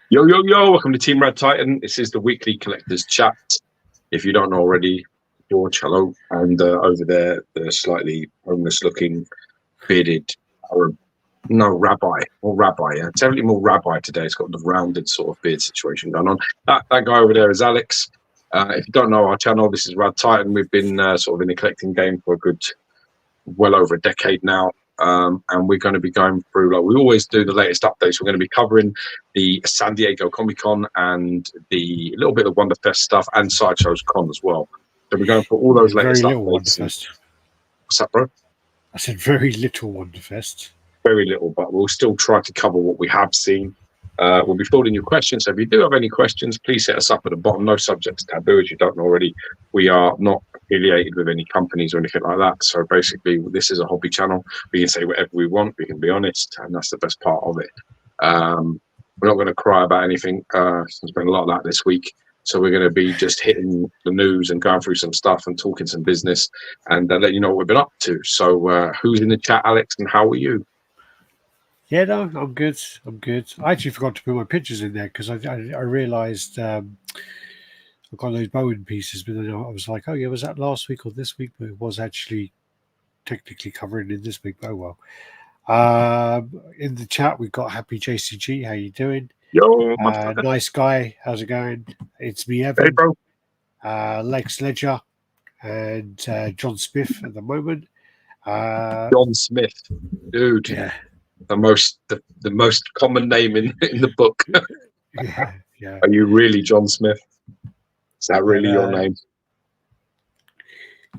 Yo, yo, yo, welcome to Team RaddTitan. This is the weekly collectors chat. If you don't know already, George, hello. And over there, the slightly homeless looking bearded Arab, rabbi, yeah. Definitely more rabbi today. It's got the rounded sort of beard situation going on. That guy over there is Alex. If you don't know our channel, this is RaddTitan. We've been sort of in the collecting game for a good, well over a decade now. And we're going to be going through, like we always do, the latest updates. We're going to be covering the San Diego Comic-Con and the little bit of Wonderfest stuff and Sideshow's Con as well. So we're going for all those latest updates. What's that, bro? I said very little Wonderfest. Very little, but we'll still try to cover what we have seen. We'll be fielding your questions. So if you do have any questions, please hit us up at the bottom. No subjects taboo, as you don't know already. We are not affiliated with any companies or anything like that. So basically, this is a hobby channel. We can say whatever we want. We can be honest, and that's the best part of it. We're not going to cry about anything. There's been a lot of that this week. So we're going to be just hitting the news and going through some stuff and talking some business and let you know what we've been up to. So who's in the chat, Alex, and how are you? Yeah, no, I'm good. I actually forgot to put my pictures in there because I realised I've got those Bowen pieces, but then I was like, oh yeah, was that last week or this week? But it was actually technically covering in this week. Oh well. In the chat, we've got Happy JCG. How you doing? Yo, nice guy. How's it going? It's me, Evan. Hey, bro. Lex Ledger and John Smith at the moment. John Smith, dude. Yeah. The most common name in the book. Yeah. Are you really John Smith? Is that really your name?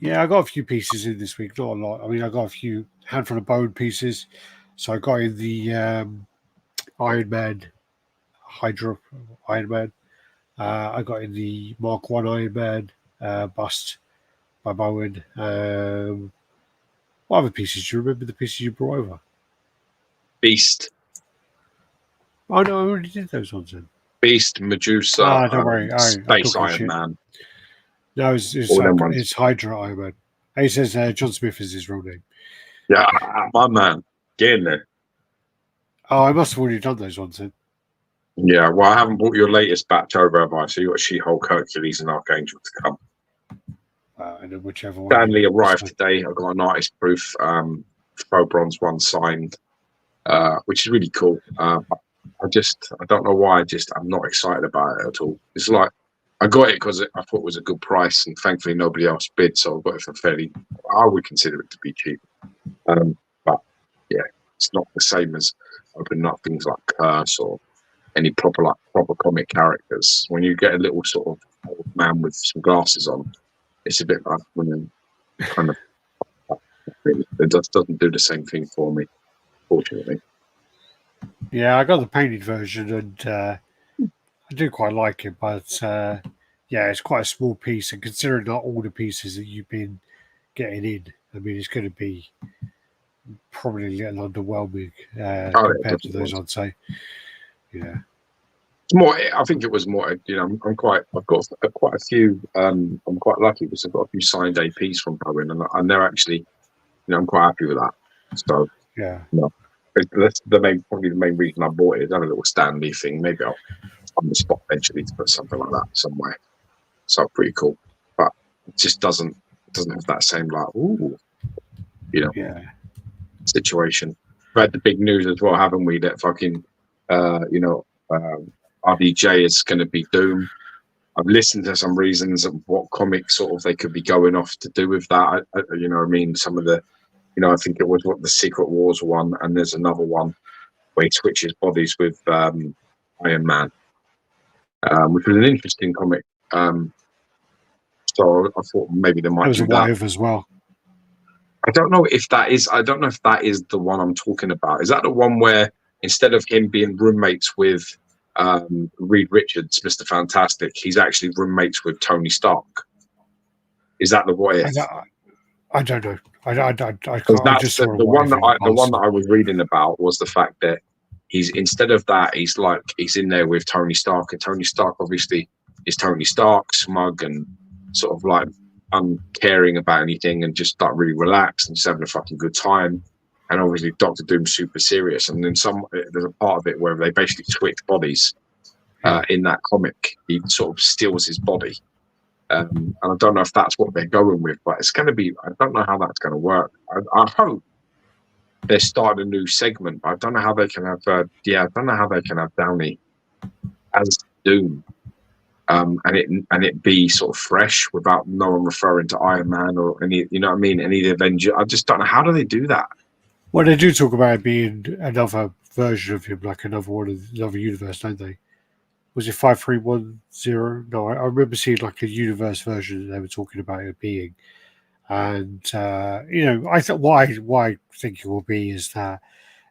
Yeah, I got a few pieces in this week, not a lot. I mean, I got a handful of Bowen pieces. So I got in the Iron Man, Hydra Iron Man. I got in the Mark 1 Iron Man bust by Bowen. What other pieces? Do you remember the pieces you brought over? Beast. Oh no, I already did those ones then. Beast, Medusa, don't worry. Space Iron Man. No, it's Hydra Iron Man. He says John Smith is his real name. Yeah, my man. Get in there. Oh, I must have already done those ones then. Yeah, well, I haven't bought your latest batch over, have I? So you got She-Hulk, Hercules, and Archangel to come. And then whichever one. Stanley arrived today. I've got an artist proof faux bronze one signed. Which is really cool. I don't know why. I'm not excited about it at all. It's like I got it because I thought it was a good price, and thankfully nobody else bid, so I got it for I would consider it to be cheap. But yeah, it's not the same as opening up things like Curse or any proper comic characters. When you get a little sort of old man with some glasses on, it's a bit like when you kind of it just doesn't do the same thing for me. Fortunately, yeah, I got the painted version, and I do quite like it. But yeah, it's quite a small piece, and considering not all the pieces that you've been getting in, I mean, it's going to be probably a little underwhelming compared to those. I'd say, yeah. It's more. I think it was more. You know, I've got quite a few. I'm quite lucky because I've got a few signed APs from Bowen, and they're actually, I'm quite happy with that. So. Yeah, no, that's probably the main reason I bought it. I've done a little Stanley thing. Maybe I'll on the spot eventually to put something like that somewhere. So pretty cool, but it just doesn't have that same situation. We've had the big news as well, haven't we? That fucking RDJ is going to be Doom. I've listened to some reasons of what comics sort of they could be going off to do with that. Some of the. I think it was the Secret Wars one, and there's another one where he switches bodies with Iron Man, which was an interesting comic. So I thought maybe there might be that as well. I don't know if that is the one I'm talking about. Is that the one where instead of him being roommates with Reed Richards, Mr. Fantastic, he's actually roommates with Tony Stark? Is that the way? I don't know. I can't. The one that I was reading about was the fact that he's instead of that, he's in there with Tony Stark, and Tony Stark obviously is Tony Stark, smug and sort of like uncaring about anything, and just like really relaxed and just having a fucking good time. And obviously Doctor Doom's super serious, and then there's a part of it where they basically switch bodies, in that comic. He sort of steals his body. And I don't know if that's what they're going with, but it's going to be, I don't know how that's going to work. I hope they're starting a new segment. I don't know how they can have, I don't know how they can have Downey as Doom. And it be sort of fresh without no one referring to Iron Man or any, you know what I mean, any of the Avengers. I just don't know, how do they do that? Well, they do talk about it being another version of him, like another universe, don't they? Was it 5310? No, I remember seeing like a universe version that they were talking about it being. And I thought what I think it will be is that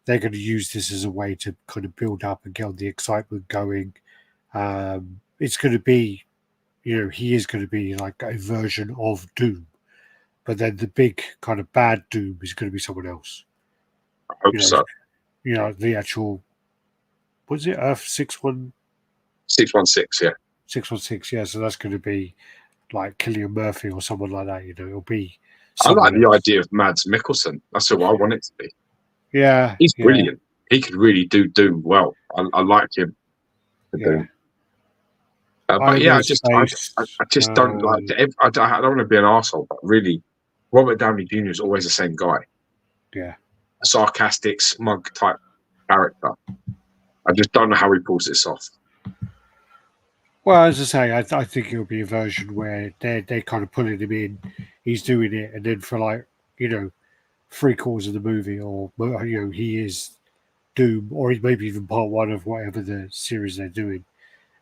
they're going to use this as a way to kind of build up and get the excitement going. It's going to be, he is going to be like a version of Doom, but then the big kind of bad Doom is going to be someone else. I hope so. The actual, what is it, Earth 616? 616, yeah. 616, yeah. So that's going to be like Cillian Murphy or someone like that. It'll be. I like the idea of Mads Mikkelsen. That's who I want it to be. Yeah, he's brilliant. He could really do Doom well. I like him. Yeah. But yeah, I just don't like. I don't want to be an arsehole, but really, Robert Downey Jr. is always the same guy. Yeah, a sarcastic, smug type character. I just don't know how he pulls this off. Well, as I say, I think it'll be a version where they're kind of pulling him in. He's doing it, and then for 3/4 of the movie, or he is Doom, or he maybe even part one of whatever the series they're doing,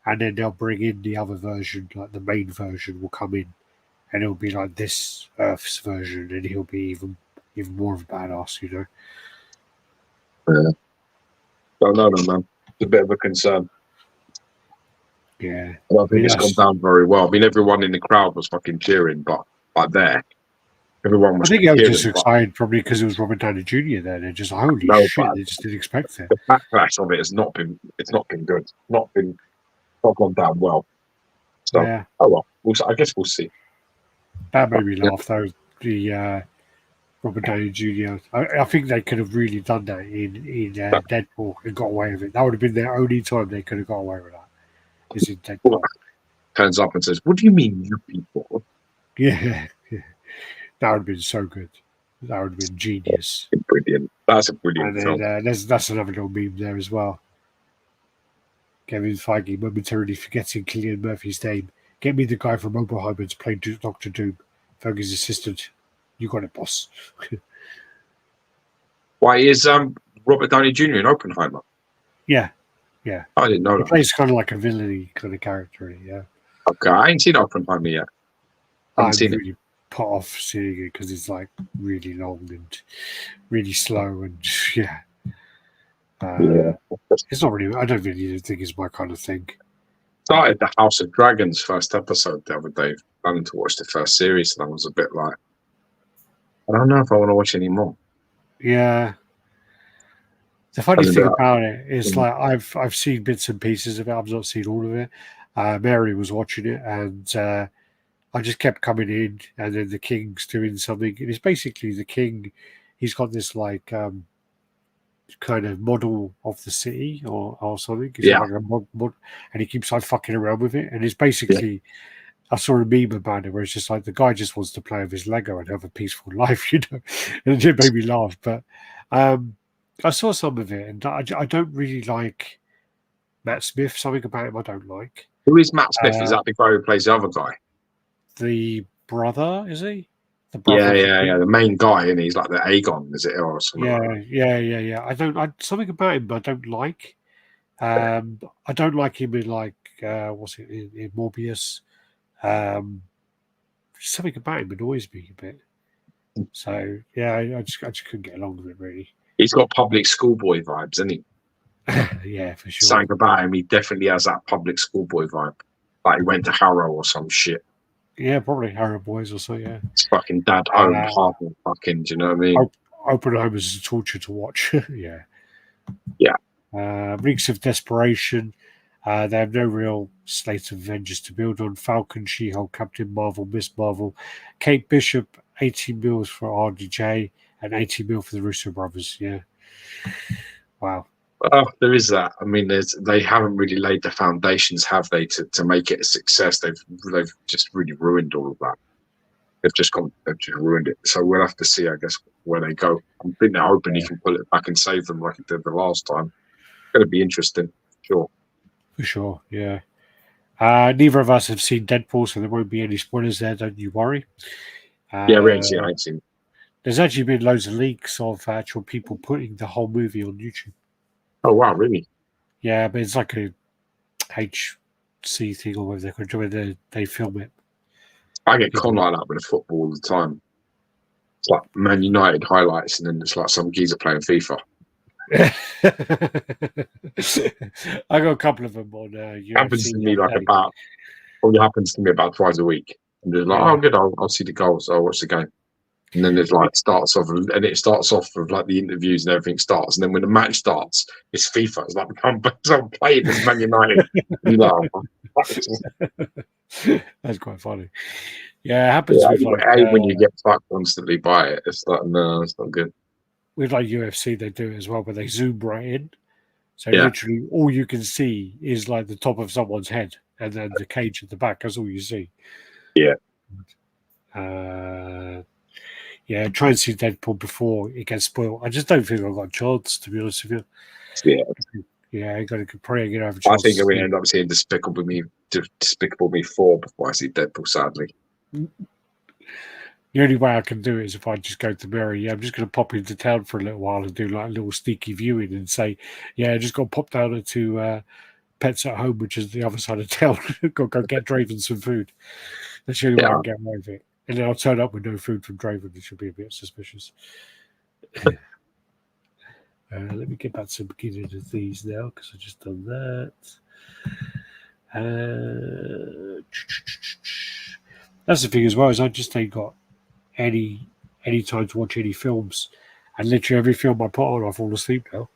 and then they'll bring in the other version, like the main version will come in, and it'll be like this Earth's version, and he'll be even more of a badass, Yeah. Don't know, man. It's a bit of a concern. Yeah. I don't think it's gone down very well. I mean, everyone in the crowd was fucking cheering, but everyone was. I think I was just excited, probably because it was Robert Downey Jr. there. They're just holy shit! They just didn't expect it. The backlash of it has not been. It's not been good. Not gone down well. So, yeah. Oh well. I guess we'll see. That made me laugh though. The Robert Downey Jr. I think they could have really done that in Deadpool and got away with it. That would have been their only time they could have got away with that. Is in Deadpool. Turns up and says, "What do you mean, you people?" Yeah. That would have been so good. That would have been genius. Brilliant. That's a brilliant film. That's another little meme there as well. Kevin Feige momentarily forgetting Cillian Murphy's name. Get me the guy from Oppenheimer to play Dr. Doom. Feige's assistant. You got it, boss. Why is Robert Downey Jr. in Oppenheimer? Yeah. I didn't know he that. Plays kind of like a villainy kind of character. Yeah. Okay, I ain't seen Oppenheimer yet. I'm really put off seeing it because it's like really long and really slow and yeah. It's not really. I don't really think it's my kind of thing. Started the House of Dragons first episode the other day. Planning to watch the first series, and I was a bit like, I don't know if I want to watch any more. Yeah. The funny thing about it is, like, I've seen bits and pieces of it. I've not seen all of it. Mary was watching it, and I just kept coming in, and then the king's doing something. And it's basically the king. He's got this like kind of model of the city or something. It's like a mod, and he keeps like fucking around with it. And it's basically, I saw a meme about it where it's just like the guy just wants to play with his Lego and have a peaceful life, And it did make me laugh, but. I saw some of it, and I don't really like Matt Smith. Something about him I don't like. Who is Matt Smith? Is that the guy who plays the other guy? The brother, is he? The brother the main guy, and he's like the Aegon, is it, or something? Yeah. Something about him I don't like. I don't like him in like what's it in Morbius. Something about him annoys me a bit. So yeah, I just couldn't get along with it really. He's got public schoolboy vibes, isn't he? Yeah, for sure. Something about him, he definitely has that public schoolboy vibe. Like he went to Harrow or some shit. Yeah, probably Harrow Boys or so, yeah. It's fucking dad owned Harvard fucking, do you know what I mean? Oppenheimer is a torture to watch. Yeah. Yeah. Reeks of desperation. They have no real slate of Avengers to build on. Falcon, She-Hulk, Captain Marvel, Miss Marvel, Kate Bishop, 18 mils for RDJ, and 80 mil for the Russo brothers. Yeah. Wow. Well, there is that. I mean, they haven't really laid the foundations, have they, to make it a success? They've just really ruined all of that. They've just ruined it. So we'll have to see, I guess, where they go. I'm hoping he can pull it back and save them like he did the last time. It's going to be interesting, sure. For sure, yeah. Neither of us have seen Deadpool, so there won't be any spoilers there. Don't you worry. Yeah, we ain't seen. I ain't seen. There's actually been loads of leaks of actual people putting the whole movie on YouTube. Oh wow, really? Yeah, but it's like a HC thing or whatever they film it. I get con like that with the football all the time. It's like Man United highlights, and then it's like some geezer playing FIFA. I got a couple of them on UFC. Happens to me probably happens to me about twice a week. And they're like, oh, good, I'll see the goals, I'll watch the game. And then it starts off with like the interviews and everything starts. And then when the match starts, it's FIFA. It's like I'm playing this Man United. That's quite funny. Yeah, it happens with when you get fucked constantly by it. It's like, no, it's not good. With like UFC, they do it as well, but they zoom right in. So literally all you can see is like the top of someone's head and then the cage at the back. That's all you see. Yeah. Yeah, try and see Deadpool before it gets spoiled. I just don't think I've got a chance, to be honest with you. Yeah, I got to pray and have a chance. I think we end up seeing Despicable Me 4 before I see Deadpool, sadly. The only way I can do it is if I just go to Mary. Yeah, I'm just going to pop into town for a little while and do like a little sneaky viewing and say, yeah, I just got to pop down to Pets at Home, which is the other side of town. Got to go get Draven some food. That's the only way I can get away with it. And then I'll turn up with no food from Draven. It should be a bit suspicious. Let me get back to the beginning of these now because I've just done that. That's the thing as well, is I just ain't got any time to watch any films. And literally every film I put on, I fall asleep now.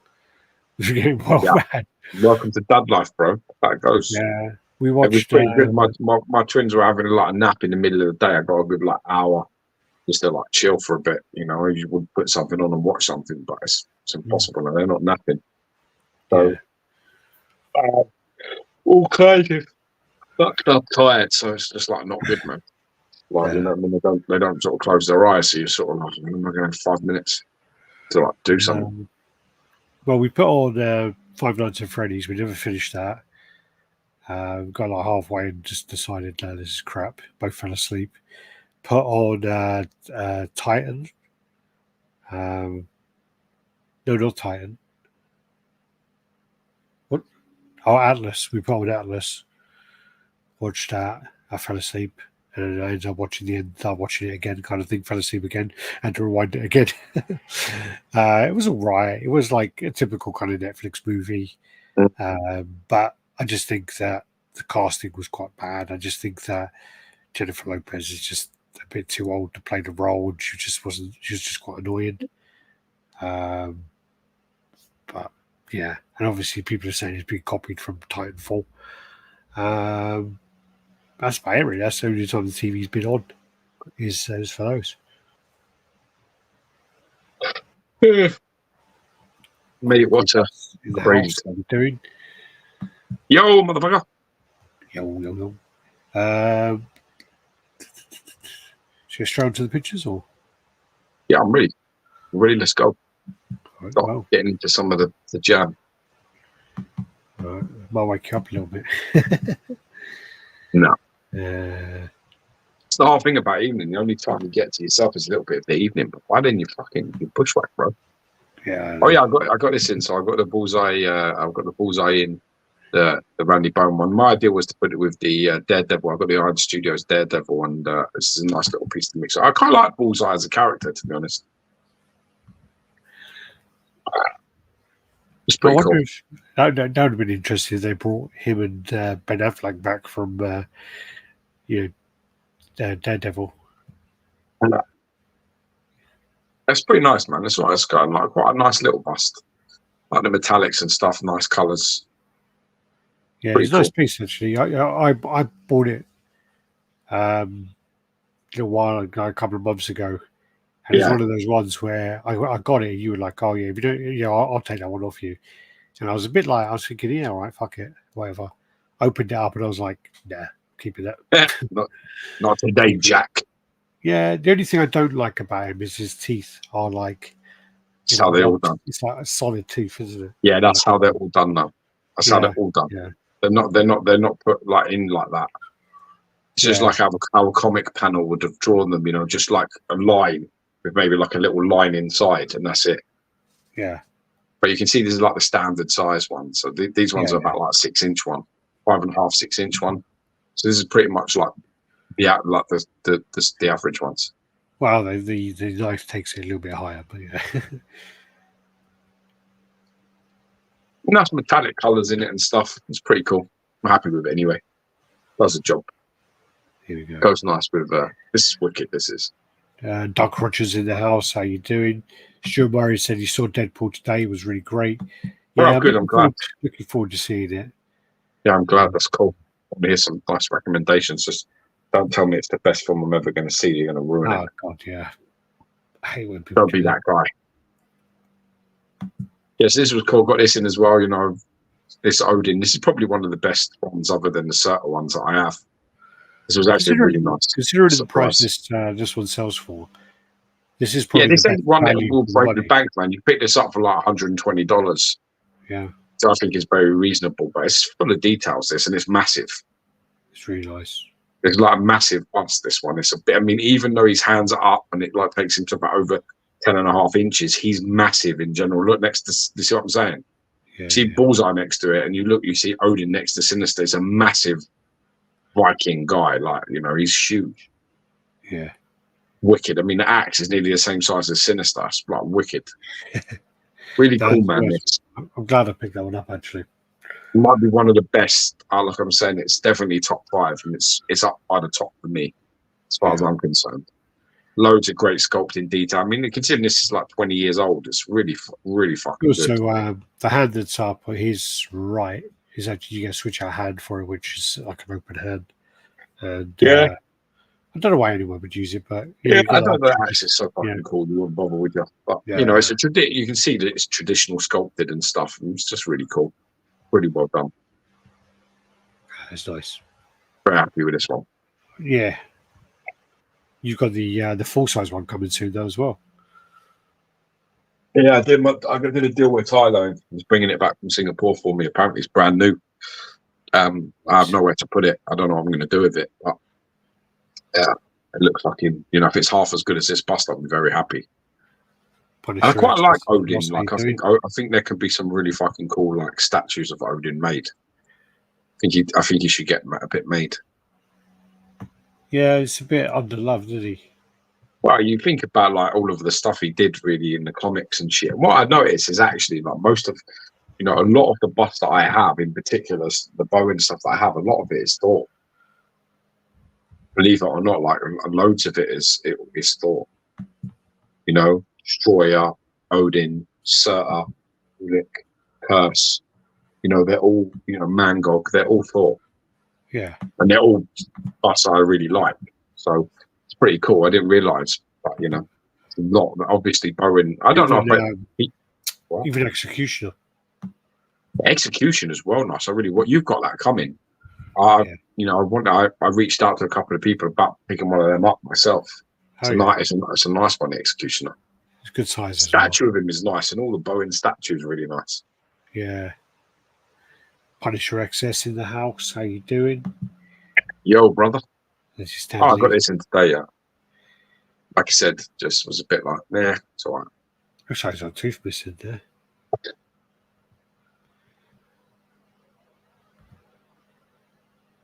It's getting bad. Welcome to dad life, bro. That goes. Yeah. We watched. It was pretty good. My twins were having a nap in the middle of the day. I got a good hour just to chill for a bit. You would put something on and watch something, but it's impossible, and they're not napping. So all kind of fucked up, tired. So it's just not good, man. They don't sort of close their eyes, so you're sort of like, am I going 5 minutes to do something? Well, we put on Five Nights at Freddy's. We never finished that. Got halfway and just decided, no, this is crap. Both fell asleep. Put on Titan. No, not Titan. What? Oh, Atlas. We put on Atlas. Watched that. I fell asleep. And I ended up watching the end, watching it again, kind of thing. Fell asleep again. Had to rewind it again. It was all right. It was like a typical kind of Netflix movie. But I just think that the casting was quite bad. I just think that Jennifer Lopez is just a bit too old to play the role, and she was just quite annoying. But yeah, and obviously people are saying it's been copied from Titanfall. That's about it, really. That's the only time the TV's been on is for those. Mate, what a crazy thing doing. Yo, motherfucker. Yo. Should I straight on to the pictures, or? Yeah, I'm ready. Let's go. Right, getting into some of the jam. Right. Might wake you up a little bit. No. It's the whole thing about evening. The only time you get to yourself is a little bit of the evening. But why didn't you bushwhack, bro? Yeah. Oh yeah, I got this in. So I got the bullseye. I've got the bullseye in the Randy Bone one. My idea was to put it with the Daredevil. I've got the Iron Studios Daredevil, and this is a nice little piece to mix. I kind of like Bullseye as a character, to be honest. It's pretty cool. That would have been interesting if they brought him and Ben Affleck back from Daredevil. That's pretty nice, man. That's what it's got quite a nice little bust, like the metallics and stuff, nice colours. Yeah, it's a nice piece actually. I bought it a little while ago, a couple of months ago, and it's one of those ones where I got it. And you were like, "Oh yeah, if you don't, I'll take that one off you." And I was a bit like, I was thinking, yeah, all right, fuck it, whatever. Opened it up and I was like, nah, keep it up. Not today, Jack. Yeah, the only thing I don't like about him is his teeth are like. That's how they're all done. It's like a solid tooth, isn't it? Yeah, that's how they're all done now. That's how they're all done. Yeah. They're not put like in like that. It's just like how a comic panel would have drawn them, just like a line with maybe like a little line inside, and that's it. Yeah. But you can see this is like the standard size one. So these ones are about like 6-inch one, 5.5, 6-inch one. So this is pretty much like the average ones. Well, the knife takes it a little bit higher, but yeah. Nice metallic colours in it and stuff. It's pretty cool. I'm happy with it anyway. Does the job. Here we go. Goes nice with this is wicked. This is. Doc Rogers in the house. How you doing? Stuart Murray said he saw Deadpool today. It was really great. Yeah, I'm good. I'm glad. Looking forward to seeing it. Yeah, I'm glad. That's cool. I want to hear some nice recommendations. Just don't tell me it's the best film I'm ever going to see. You're going to ruin it. Oh God, yeah. I hate when people don't be that guy. Yes, this was cool. Got this in as well. This Odin. This is probably one of the best ones other than the certain ones that I have. This was actually really nice. Considering the price this one sells for, this is probably this ain't one that will break the bank, man. You pick this up for like $120. Yeah. So I think it's very reasonable, but it's full of details. This and it's massive. It's really nice. It's like a massive bust. This one. It's a bit. I mean, even though his hands are up and it like takes him to about over 10.5 inches, he's massive in general. Look next to. You see what I'm saying? Yeah, see Bullseye next to it, and you see Odin next to Sinister. It's a massive Viking guy, like he's huge. Yeah, wicked. I mean, the axe is nearly the same size as Sinister. It's like wicked. Really cool, man. I'm glad I picked that one up. Actually, it might be one of the best. Like I'm saying, it's definitely top 5, and it's up by the top for me, as far as I'm concerned. Loads of great sculpting detail. I mean, considering this is like 20 years old, it's really, really fucking good. So the hand that's up, his right, is actually you get to switch out hand for it, which is like an open hand. And I don't know why anyone would use it, but I don't know. It's so fucking cool. You wouldn't bother with you, but it's a you can see that it's traditional sculpted and stuff. And it's just really cool, really well done. It's nice. Very happy with this one. Yeah. You've got the full size one coming soon though as well. Yeah, I did a deal with Tylo. He's bringing it back from Singapore for me. Apparently, it's brand new. I have nowhere to put it. I don't know what I'm going to do with it. But yeah, it looks like if it's half as good as this bust, I'll be very happy. And I quite like Odin. Like I think there could be some really fucking cool like statues of Odin made. I think he should get a bit made. Yeah, it's a bit underloved, isn't he? Well, you think about like all of the stuff he did really in the comics and shit. What I noticed is actually like most of, a lot of the busts that I have, in particular the Bowen stuff that I have, a lot of it is Thor. Believe it or not, like loads of it is Thor. Destroyer, Odin, Surtur, Ulik, Curse. They're all Mangog. They're all Thor. Yeah, and they're all busts I really like. So it's pretty cool. I didn't realise, but a lot. Obviously, Bowen. I don't know. Even Executioner. Execution as well. Nice. What you've got that coming. I reached out to a couple of people about picking one of them up myself. It's a nice one, Executioner. It's good size. The statue of him is nice, and all the Bowen statues are really nice. Yeah. Punisher XS in the house. How you doing? Yo, brother. I got this in today. Yeah. Like I said, just was a bit like, nah, it's all right. Looks like there's a tooth missing there.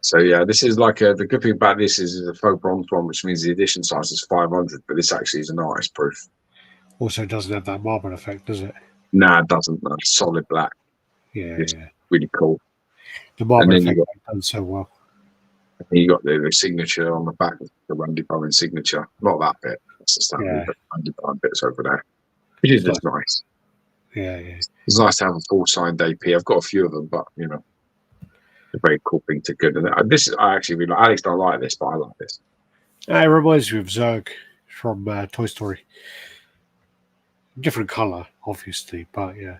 So yeah, this is like the good thing about this is a faux bronze one, which means the edition size is 500, but this actually is an artist proof. Also, doesn't have that marble effect, does it? Nah, it doesn't. No, it's solid black. Yeah, it's really cool. The marble effect done so well. You got the signature on the back, the Randy Bowen signature. Not that bit. That's the standard Randy Bowen bits over there, which is just nice. Yeah. It's nice to have a full signed AP. I've got a few of them, but a very cool thing to good. And this is I actually really like. Alex don't like this, but I like this. It reminds me of Zurg from Toy Story. Different color, obviously, but yeah.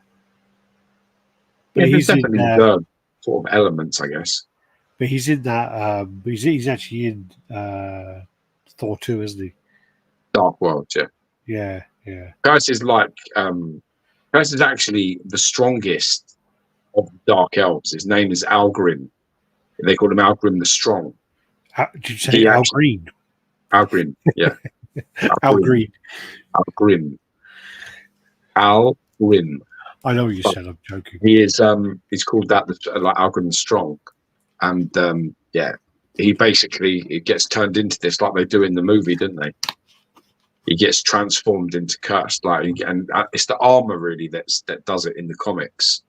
Yeah, there's definitely sort of elements, I guess. But he's in that. He's actually in Thor 2, isn't he? Dark World, yeah. Yeah. Curse is like Curse is actually the strongest of the Dark Elves. His name is Algrim. They call him Algrim the Strong. Did you say Al Green? Algrim, yeah. Al Green. Algrim. Algrim. I know what you said. I'm joking. He is. He's called that like Algrim the Strong, and he basically gets turned into this like they do in the movie, didn't they? He gets transformed into Curse, and it's the armor really that does it in the comics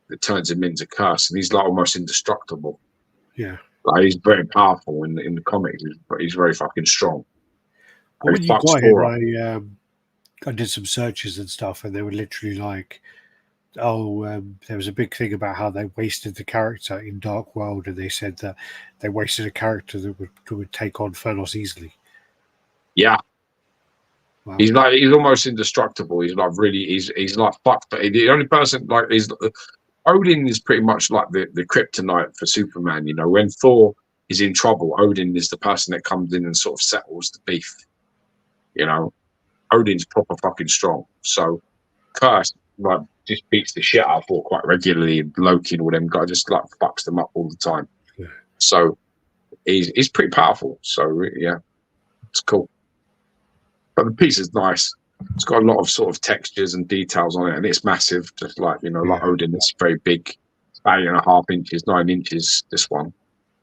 that turns him into Curse, and he's like almost indestructible. Yeah, like he's very powerful in the comics. He's very fucking strong. Well, when you got him, I did some searches and stuff, and they were literally like, there was a big thing about how they wasted the character in Dark World, and they said that they wasted a character that would take on Thanos easily. Yeah. Wow. He's almost indestructible. He's like really, he's like fucked. But the only person Odin is pretty much like the kryptonite for Superman. You know, when Thor is in trouble, Odin is the person that comes in and sort of settles the beef. You know, Odin's proper fucking strong. So Curse just beats the shit out of Thor quite regularly. And Loki and all them guys just like fucks them up all the time. Yeah. So he's pretty powerful. So yeah, it's cool. But the piece is nice. It's got a lot of sort of textures and details on it, and it's massive. Just like like Odin, it's very big, 8.5 inches, 9 inches. This one,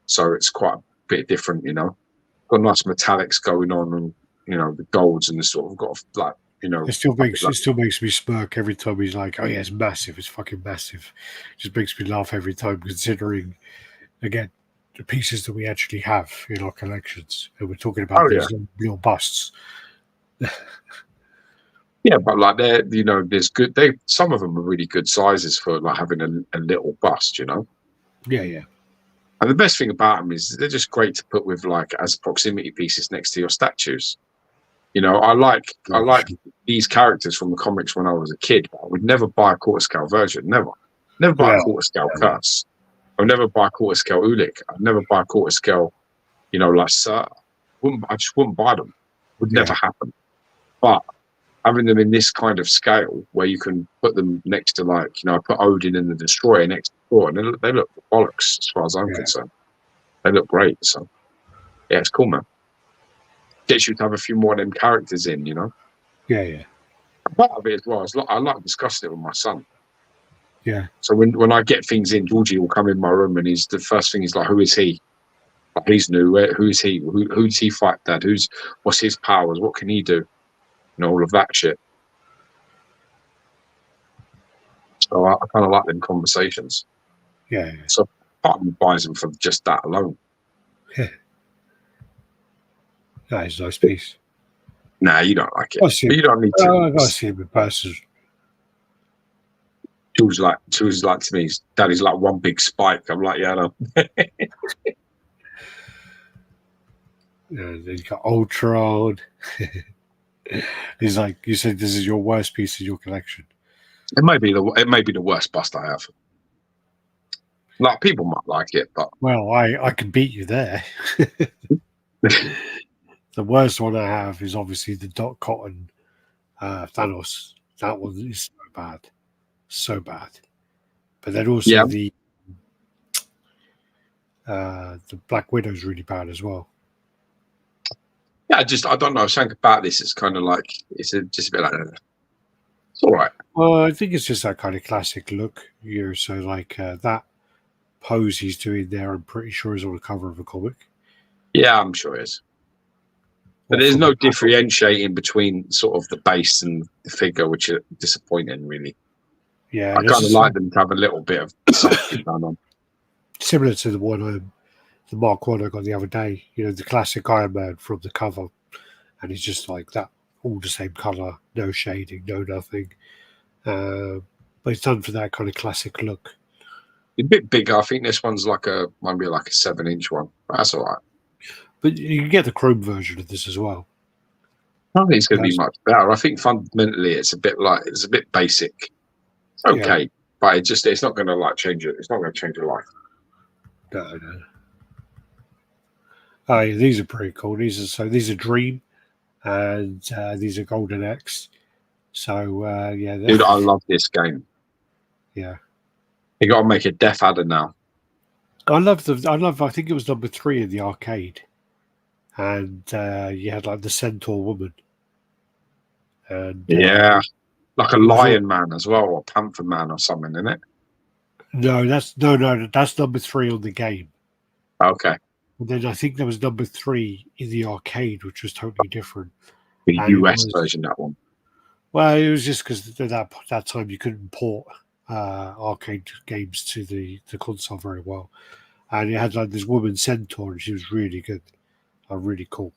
so it's quite a bit different. You know, got nice metallics going on, and the golds and the sort of got like It still makes me smirk every time he's like, "Oh yeah, it's massive. It's fucking massive." It just makes me laugh every time, considering again the pieces that we actually have in our collections, and we're talking about these little busts. Yeah, but like there's good. Some of them are really good sizes for like having a little bust, Yeah. And the best thing about them is they're just great to put with like as proximity pieces next to your statues. I like these characters from the comics when I was a kid, but I would never buy a quarter scale version. Never buy a quarter scale Curse. I would never buy a quarter scale Ulik. I'd never buy a quarter scale, like Sir. I just wouldn't buy them. Would never happen. But having them in this kind of scale where you can put them next to I put Odin and the Destroyer next to Thor, and they look bollocks as far as I'm concerned. They look great. So yeah, it's cool, man. Gets you to have a few more of them characters in, Yeah. Part of it as well is I like discussing it with my son. Yeah. So when I get things in, Georgie will come in my room and the first thing he's like, "Who is he? Like, he's new. Who is he? Who does he fight? Dad? What's his powers? What can he do?" All of that shit. So I kind of like them conversations. Yeah. So part of me buys them for just that alone. Yeah. That is a nice piece. Nah, you don't like it. But you don't need to. I gotta see him in person. George's like to me, Daddy's like one big spike. I'm like, yeah, no. Then you got Ultron. He's like, you said this is your worst piece in your collection. It may be the worst bust I have. Like, people might like it, but I can beat you there. The worst one I have is obviously the Dot Cotton Thanos. That one is so bad. But then also the Black Widow's really bad as well. Yeah, I don't know. Something about this. It's kind of like just a bit like it's all right. Well, I think it's just that kind of classic look. So like that pose he's doing there, I'm pretty sure is on the cover of a comic. Yeah, I'm sure it is. But there's no differentiating between sort of the base and the figure, which are disappointing, really. Yeah, I kind of like them to have a little bit of something going on. Similar to the one the Mark 1 I got the other day, the classic Iron Man from the cover, and it's just like that, all the same color, no shading, no nothing. But it's done for that kind of classic look. A bit bigger. I think this one's might be like a 7-inch one. But that's all right. But you can get the chrome version of this as well. I don't think it's going to be much better. I think fundamentally it's a bit basic. It's okay. but it's not going to like change it. It's not going to change your life. No. Oh, yeah, these are pretty cool. These are Dream, and these are Golden X. So yeah, dude, I love this game. Yeah, you got to make a Death Adder now. I think it was number 3 in the arcade, and you had like the Centaur woman, and like a Lion Man as well, or Panther Man or something, isn't it? No, that's number 3 on the game. Okay. And then I think there was number 3 in the arcade, which was totally different. The US version, that one. Well, it was just because at that time you couldn't port arcade games to the console very well, and you had like this woman Centaur, and she was really good, really cool.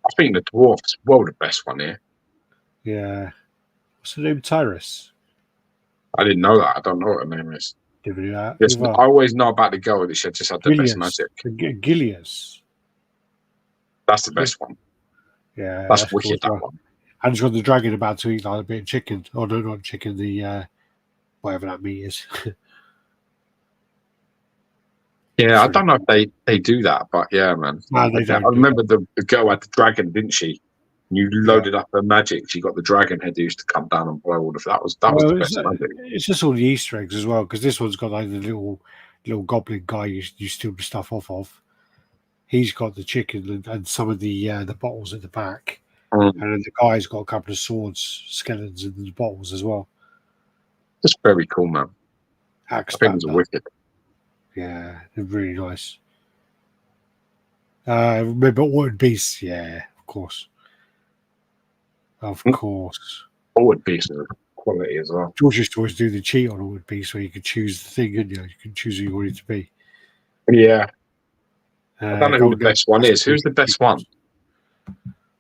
I think the dwarf's the best one here. Yeah, what's her name? Tyrus. I didn't know that. I don't know what her name is. Yes, I always know about the girl that she just had the best magic. Gilius. That's the best one. Yeah, that's wicked. Cool, that one. And it's got the dragon about to eat like a bit of chicken. Oh no, not chicken. The whatever that meat is. Yeah, I don't know if they do that, but yeah, man. No, they don't. I remember the girl had the dragon, didn't she? You loaded up her magic. She got the dragon head used to come down and blow all of that. Was the best magic. It's just all the Easter eggs as well, because this one's got like the little goblin guy you steal the stuff off of. He's got the chicken and some of the bottles at the back, and then the guy's got a couple of swords, skeletons, and the bottles as well. Just very cool, man. I think it's wicked. Yeah, they're really nice. Remember Ordered Beasts? Yeah, of course. Of course. Ordered Beasts are quality as well. George used to always do the cheat on Ordered Beasts where you could choose the thing, and you can choose who you want it to be. Yeah. I don't know who the best one is. Who's the best one?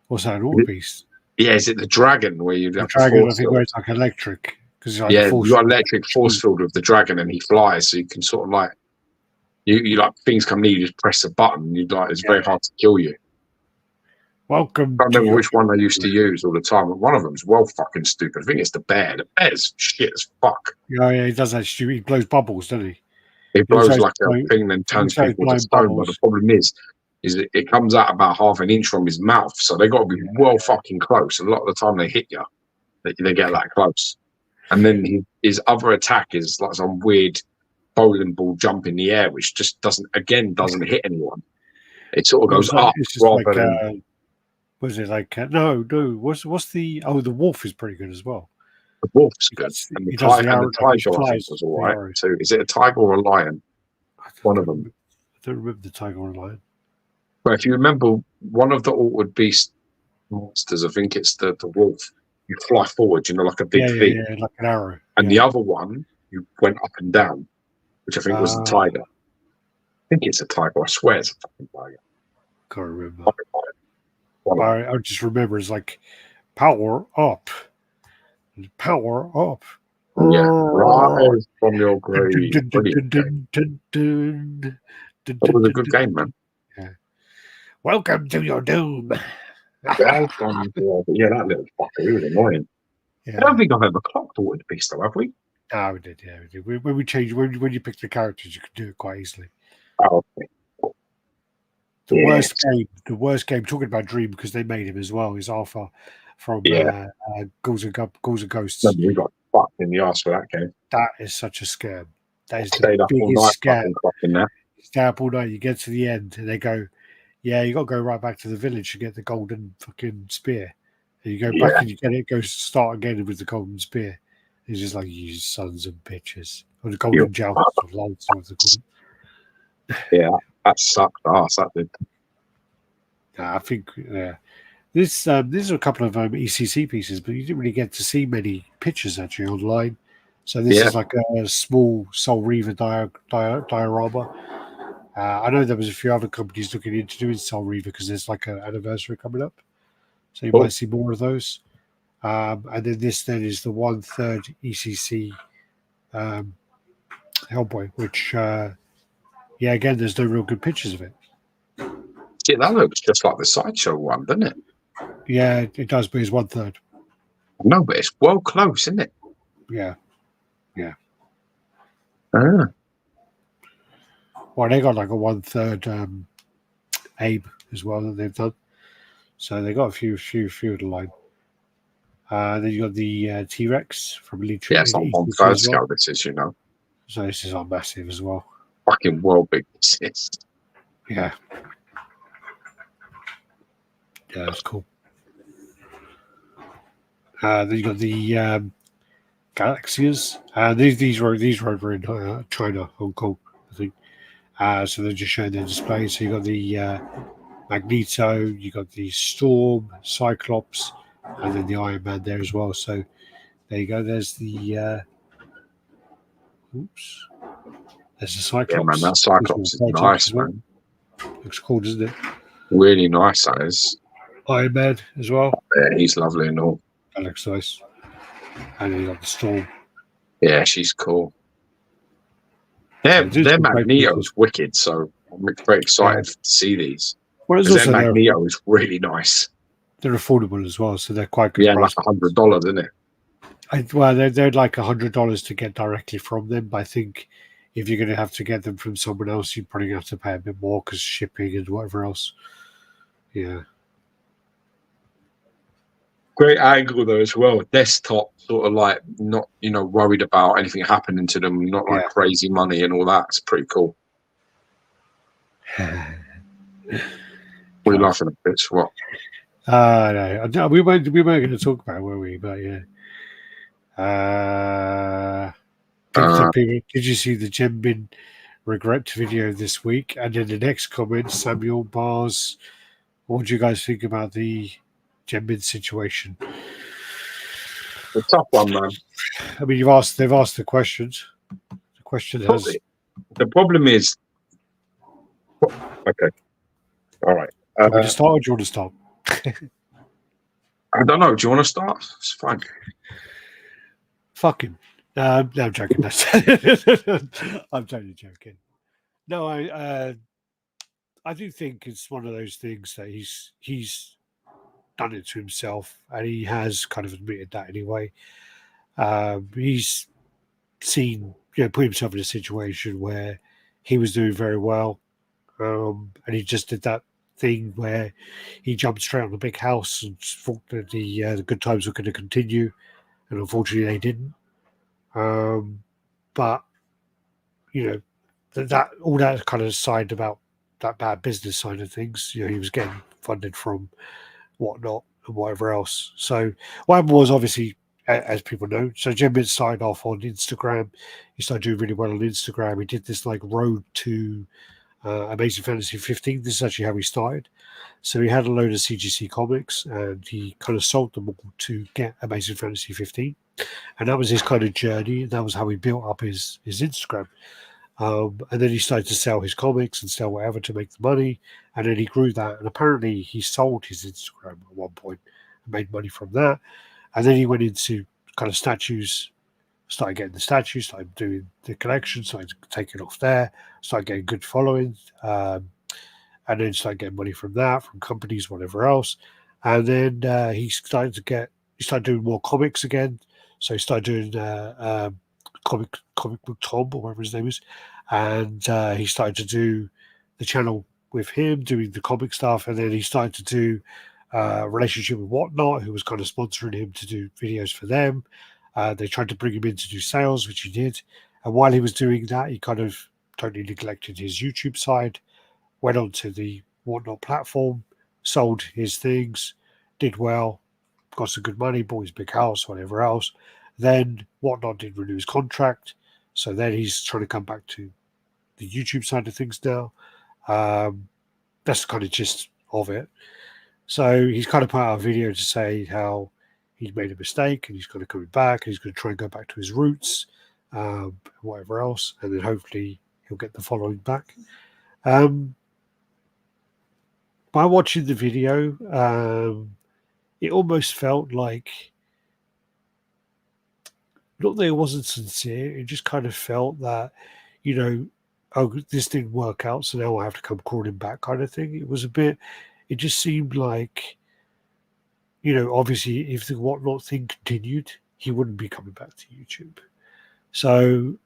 What's that, Ordered Beast? Yeah, is it the dragon where you have the dragon? I think where it's like electric. Like you got electric force field with the dragon, and he flies, so you can sort of like you like things come near you, just press a button. You like it's very hard to kill you. Welcome. I don't remember which one I used to use all the time, but one of them's fucking stupid. I think it's the bear. The bear's shit as fuck. Yeah, he does that stupid. He blows bubbles, doesn't he? He blows like a thing and turns people to stone. But the problem is it comes out about half an inch from his mouth, so they got to be fucking close. And a lot of the time they hit you, they get that close. And then his other attack is like some weird bowling ball jump in the air, which just doesn't hit anyone. It sort of goes up rather than. Was it like no? What's the the wolf is pretty good as well. The wolf's good, and the tiger I think was all right too. Is it a tiger or a lion? One of them. I don't remember the tiger or lion. But if you remember one of the Ordered Beast monsters, I think it's the wolf. You fly forward, like a big thing. Yeah, like an arrow. And the other one, you went up and down, which I think was the tiger. I think it's a tiger. I swear it's a fucking tiger. Can't remember. I just remember it's like power up. Power up. Yeah, rise from your grave. That was a good game, man. Yeah. Welcome to your doom. Welcome to that little fucker. He was annoying. Yeah. I don't think I've ever clocked Ordered Beast, though, have we? No, we did. Yeah, we did. When we changed, when you pick the characters, you could do it quite easily. Oh, okay. The worst game. Talking about Dream because they made him as well. Is Arthur from Ghouls and Ghosts. No, we got fucked in the arse for that game. That is such a scam. That is the biggest scam. Stay up all night. You get to the end, and they go, "Yeah, you got to go right back to the village to get the golden fucking spear." And you go back and you get it. Go start again with the golden spear. It's just like you sons of bitches. Or the golden joust of lights. Yeah. That sucked ass. That did. I think these are a couple of ECC pieces, but you didn't really get to see many pictures actually online. So this is like a small Soul Reaver diorama. I know there was a few other companies looking into doing Soul Reaver because there's like an anniversary coming up, so you might see more of those. And then this is the 1/3 ECC Hellboy, which. Again, there's no real good pictures of it. Yeah, that looks just like the Sideshow one, doesn't it? Yeah, it does, but it's 1/3. No, but it's well close, isn't it? Yeah. Ah, Well, they got like a 1/3 Abe as well that they've done. So they got a few of the line. Then you got the T-Rex from Elite yeah, it's not Elite 1/3 as well. scale. This is, So this is on massive as well. fucking world big. This is. Yeah. Yeah, that's cool. Then you got the Galaxias. These were over in China, Hong Kong, I think. So they're just showing their display. So you got the Magneto, you got the Storm, Cyclops, and then the Iron Man there as well. So there you go. There's the oops. There's the Cyclops. Yeah, man, that Cyclops is nice, well. man. Looks cool, doesn't it? Really nice, that is. Iron Man as well. Yeah, he's lovely and all. That looks nice. And then you got the Storm. Yeah, she's cool. Their Magneto's wicked, so I'm very excited to see these. Well, their Magneto is really nice. They're affordable as well, so they're quite good. Yeah, like $100, isn't it? They're like $100 to get directly from them. But I think if you're going to have to get them from someone else, you're probably going to have to pay a bit more because shipping and whatever else. Yeah. Great angle though as well. Desktop, sort of like not worried about anything happening to them, not like crazy money and all that. It's pretty cool. What are you laughing at, bitch? What? No, we weren't going to talk about it, were we? But yeah. Did you see the Gembin regret video this week? And in the next comment, Samuel Bars, what do you guys think about the Gembin situation? A tough one, man. I mean, they've asked the questions. The question has. The problem is. Okay. All right. Do you want to start or do you want to start? I don't know. Do you want to start? It's fine. Fucking. No, I'm joking. I'm totally joking. No, I do think it's one of those things that he's done it to himself, and he has kind of admitted that anyway. He's seen, put himself in a situation where he was doing very well, and he just did that thing where he jumped straight on the big house and thought that the good times were going to continue, and unfortunately they didn't. But that all that kind of side about that bad business side of things, he was getting funded from whatnot and whatever else. So what happened was, obviously, as people know, so Gembin started off on Instagram. He started doing really well on Instagram. He did this like road to Amazing Fantasy 15. This is actually how he started. So he had a load of CGC comics and he kind of sold them all to get Amazing Fantasy 15. And that was his kind of journey. And that was how he built up his Instagram. And then he started to sell his comics and sell whatever to make the money. And then he grew that. And apparently he sold his Instagram at one point and made money from that. And then he went into kind of statues, started getting the statues, started doing the collection, started taking off there, started getting good following. And then started getting money from that, from companies, whatever else. And then he started doing more comics again. So he started doing comic book Tom, or whatever his name is, and he started to do the channel with him, doing the comic stuff, and then he started to do a relationship with Whatnot, who was kind of sponsoring him to do videos for them. They tried to bring him in to do sales, which he did, and while he was doing that, he kind of totally neglected his YouTube side, went onto the Whatnot platform, sold his things, did well, got some good money, bought his big house, whatever else. Then Whatnot didn't renew his contract, so then he's trying to come back to the YouTube side of things now. That's the kind of gist of it. So he's kind of put out a video to say how he made a mistake and he's going to come back and he's going to try and go back to his roots, whatever else, and then hopefully he'll get the following back. By watching the video, it almost felt like, not that it wasn't sincere, it just kind of felt that, oh, this didn't work out, so now I have to come crawling back kind of thing. It just seemed like, obviously if the Whatnot thing continued, he wouldn't be coming back to YouTube. So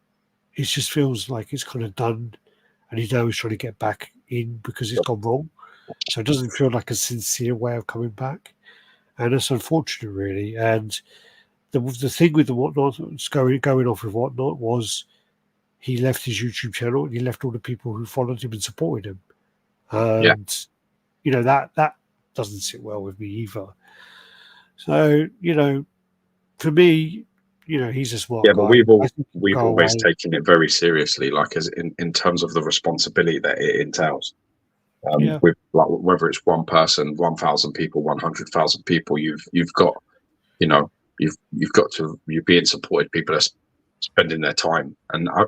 it just feels like it's kind of done, and he's always trying to get back in because it's gone wrong. So it doesn't feel like a sincere way of coming back, and it's unfortunate, really. And the thing with the Whatnot, going off with Whatnot, was he left his YouTube channel and he left all the people who followed him and supported him. And that doesn't sit well with me either. So for me, he's a smart guy. But we've always taken it very seriously, like as in terms of the responsibility that it entails. With like whether it's one person, 1,000 people, 100,000 people, you've got you're being supported. People are spending their time, and I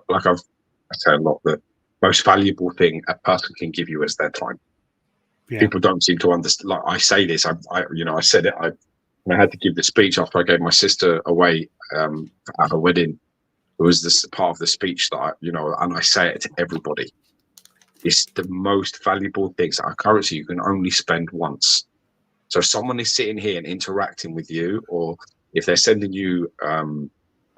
say a lot, the most valuable thing a person can give you is their time. People don't seem to understand. Like I say this, I said it. I had to give the speech after I gave my sister away at her wedding. It was this part of the speech that and I say it to everybody. It's the most valuable things. Our currency you can only spend once. So if someone is sitting here and interacting with you, or if they're sending you,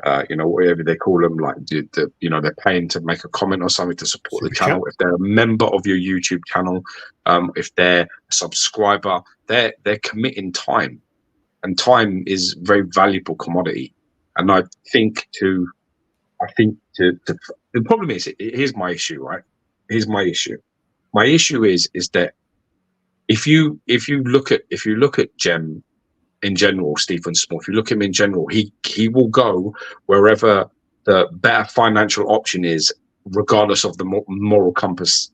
whatever they call them, like they're paying to make a comment or something to support the channel. If they're a member of your YouTube channel, if they're a subscriber, they're committing time, and time is a very valuable commodity. And I think the problem is, here's my issue, right? Here's my issue. My issue is that if you look at Jem in general, Stephen Small, if you look at him in general, he will go wherever the better financial option is, regardless of the moral compass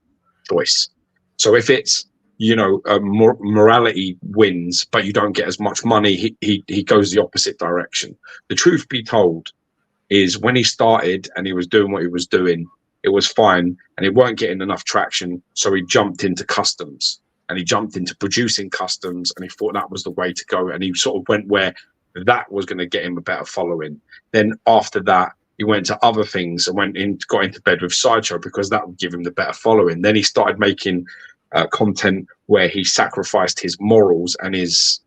choice. So if it's morality wins, but you don't get as much money, he goes the opposite direction. The truth be told is, when he started and he was doing what he was doing, it was fine, and he weren't getting enough traction, so he jumped into customs, and he jumped into producing customs, and he thought that was the way to go, and he sort of went where that was going to get him a better following. Then after that, he went to other things and got into bed with Sideshow, because that would give him the better following. Then he started making content where he sacrificed his morals and his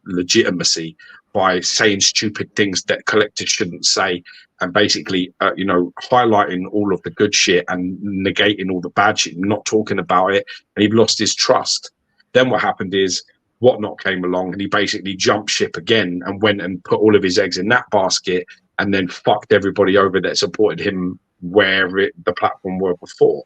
legitimacy by saying stupid things that collectors shouldn't say, and basically highlighting all of the good shit and negating all the bad shit, not talking about it, and he lost his trust. Then what happened is Whatnot came along, and he basically jumped ship again and went and put all of his eggs in that basket, and then fucked everybody over that supported him where the platform were before.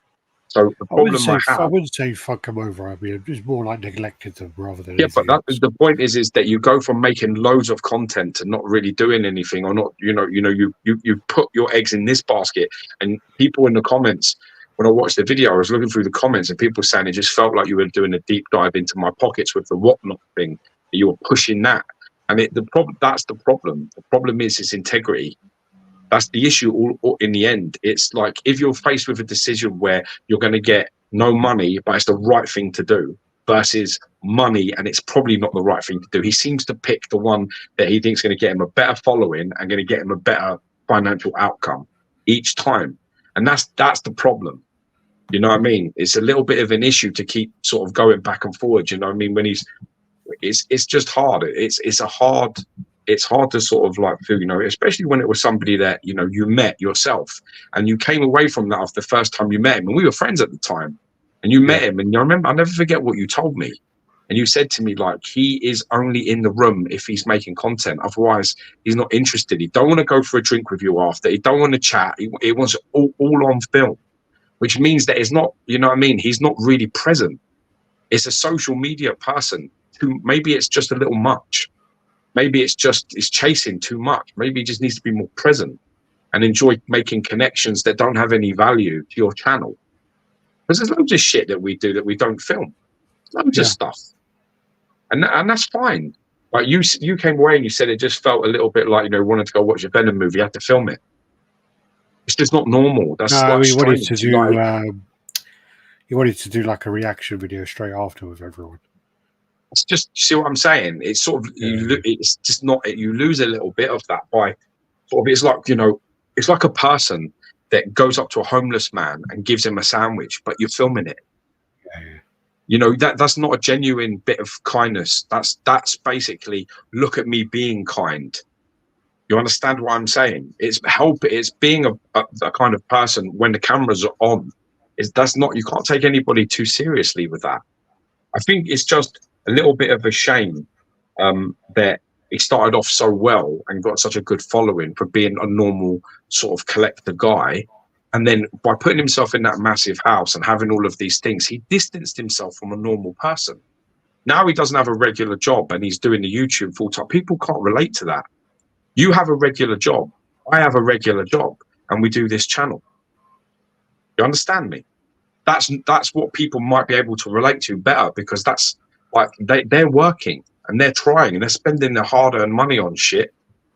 So the problem I wouldn't say fuck them over. I mean, it's more like neglected them rather than. Yeah, but the point is that you go from making loads of content to not really doing anything, or not. You put your eggs in this basket, and people in the comments. When I watched the video, I was looking through the comments, and people saying it just felt like you were doing a deep dive into my pockets with the Whatnot thing. You were pushing that, and that's the problem. The problem is its integrity. That's the issue. All in the end, it's like if you're faced with a decision where you're going to get no money, but it's the right thing to do, versus money and it's probably not the right thing to do. He seems to pick the one that he thinks is going to get him a better following and going to get him a better financial outcome each time. And that's the problem. You know what I mean? It's a little bit of an issue to keep sort of going back and forward. You know what I mean? When it's just hard. It's hard to sort of like feel, especially when it was somebody that, you met yourself and you came away from that after the first time you met him, and we were friends at the time, and you met him, and I remember, I'll never forget what you told me. And you said to me, like, he is only in the room if he's making content. Otherwise, he's not interested. He don't want to go for a drink with you after. He don't want to chat. He wants it all on film, which means that it's not, you know what I mean? He's not really present. It's a social media person who maybe it's just a little much. Maybe it's chasing too much. Maybe he just needs to be more present and enjoy making connections that don't have any value to your channel. Because there's loads of shit that we do that we don't film. Loads of stuff. And that's fine. But you came away and you said it just felt a little bit like, wanted to go watch a Venom movie. You had to film it. It's just not normal. That's he wanted to do like a reaction video straight after with everyone. It's just, see what I'm saying? It's sort of, it's just not, you lose a little bit of that by sort of, it's like, it's like a person that goes up to a homeless man and gives him a sandwich, but you're filming it. That's not a genuine bit of kindness. That's basically, look at me being kind. You understand what I'm saying? It's being a kind of person when the cameras are on. You can't take anybody too seriously with that. I think it's just a little bit of a shame that he started off so well and got such a good following for being a normal sort of collector guy. And then by putting himself in that massive house and having all of these things, he distanced himself from a normal person. Now he doesn't have a regular job and he's doing the YouTube full time. People can't relate to that. You have a regular job. I have a regular job, and we do this channel. You understand me? That's what people might be able to relate to better, because that's like they're working and they're trying and they're spending their hard-earned money on shit,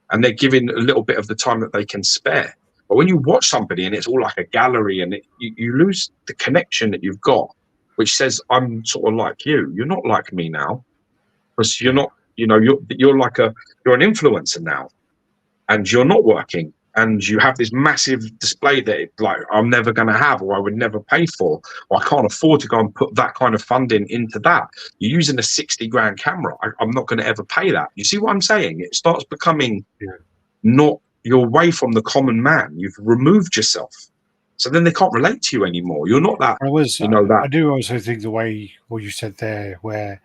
and they're giving a little bit of the time that they can spare. But when you watch somebody and it's all like a gallery, and you lose the connection that you've got, which says, I'm sort of like you. You're not like me now, because you're not. You're an influencer now. And you're not working, and you have this massive display that I'm never going to have, or I would never pay for, or I can't afford to go and put that kind of funding into that. You're using a 60 grand camera. I'm not going to ever pay that. You see what I'm saying? It starts becoming you're away from the common man. You've removed yourself. So then they can't relate to you anymore. You're not that. I do also think the way what you said there, where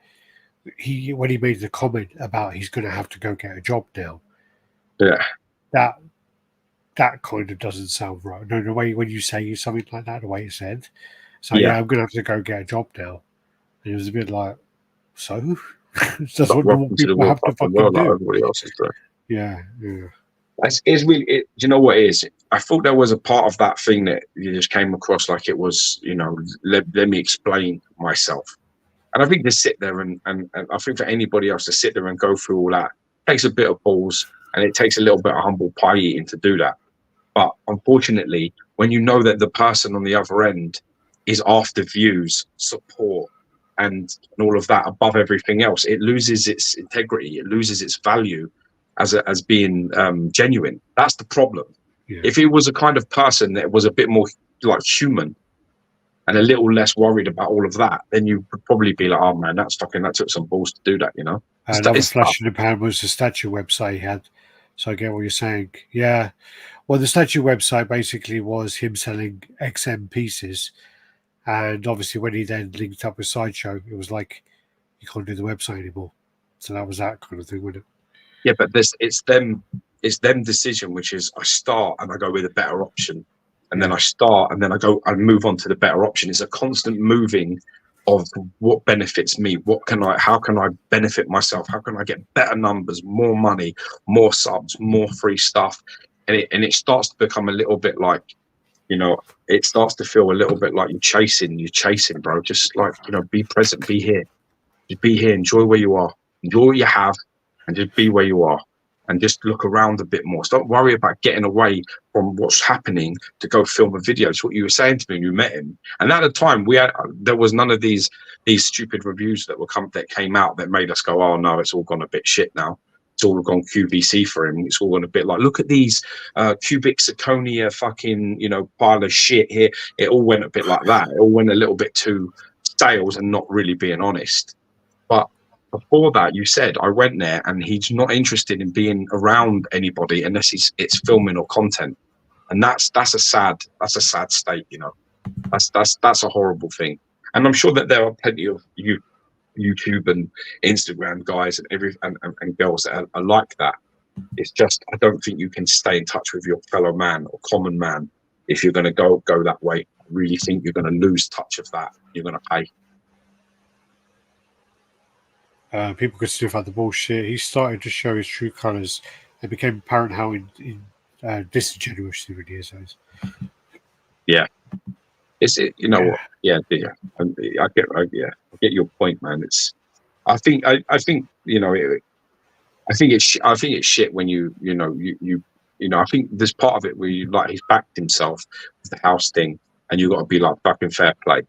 when he made the comment about he's going to have to go get a job now. Yeah, that kind of doesn't sound right. No, the way when you say something like that, the way it said, so I'm going to have to go get a job now. And it was a bit like, so that's what normal people have to fucking do. Like everybody else is doing. Yeah. It's really. Do you know what it is? I thought there was a part of that thing that you just came across like it was, let me explain myself. And I think to sit there and I think for anybody else to sit there and go through all that takes a bit of balls. And it takes a little bit of humble pie eating to do that. But unfortunately, when you know that the person on the other end is after views, support, and all of that above everything else, it loses its integrity. It loses its value as being genuine. That's the problem. Yeah. If it was a kind of person that was a bit more like human and a little less worried about all of that, then you would probably be like, oh man, that took some balls to do that, Another flash in the pan was the statue website he had. So I get what you're saying. Yeah. Well, the statue website basically was him selling XM pieces. And obviously when he then linked up with Sideshow, it was like, you can't do the website anymore. So that was that kind of thing, wasn't it? Yeah, but it's them decision, which is I start and I go with a better option. And then I start and then I move on to the better option. It's a constant moving of what benefits me. How can I benefit myself? How can I get better numbers, more money, more subs, more free stuff? And it starts to become a little bit like, it starts to feel a little bit like you're chasing, bro. Just like, be present, be here. Just be here, enjoy where you are, enjoy what you have, and just be where you are. And just look around a bit more. Don't worry about getting away from what's happening to go film a video. It's what you were saying to me when you met him. And at the time, there was none of these stupid reviews that came out that made us go, oh no, it's all gone a bit shit now. It's all gone QVC for him. It's all gone a bit like, look at these cubic zirconia fucking pile of shit here. It all went a bit like that. It all went a little bit too sales and not really being honest. But before that, you said I went there and he's not interested in being around anybody unless it's filming or content, and that's a sad state. That's a horrible thing. And I'm sure that there are plenty of YouTube and Instagram guys and girls that are like that. It's just I don't think you can stay in touch with your fellow man or common man if you're going to go that way. I really think you're going to lose touch of that. You're going to pay. People could sniff out the bullshit. He started to show his true colours. It became apparent how disingenuous he really is. Yeah, what? Yeah, I get your point, man. I think it's shit when you I think there's part of it where he's backed himself with the house thing, and you got to be like fucking fair play.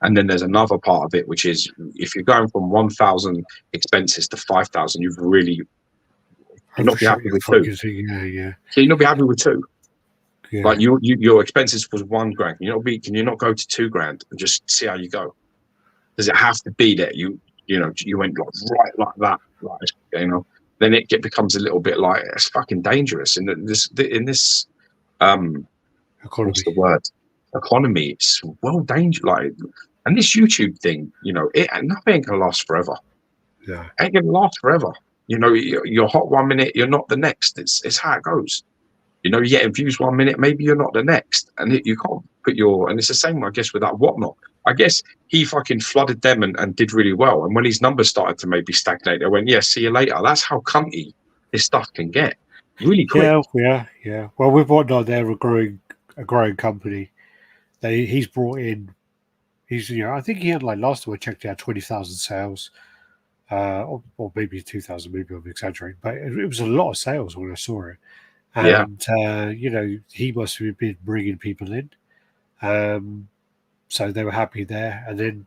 And then there's another part of it, which is if you're going from 1,000 expenses to 5,000, you've really not be happy with two. Yeah. Can you not be happy with two? Yeah. Like your expenses was $1 grand. Can you not go to $2 and just see how you go? Does it have to be that you went like right like that? Like, then becomes a little bit like it's fucking dangerous. In this Economy. what's the word? Economy. It's well dangerous. Like, and this YouTube thing, nothing ain't gonna last forever. Yeah. Ain't gonna last forever. You're hot 1 minute, you're not the next. It's how it goes. You're getting views 1 minute, maybe you're not the next, and you can't put and it's the same, I guess, with that Whatnot. I guess he fucking flooded them and did really well. And when his numbers started to maybe stagnate, they went, "Yeah, see you later." That's how cunty this stuff can get, really quick. Yeah. Well, with Whatnot, they're a growing company. He's brought in. I think he had, like, last time I checked, he had 20,000 sales, or maybe 2,000. Maybe I'm exaggerating, but it was a lot of sales when I saw it. And he must have been bringing people in, so they were happy there. And then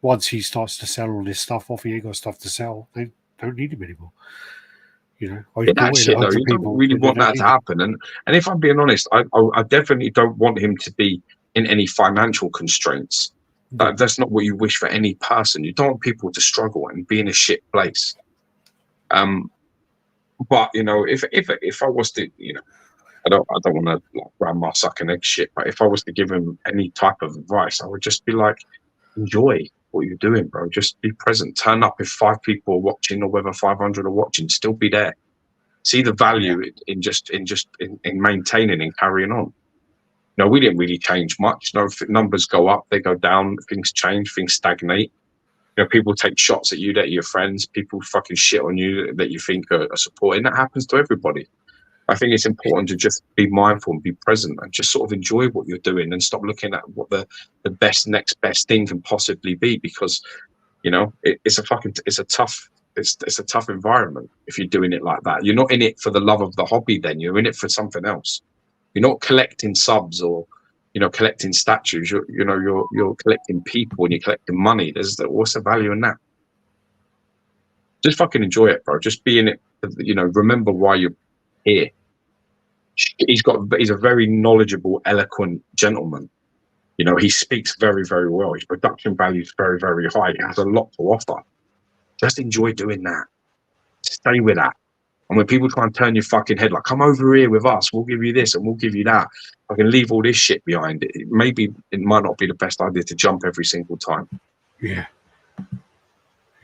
once he starts to sell all this stuff off, he ain't got stuff to sell. They don't need him anymore. That shit, though, you don't really want that to happen. And if I'm being honest, I definitely don't want him to be in any financial constraints. That's not what you wish for any person. You don't want people to struggle and be in a shit place. But if I was to, I don't want to, like, grandma sucking egg shit. But if I was to give him any type of advice, I would just be like, enjoy what you're doing, bro. Just be present. Turn up if 5 people are watching, or whether 500 are watching. Still be there. See the value in maintaining and carrying on. No, we didn't really change much. No, numbers go up, they go down. Things change, things stagnate. People take shots at you that are your friends. People fucking shit on you that you think are supporting. That happens to everybody. I think it's important to just be mindful and be present and just sort of enjoy what you're doing and stop looking at what the next best thing can possibly be, because it's a tough environment if you're doing it like that. You're not in it for the love of the hobby, then you're in it for something else. You're not collecting subs or collecting statues. You're collecting people and you're collecting money. What's the value in that? Just fucking enjoy it, bro. Just be in it. Remember why you're here. He's a very knowledgeable, eloquent gentleman. He speaks very, very well. His production value is very, very high. He has a lot to offer. Just enjoy doing that. Stay with that. And when people try and turn your fucking head, like, come over here with us, we'll give you this and we'll give you that, I can leave all this shit behind. Maybe it might not be the best idea to jump every single time. Yeah.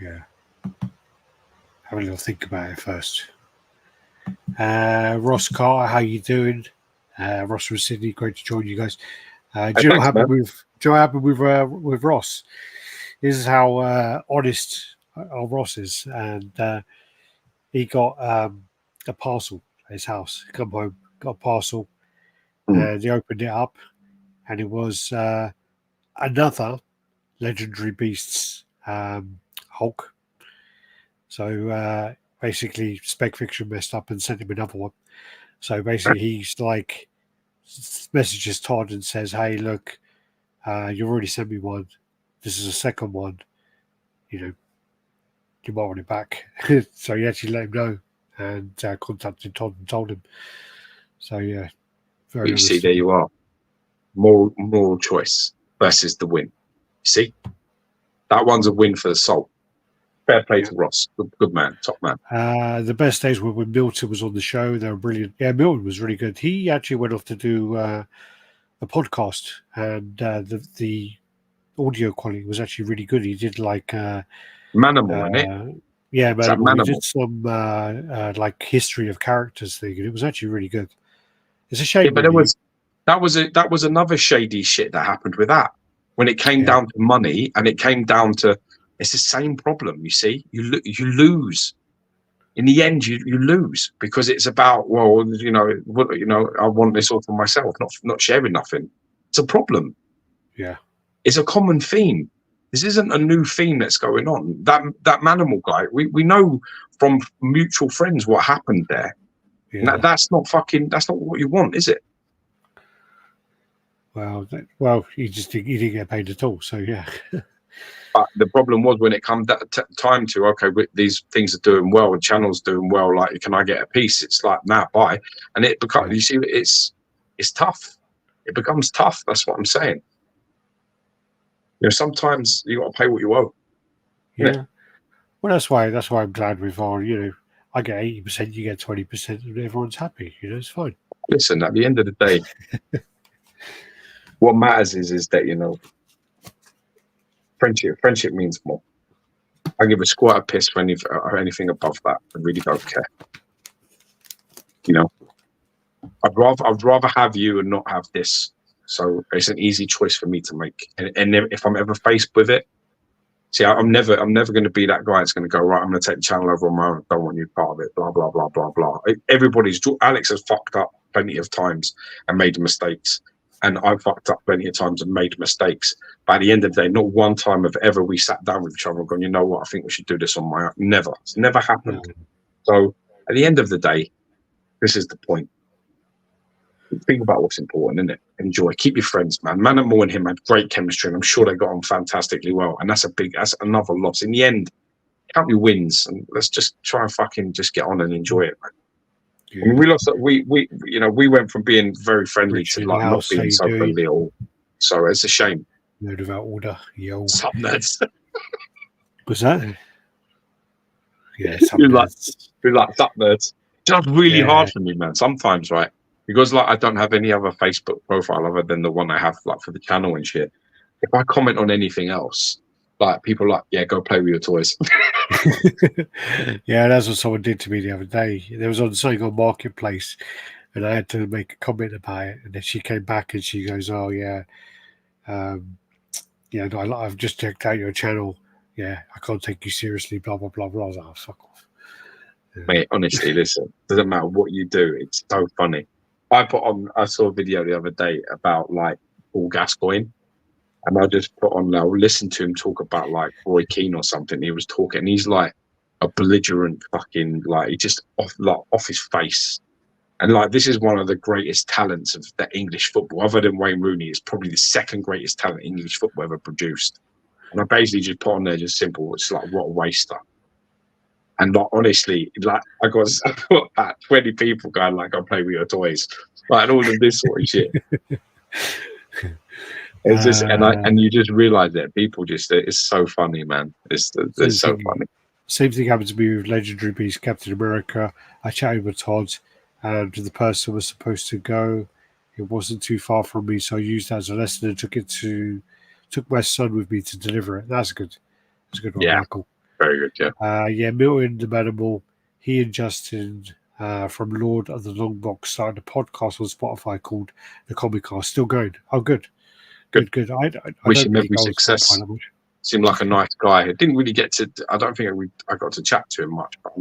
Have a little think about it first. Ross Carter, how you doing? Ross from Sydney, great to join you guys. Do you know what happened with Ross? This is how honest Ross is, and he got a parcel at his house. He come home, got a parcel, and he opened it up, and it was another Legendary Beasts Hulk. So basically, Spec Fiction messed up and sent him another one. So basically, he's like, messages Todd and says, "Hey, look, you've already sent me one. This is a second one. You might want it back." So he actually let him know and contacted Todd and told him. So yeah, very. You see, there you are. Moral choice versus the win. You see, that one's a win for the soul. Fair play to Ross. Good man, top man. The best days were when Milton was on the show. They were brilliant. Yeah, Milton was really good. He actually went off to do a podcast, and the audio quality was actually really good. He did like Manimal, innit? Yeah, Manimal. He did some like history of characters thing, and it was actually really good. It's a shame. Yeah, but that was another shady shit that happened with that. When it came down to money, and it came down to, it's the same problem. You see, you lose. In the end, you lose, because it's about, well, I want this all for myself, not sharing nothing. It's a problem. Yeah, it's a common theme. This isn't a new theme that's going on. That Manimal guy, we know from mutual friends what happened there. Yeah. That's not what you want, is it? Well, he didn't get paid at all. So yeah. But the problem was when it comes time to, okay, these things are doing well, the channel's doing well, like, can I get a piece? It's like, nah, bye. And it becomes, you see, it's tough. It becomes tough. That's what I'm saying. Sometimes you got to pay what you owe. Yeah. Well, that's why I'm glad with our, I get 80%, you get 20%, and everyone's happy. You know, it's fine. Listen, at the end of the day, what matters is that, you know, friendship means more. I give a squat a piss for anything above that. I really don't care. You know, I'd rather have you and not have this. So it's an easy choice for me to make. And if I'm ever faced with it, see, I'm never going to be that guy that's going to go, right, I'm going to take the channel over on my own. I don't want you part of it. Blah blah blah blah blah. Alex has fucked up plenty of times and made mistakes, and I've fucked up plenty of times and made mistakes. But at the end of the day, not one time have ever we sat down with each other and gone, you know what, I think we should do this on my own. Never. It's never happened. No. So at the end of the day, this is the point. Think about what's important, isn't it? Enjoy. Keep your friends, man. Manamo and him had great chemistry, and I'm sure they got on fantastically well. And that's another loss. In the end, count your wins, and let's just try and fucking just get on and enjoy it, man. Yeah. I mean, we lost. We went from being very friendly to like not being so friendly at all. So it's a shame. No without order, yo. Some nerds. What's that? Yeah, you like duck nerds. It's really hard for me, man. Sometimes, right? Because like I don't have any other Facebook profile other than the one I have like for the channel and shit. If I comment on anything else, like people are like, yeah, go play with your toys. Yeah, that's what someone did to me the other day. There was something on Marketplace, and I had to make a comment about it. And then she came back and she goes, "Oh yeah, I've just checked out your channel. Yeah, I can't take you seriously." Blah blah blah blah. I was like, oh, fuck off. Yeah. Mate, honestly, listen, doesn't matter what you do. It's so funny. I saw a video the other day about like Paul Gascoigne, and I just put on now, listen to him talk about like Roy Keane or something. He was talking, and he's like a belligerent fucking, like, he just off his face. And like, this is one of the greatest talents of the English football, other than Wayne Rooney. It's probably the second greatest talent English football ever produced. And I basically just put on there just simple. It's like, what a waster. And like, honestly, like I got about 20 people going like, "I'll play with your toys," like, and all of this sort of shit. It's just, and you just realize that people just, it's so funny, man. It's so funny. Same thing happened to me with Legendary Beast Captain America. I chatted with Todd, and the person was supposed to go. It wasn't too far from me, so I used that as a lesson and took my son with me to deliver it. That's good. That's a good one, yeah. Michael. Very good, yeah. Milton, the Manimal, he and Justin from Lord of the Long Box started a podcast on Spotify called The Comic Cast. Still going. Oh, good. Good. I wish him every success. Seemed like a nice guy. I didn't really get to, I don't think I got to chat to him much, but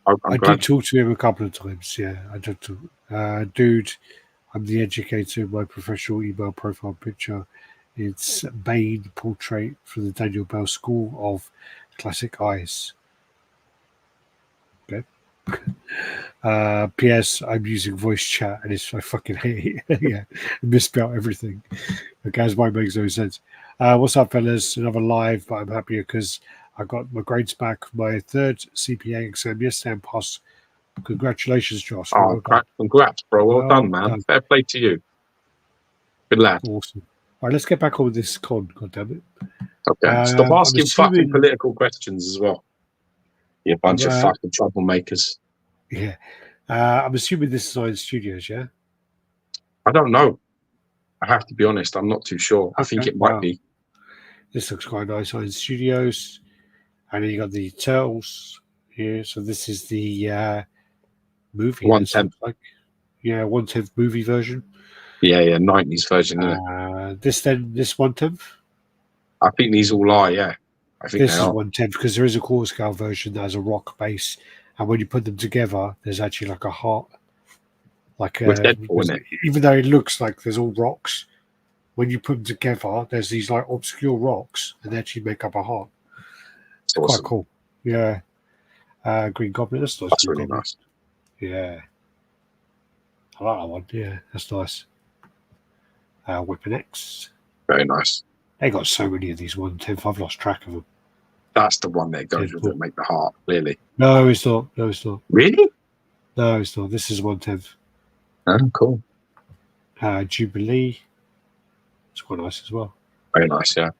I'm glad. Did talk to him a couple of times, yeah. I did too. Dude, I'm the educator. My professional email profile picture. It's Bane portrait from the Daniel Bell School of Classic Eyes. Okay. P.S. I'm using voice chat and I fucking hate it. Yeah, misspelled everything. Okay, as mine makes no sense. What's up, fellas? Another live, but I'm happier because I got my grades back. My third CPA exam yesterday and passed. Congratulations, Josh. Oh, congrats, bro. Well done, man. Fair play to you. Good lad. Awesome. All right, let's get back on with this con. God damn it. Okay. Stop asking fucking political questions as well. You a bunch of fucking troublemakers. Yeah. I'm assuming this is in studios, yeah? I don't know. I have to be honest. I'm not too sure. I think it might be. This looks quite nice in studios. And then you got the Turtles here. So this is the movie. 1/10. Like, 1/10 movie version. Yeah, 90s version. This 1/10? I think these all are, yeah. I think this is 1/10 because there is a quarter scale version that has a rock base, and when you put them together, there's actually like a heart, like with Deadpool in it. Even though it looks like there's all rocks, when you put them together, there's these like obscure rocks, and they actually make up a heart. It's awesome. Quite cool. Yeah. Green Goblin. That's nice. That's really nice. Yeah. I like that one. Yeah, that's nice. Weapon X. Very nice. They got so many of these 1/10. I've lost track of them. That's the one that goes with it, make the heart, clearly. No, it's not. Really? No, it's not. This is 1/10. Oh, cool. Jubilee. It's quite nice as well. Very nice, yeah.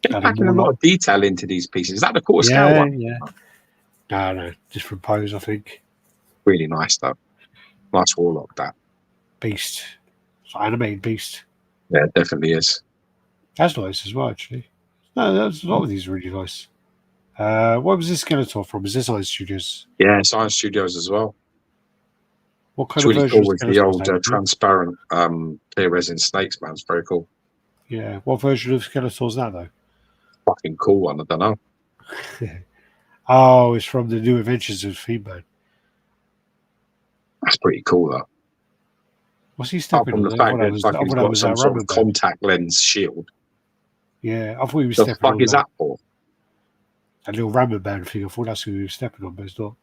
Getting packing a lot of detail into these pieces. Is that the quarter scale one? Yeah. No, different pose, I think. Really nice though. Nice warlock that. Beast. It's an animated beast. Yeah, it definitely is. That's nice as well, actually. No, that's a lot of these are really nice. What was this Skeletor from? Is this Science Studios? Yeah, Science Studios as well. What kind It's of really version cool of with the Skeletor was old that? transparent clear resin snakes, man. It's very cool. Yeah. What version of Skeletor is that, though? Fucking cool one. I don't know. Oh, it's from the New Adventures of He-Man. That's pretty cool though. What's he Apart stepping from on? the fact that I fucking thought that got was some that sort rubber of band. contact lens shield. Yeah, I thought he was The stepping fuck on is that for? a little rubber band thing. I thought that's who he was stepping on, but it's not.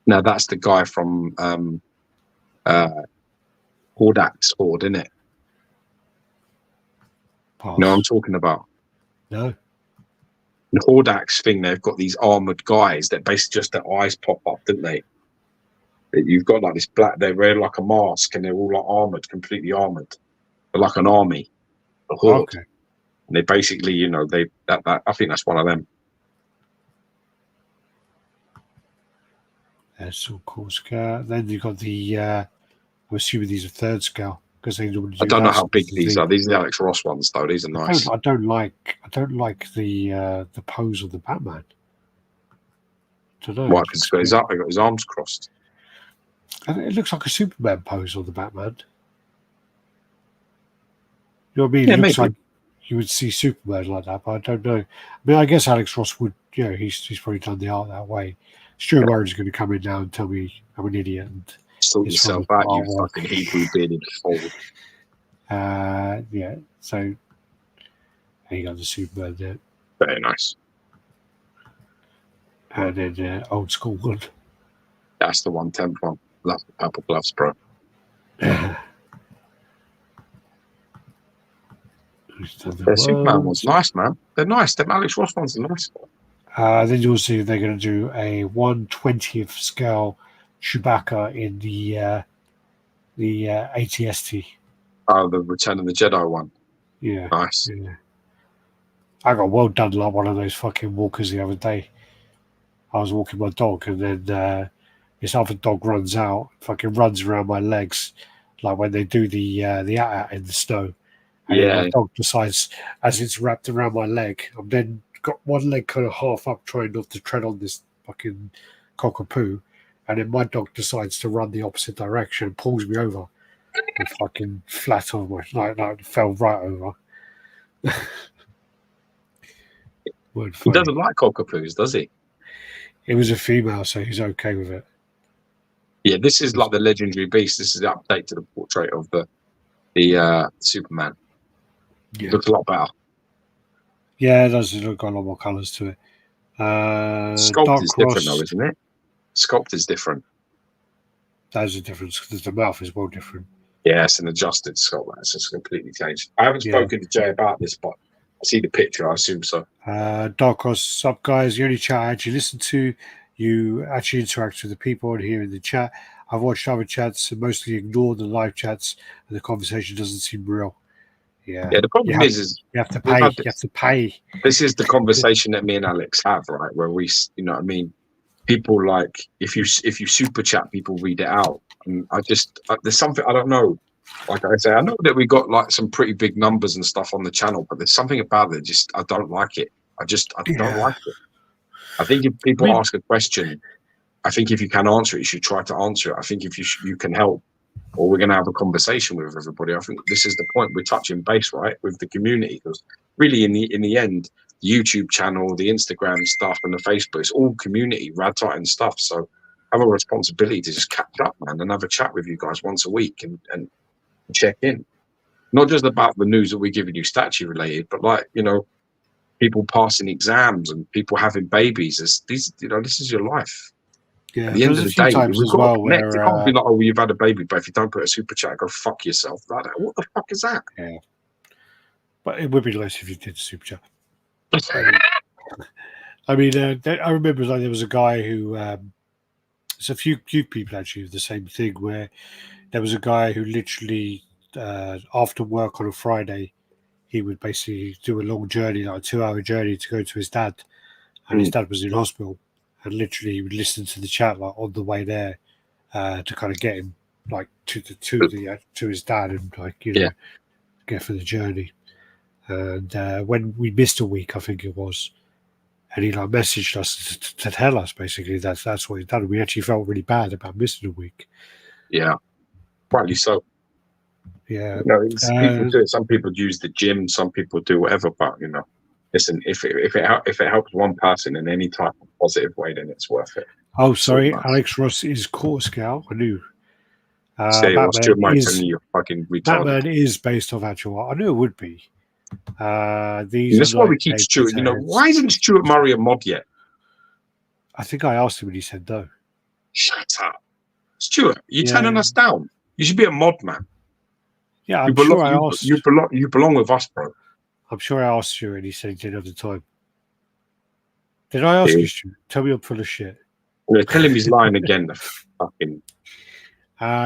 No, that's the guy from Hordak's Horde, isn't it? Pass. No, I'm talking about. No. In Hordak's thing, they've got these armored guys that basically just their eyes pop up, didn't they? You've got like this black, they wear like a mask and they're all like armored, completely armored. They're like an army, a horde. Okay. And they basically, you know, I think that's one of them. That's so cool. Then you got the, I'm assuming these are third scale because they normally do I don't know that how big sort of these thing. are. These are the Alex Ross ones, though. These are nice. I don't like the pose of the Batman. I don't know. Why? Because he's got his arms crossed. It looks like a Superman pose on the Batman. You know what I mean? Yeah, It looks maybe. like you would see Superman like that, but I don't know. I mean, I guess Alex Ross would, you know, he's probably done the art that way. Stuart Warren's going to come in now and tell me I'm an idiot. And Sort yourself out, you fucking Hebrew bearded fool. Yeah, so there you got the Superman there. Very nice. And then old school one. That's the 110 one. Love the purple gloves, bro. The Superman one's nice, man. They're nice. Them Alex Ross ones are nice. Then you'll see they're going to do a 1/20th scale Chewbacca in the ATST. Oh, the Return of the Jedi one. Yeah. Nice. Yeah. I got well done like one of those fucking walkers the other day. I was walking my dog and then this other dog runs out, fucking runs around my legs, like when they do the at in the snow. And then my dog decides, as it's wrapped around my leg, I've then got one leg kind of half up, trying not to tread on this fucking cockapoo. And then my dog decides to run the opposite direction and pulls me over. And fucking flat on my, fell right over. He doesn't like cockapoos, does he? It was a female, so he's okay with it. Yeah, this is like the legendary beast. This is the update to the portrait of the Superman. Yeah. Looks a lot better. Yeah, it does. It's got a lot more colours to it. Sculpt Dark is Cross, different, though, isn't it? Sculpt is different. There's a difference because the mouth is well different. Yeah, it's an adjusted sculpt. It's just completely changed. I haven't spoken to Jay about this, but I see the picture. I assume so. Dark Cross, sup guys? The only chat I actually listen to, you actually interact with the people on here in the chat. I've watched other chats and mostly ignore the live chats, and the conversation doesn't seem real. Yeah. The problem is you have to pay. You have to pay. This is the conversation that me and Alex have, right? Where we, you know what I mean? People like, if you super chat, people read it out. And there's something, I don't know. Like I say, I know that we got like some pretty big numbers and stuff on the channel, but there's something about it, I don't like it. I don't like it. I think if people ask a question, I think if you can answer it, you should try to answer it. I think if you can help, or we're going to have a conversation with everybody. I think this is the point. We're touching base, right, with the community, because really, in the end, the YouTube channel, the Instagram stuff, and the Facebook, it's all community, RaddTitan stuff. So I have a responsibility to just catch up, man, and have a chat with you guys once a week and check in. Not just about the news that we're giving you statue related, but like, you know, people passing exams and people having babies. This is your life. Yeah, at the end of the day, we've got to connect. Where, it can't be like, oh, you've had a baby, but if you don't put a super chat, go fuck yourself. Like that. What the fuck is that? Yeah. But it would be nice if you did super chat. I mean, I remember like there was a guy who, there's a few people actually the same thing, where there was a guy who literally, after work on a Friday, he would basically do a long journey, like a 2-hour journey to go to his dad. And his dad was in hospital. and literally would listen to the chat like on the way there to kind of get him like to his dad and like get for the journey. And when we missed a week, I think it was, and he like messaged us to tell us basically that's what he's done. We actually felt really bad about missing a week. Yeah, rightly so. Yeah, people do it. Some people use the gym, some people do whatever. But listen, if it helps one person in any type of positive way, then it's worth it. Oh, sorry, Alex Ross is quarter scale. I knew. Batman you're fucking retarded. Batman is based off actual art. I knew it would be. That's why we keep Stuart. Why isn't Stuart Murray a mod yet? I think I asked him and he said no. Shut up, Stuart. You're turning us down. You should be a mod, man. Yeah, you belong with us, bro. I'm sure I asked Stuart and he said he didn't have the time. Did I ask you, Stuart? Tell me I'm full of shit. Yeah, tell him he's lying again. The fucking.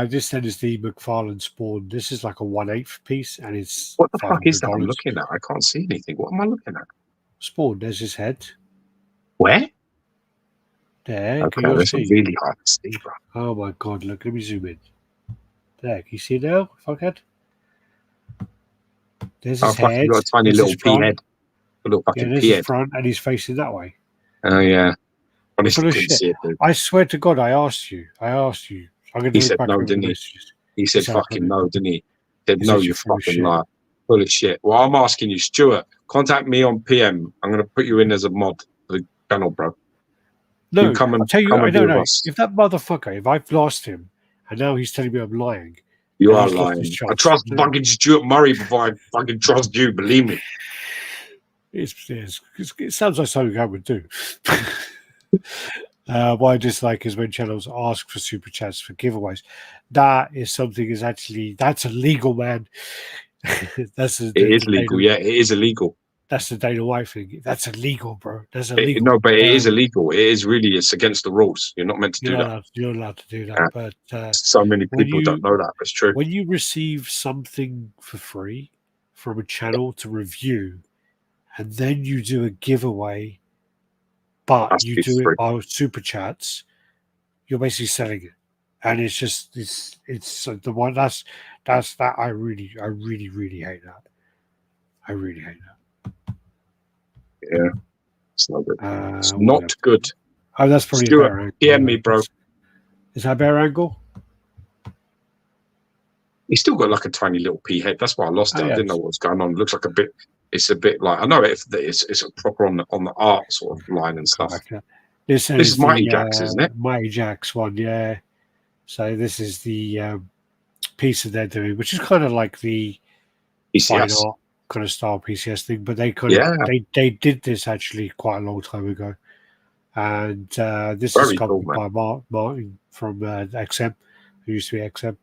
This then is the McFarlane Spawn. This is like a 1/8 piece, and it's what the fuck is that I'm looking at? I can't see anything. What am I looking at? Spawn. There's his head. Where? There. Okay, that's really hard to see, bro. Oh my god! Look, let me zoom in. There, can you see it now, fuckhead? There's his head. He's got a tiny little pea head. A little fucking there's pea his head. front, and he's facing that way. Oh yeah. Honestly, couldn't see it, dude. I swear to God, I asked you. He said no, didn't he? He said fucking no, didn't he? He said no, you fucking liar. Full of shit. Well, I'm asking you, Stuart, contact me on PM. I'm going to put you in as a mod for the channel, bro. No, I'll tell you, I don't know. If that motherfucker, if I've lost him, and now he's telling me I'm lying. You are lying. I trust fucking Stuart Murray before I fucking trust you, believe me. It sounds like something I would do. What I dislike is when channels ask for super chats for giveaways. That is something that's illegal, man. It is legal. Yeah, it is illegal. That's the Dana White thing. That's illegal, bro. That's illegal. No, but it is illegal. It is really. It's against the rules. You're not meant to do that. You're allowed to do that. Yeah. But so many people don't know that. It's true. When you receive something for free from a channel to review, and then you do a giveaway, but you do it by super chats, you're basically selling it, and it's the one that's that I really hate that. I really hate that. Yeah, it's not good. It's not good. Oh, that's probably Stuart, a better angle. PM me, bro. Is that a better angle? He's still got like a tiny little pea head. That's why I lost it. I didn't know what was going on. It looks like a bit. It's a bit like I know it's a proper on the art sort of line and stuff. Okay. This is Mighty Jack's, isn't it? Mighty Jack's one, yeah. So this is the piece that they're doing, which is kind of like the fine art kind of style PCS thing, but they they did this actually quite a long time ago, and this is covered by Martin from XM, who used to be XM.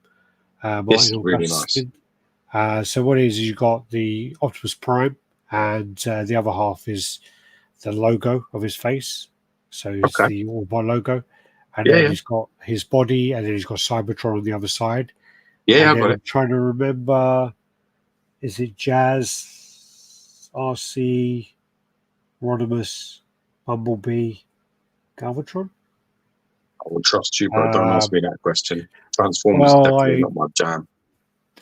Martin really nice. So what it is you got the Optimus Prime, and the other half is the logo of his face. So it's the Autobot logo, and then he's got his body, and then he's got Cybertron on the other side. Yeah, I got it. I'm trying to remember. Is it Jazz, RC, Rodimus, Bumblebee, Galvatron? I will trust you, bro. Don't ask me that question. Transformers is definitely not my jam.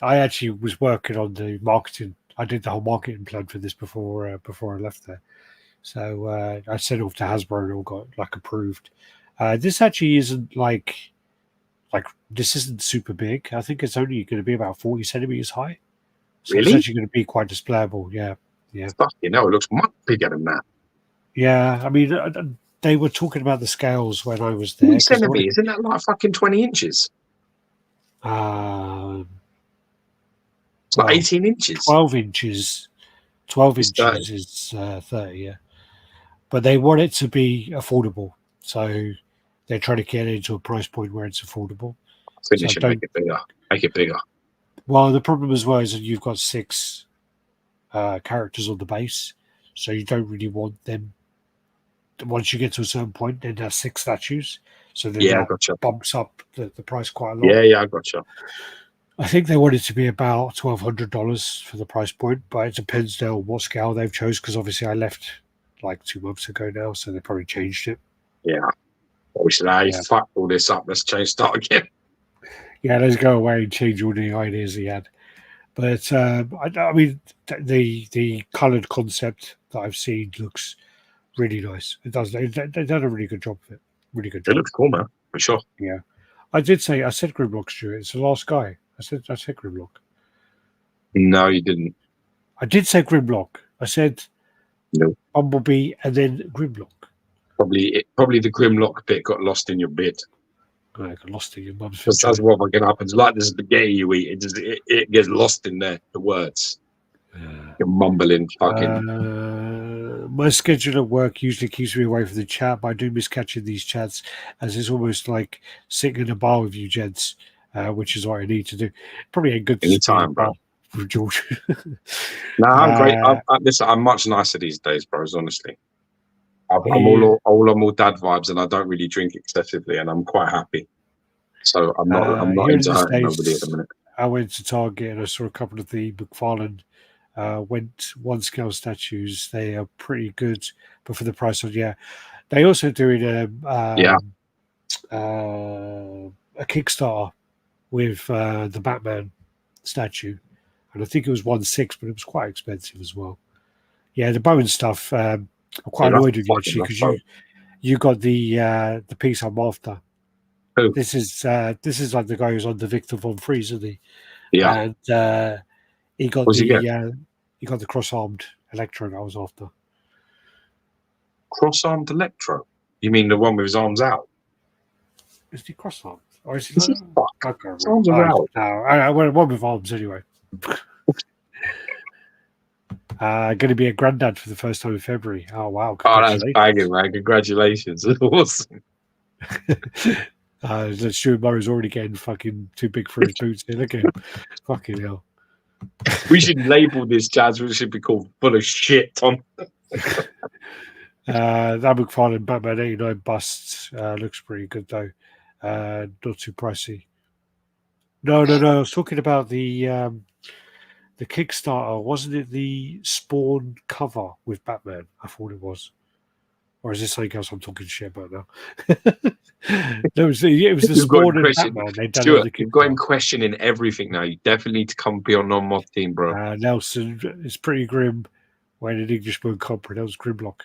I actually was working on the marketing. I did the whole marketing plan for this before I left there. So I sent it off to Hasbro and all got like approved. This actually isn't like this isn't super big. I think it's only going to be about 40 centimeters high. So really? It's actually going to be quite displayable. Yeah. Fucking hell, it looks much bigger than that. Yeah, I mean, they were talking about the scales when I was there. 40 centimeters, isn't that like fucking 20 inches? It's like 18 inches. 12 inches. 12 inches is 30, yeah. But they want it to be affordable. So they're trying to get it into a price point where it's affordable. I think they should make it bigger. Make it bigger. Well, the problem as well is that you've got 6 characters on the base. So you don't really want them. Once you get to a certain point, then there's 6 statues. So then that bumps up the price quite a lot. Yeah, I gotcha. I think they want it to be about $1,200 for the price point, but it depends now what scale they've chose, because obviously I left like 2 months ago now, so they probably changed it. Yeah. We said, hey, fuck all this up. Let's start again. Yeah, let's go away and change all the ideas he had. But I mean, the coloured concept that I've seen looks really nice. It does. They've done a really good job of it. Really good job. It looks cool, man, for sure. Yeah, I said Grimlock, Stuart. It's the last guy. I said Grimlock. No, you didn't. I did say Grimlock. I said no. Bumblebee and then Grimlock. Probably the Grimlock bit got lost in your bid. I got lost in your mum's. That's what fucking happens. Like the spaghetti you eat, it gets lost in there. The words. You're mumbling fucking. My schedule at work usually keeps me away from the chat, but I do miss catching these chats, as it's almost like sitting in a bar with you gents, which is what I need to do. Probably a good anytime, bro. With George. No, I'm great. Listen, I'm much nicer these days, bros. Honestly, I'm all dad vibes, and I don't really drink excessively, and I'm quite happy. So I'm not into hurting nobody at the minute. I went to Target and I saw a couple of the McFarlane one scale statues. They are pretty good, but for the price of they also doing a Kickstarter with the Batman statue, and I think it was 1.6, but it was quite expensive as well. Yeah, the Bowen stuff. I'm quite annoyed with you actually because you got the piece I'm after. Who? This is like the guy who's on the Victor Von Fries, isn't he? Yeah. And he got he got the cross-armed Electro that I was after. Cross-armed Electro? You mean the one with his arms out? Is he cross-armed? Or is he his arms are out? No, I went one with arms anyway. Going to be a granddad for the first time in February. Oh wow! Oh, that's banging, man! Congratulations! Awesome. Stuart Murray's already getting fucking too big for his boots. Look at him. Fucking hell. We should label this, Jazz. We should be called Full of Shit, Tom. That McFarlane Batman 89 bust looks pretty good, though. Not too pricey. No. I was talking about the Kickstarter. Wasn't it the Spawn cover with Batman? I thought it was. Or is this something else I'm talking shit about now? No, it was the Spawn and Batman. Stuart, you've got him questioning everything now. You definitely need to come be on non-mod team, bro. Nelson, it's pretty grim when an Englishman can't pronounce Grimlock.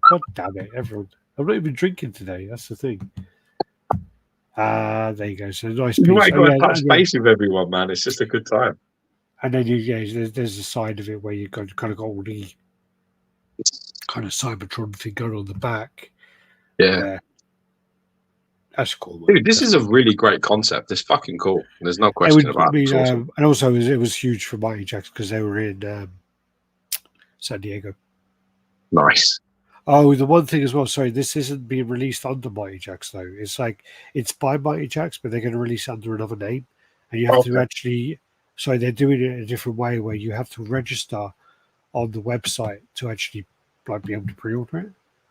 God damn it, everyone. I'm not even drinking today. That's the thing. There you go. So nice piece. You might got to touch base with everyone, man. It's just a good time. And then there's a side of it where you kind of got all the kind of Cybertron thing going on the back. Yeah. That's cool, man. Dude, this is a really great concept. It's fucking cool. There's no question about it. And also, it was huge for Mighty Jacks because they were in San Diego. Nice. Oh, the one thing as well, sorry, this isn't being released under Mighty Jacks, though. It's like, it's by Mighty Jacks, but they're going to release it under another name. And you have to actually, sorry, they're doing it in a different way where you have to register on the website to actually be able to pre-order it.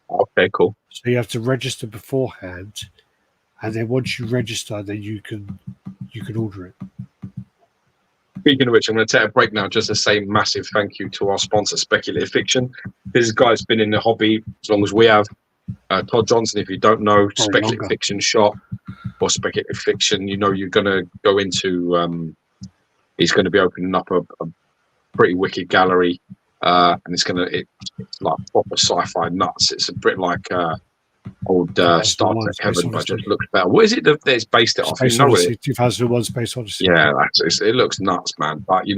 Okay, cool. So you have to register beforehand, and then once you register, then you can order it. Speaking of which, I'm going to take a break now just to say massive thank you to our sponsor, Speculative Fiction. This guy's been in the hobby as long as we have. Todd Johnson, if you don't know, Speculative Fiction shop or Speculative Fiction, you're going to go into, he's going to be opening up a pretty wicked gallery. And it's like proper sci-fi nuts. It's a bit like old Star Trek Heaven, but just looks better. What is it that it's based it off? Space Odyssey, 2001 Space Odyssey. Yeah, it looks nuts, man. But we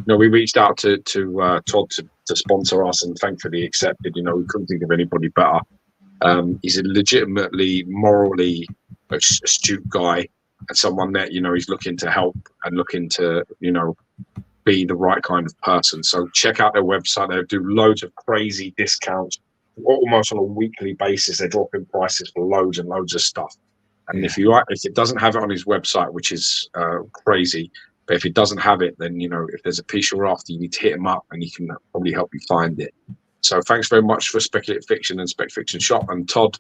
reached out to Todd to sponsor us, and thankfully accepted. We couldn't think of anybody better. He's a legitimately morally astute guy, and someone that he's looking to help and looking to be the right kind of person. So check out their website. They do loads of crazy discounts almost on a weekly basis. They're dropping prices for loads and loads of stuff. And if it doesn't have it on his website, which is crazy, but if it doesn't have it, then if there's a piece you're after, you need to hit him up and he can probably help you find it. So thanks very much for Speculative Fiction and Spec Fiction Shop, and Todd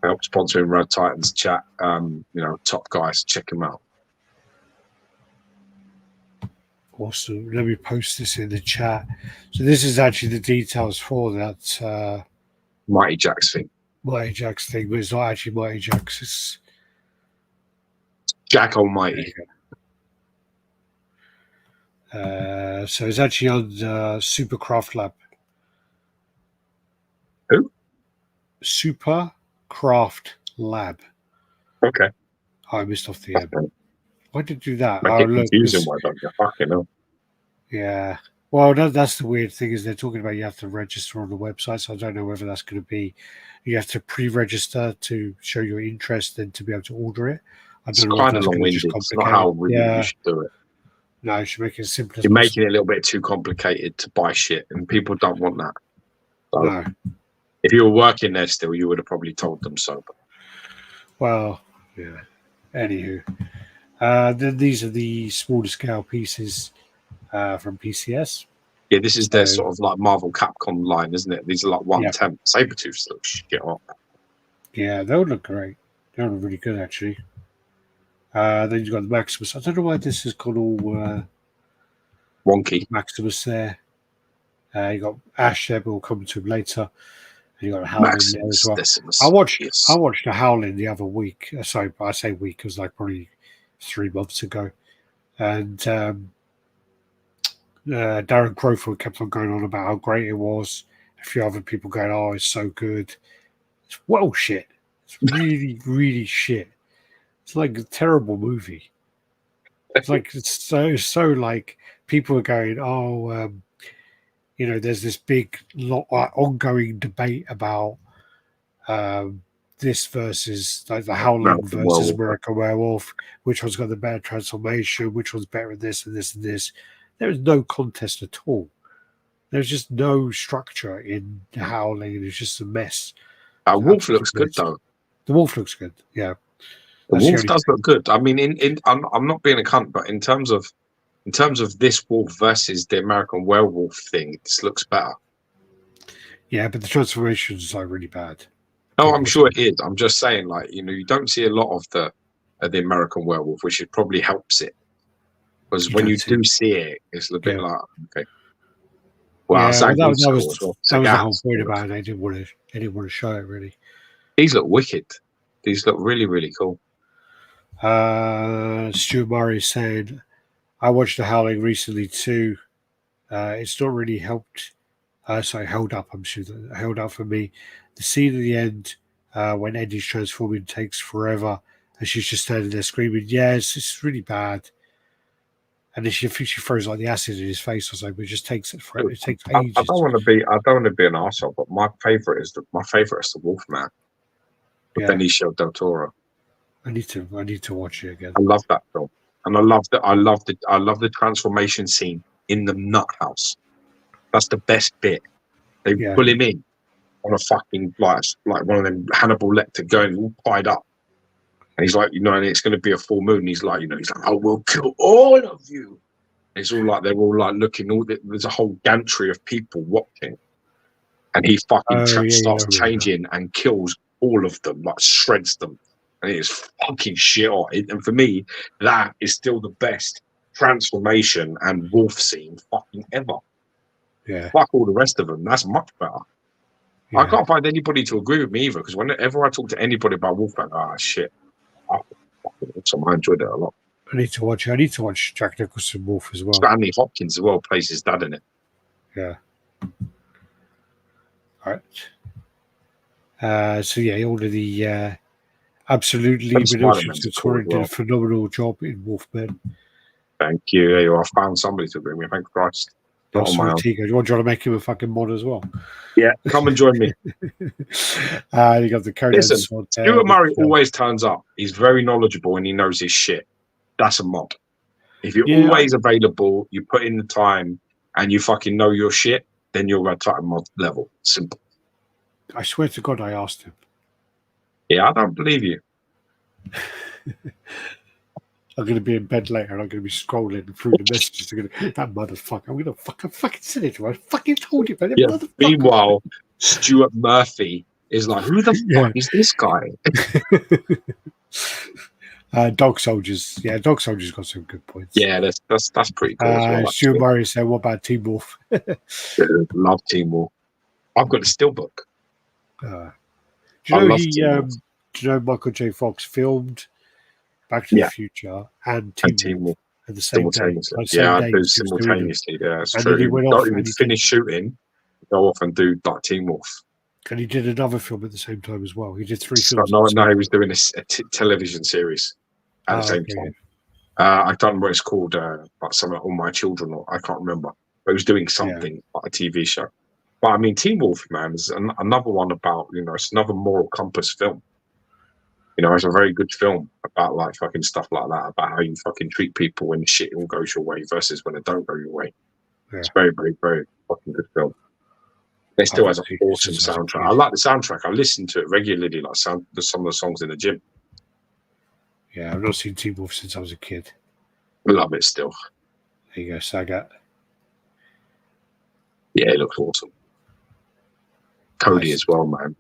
helped sponsoring RaddTitan's chat. Top guys, check him out. Awesome. Let me post this in the chat. So this is actually the details for that Mighty Jacks thing. Mighty Jack's thing, but it's not actually Mighty Jack's. It's Jack Almighty. So it's actually on Super Craft Lab. Who? Super Craft Lab. Okay. I missed off the M. Why did you do that? I get confusing why don't you fucking know. Yeah. Well, that's the weird thing is they're talking about you have to register on the website, so I don't know whether that's going to be you have to pre-register to show your interest and to be able to order it. I don't know if that's going to just complicate. It's not how really you should do it. No, you should make it as simple as You're possible. making it a little bit too complicated to buy shit, and people don't want that. So No. if you were working there still, you would have probably told them so. Well, yeah. Anywho, then these are the smaller scale pieces from PCS. Yeah, this is their sort of like Marvel Capcom line, isn't it? These are like 1/10. Sabretooths look shit on. Yeah, they would look great. They would look really good, actually. Then you've got the Maximus. I don't know why this is called all wonky. Maximus there. You got Ash there, but we'll come to him later. And you got Howling there as well. I watched the Howling the other week. Sorry, I say week, it was like probably 3 months ago. And Darren Crowfoot kept on going on about how great it was. A few other people going, "Oh, it's so good." It's well shit. It's really, really shit. It's like a terrible movie. It's like it's so like people are going, "Oh, there's this big ongoing debate about this versus like the Howling versus American Werewolf. Which one's got the better transformation? Which one's better at this and this and this?" There is no contest at all. There's just no structure in the Howling. It's just a mess. Wolf looks good though. The Wolf looks good. Yeah, the Wolf does look good. I mean, I'm not being a cunt, but in terms of this Wolf versus the American Werewolf thing, this looks better. Yeah, but the transformations are really bad. Oh, I'm sure it is. I'm just saying, like, you don't see a lot of the American Werewolf, which it probably helps it. Because when you do see it, it's a bit like, okay. Well, that was the whole point about it. They didn't want to show it really. These look wicked. These look really, really cool. Stuart Murray said, "I watched The Howling recently too. It's not really helped. Held up. I'm sure that held up for me. The scene at the end when Eddie's transforming takes forever, and she's just standing there screaming. Yeah, it's really bad." And then she throws like the acid in his face or something. It just takes it forever. It takes ages. I don't want to be an arsehole, but my favorite is the Wolfman with Benicio del Toro. I need to watch it again. I love that film, and I love the transformation scene in the nut house. That's the best bit. They pull him in on a fucking like one of them Hannibal Lecter going all tied up. And he's like, and it's going to be a full moon. He's like, "I will kill all of you." And it's all like they're all like looking. There's a whole gantry of people watching, and he fucking starts changing and kills all of them, like shreds them, and it is fucking shit on. And for me, that is still the best transformation and wolf scene fucking ever. Yeah, fuck all the rest of them. That's much better. Yeah. I can't find anybody to agree with me either, because whenever I talk to anybody about Wolfman, shit. I enjoyed it a lot. I need to watch Jack Nicholson Wolf as well. Stanley Hopkins as well plays his dad in it. Yeah. All right. All of the absolutely did a phenomenal job in Wolfman. Thank you. There you are. I found somebody to bring me. Thank Christ. Do you want to make him a fucking mod as well? Yeah, come and join me. You got the code. Listen, Stuart Murray always turns up. He's very knowledgeable and he knows his shit. That's a mod. If you're always available, you put in the time, and you fucking know your shit, then you're RaddTitan mod level. Simple. I swear to God, I asked him. Yeah, I don't believe you. I'm going to be in bed later and I'm going to be scrolling through the messages. That motherfucker. I'm going to fucking send it to him. I fucking told you, man. Yeah. Meanwhile, Stuart Murphy is like, who the fuck is this guy? Dog Soldiers. Yeah, Dog Soldiers got some good points. Yeah, that's pretty cool. Well, Stuart Murray said, "What about Team Wolf?" Love Team Wolf. I've got a steelbook. Do I you know love Teen Wolf. Do you know Michael J. Fox filmed Back to the Yeah, Future and and Teen Teen Wolf Wolf at the same day, simultaneously. like Yeah, same I do days he was doing them, simultaneously. Yeah, it's and then true. he He went don't off even and he did finish shooting. Go off and do like Teen Wolf. and he did another film at the same time as well. He did 3 So, films. no, he was doing a television series at the same Okay. time. I don't know what it's called, like something like All My Children, or I can't remember. But he was doing something like a TV show. But I mean, Teen Wolf, man, is another one about, it's another moral compass film. It's a very good film about like fucking stuff like that, about how you fucking treat people when shit all goes your way versus when it don't go your way. Yeah. It's very, very, very fucking good film. It still has an awesome soundtrack. I like the soundtrack. I listen to it regularly, like some of the songs in the gym. Yeah, I've not seen Teen Wolf since I was a kid. I love it still. There you go, Sagat. Yeah, it looks awesome. Cody as well, man.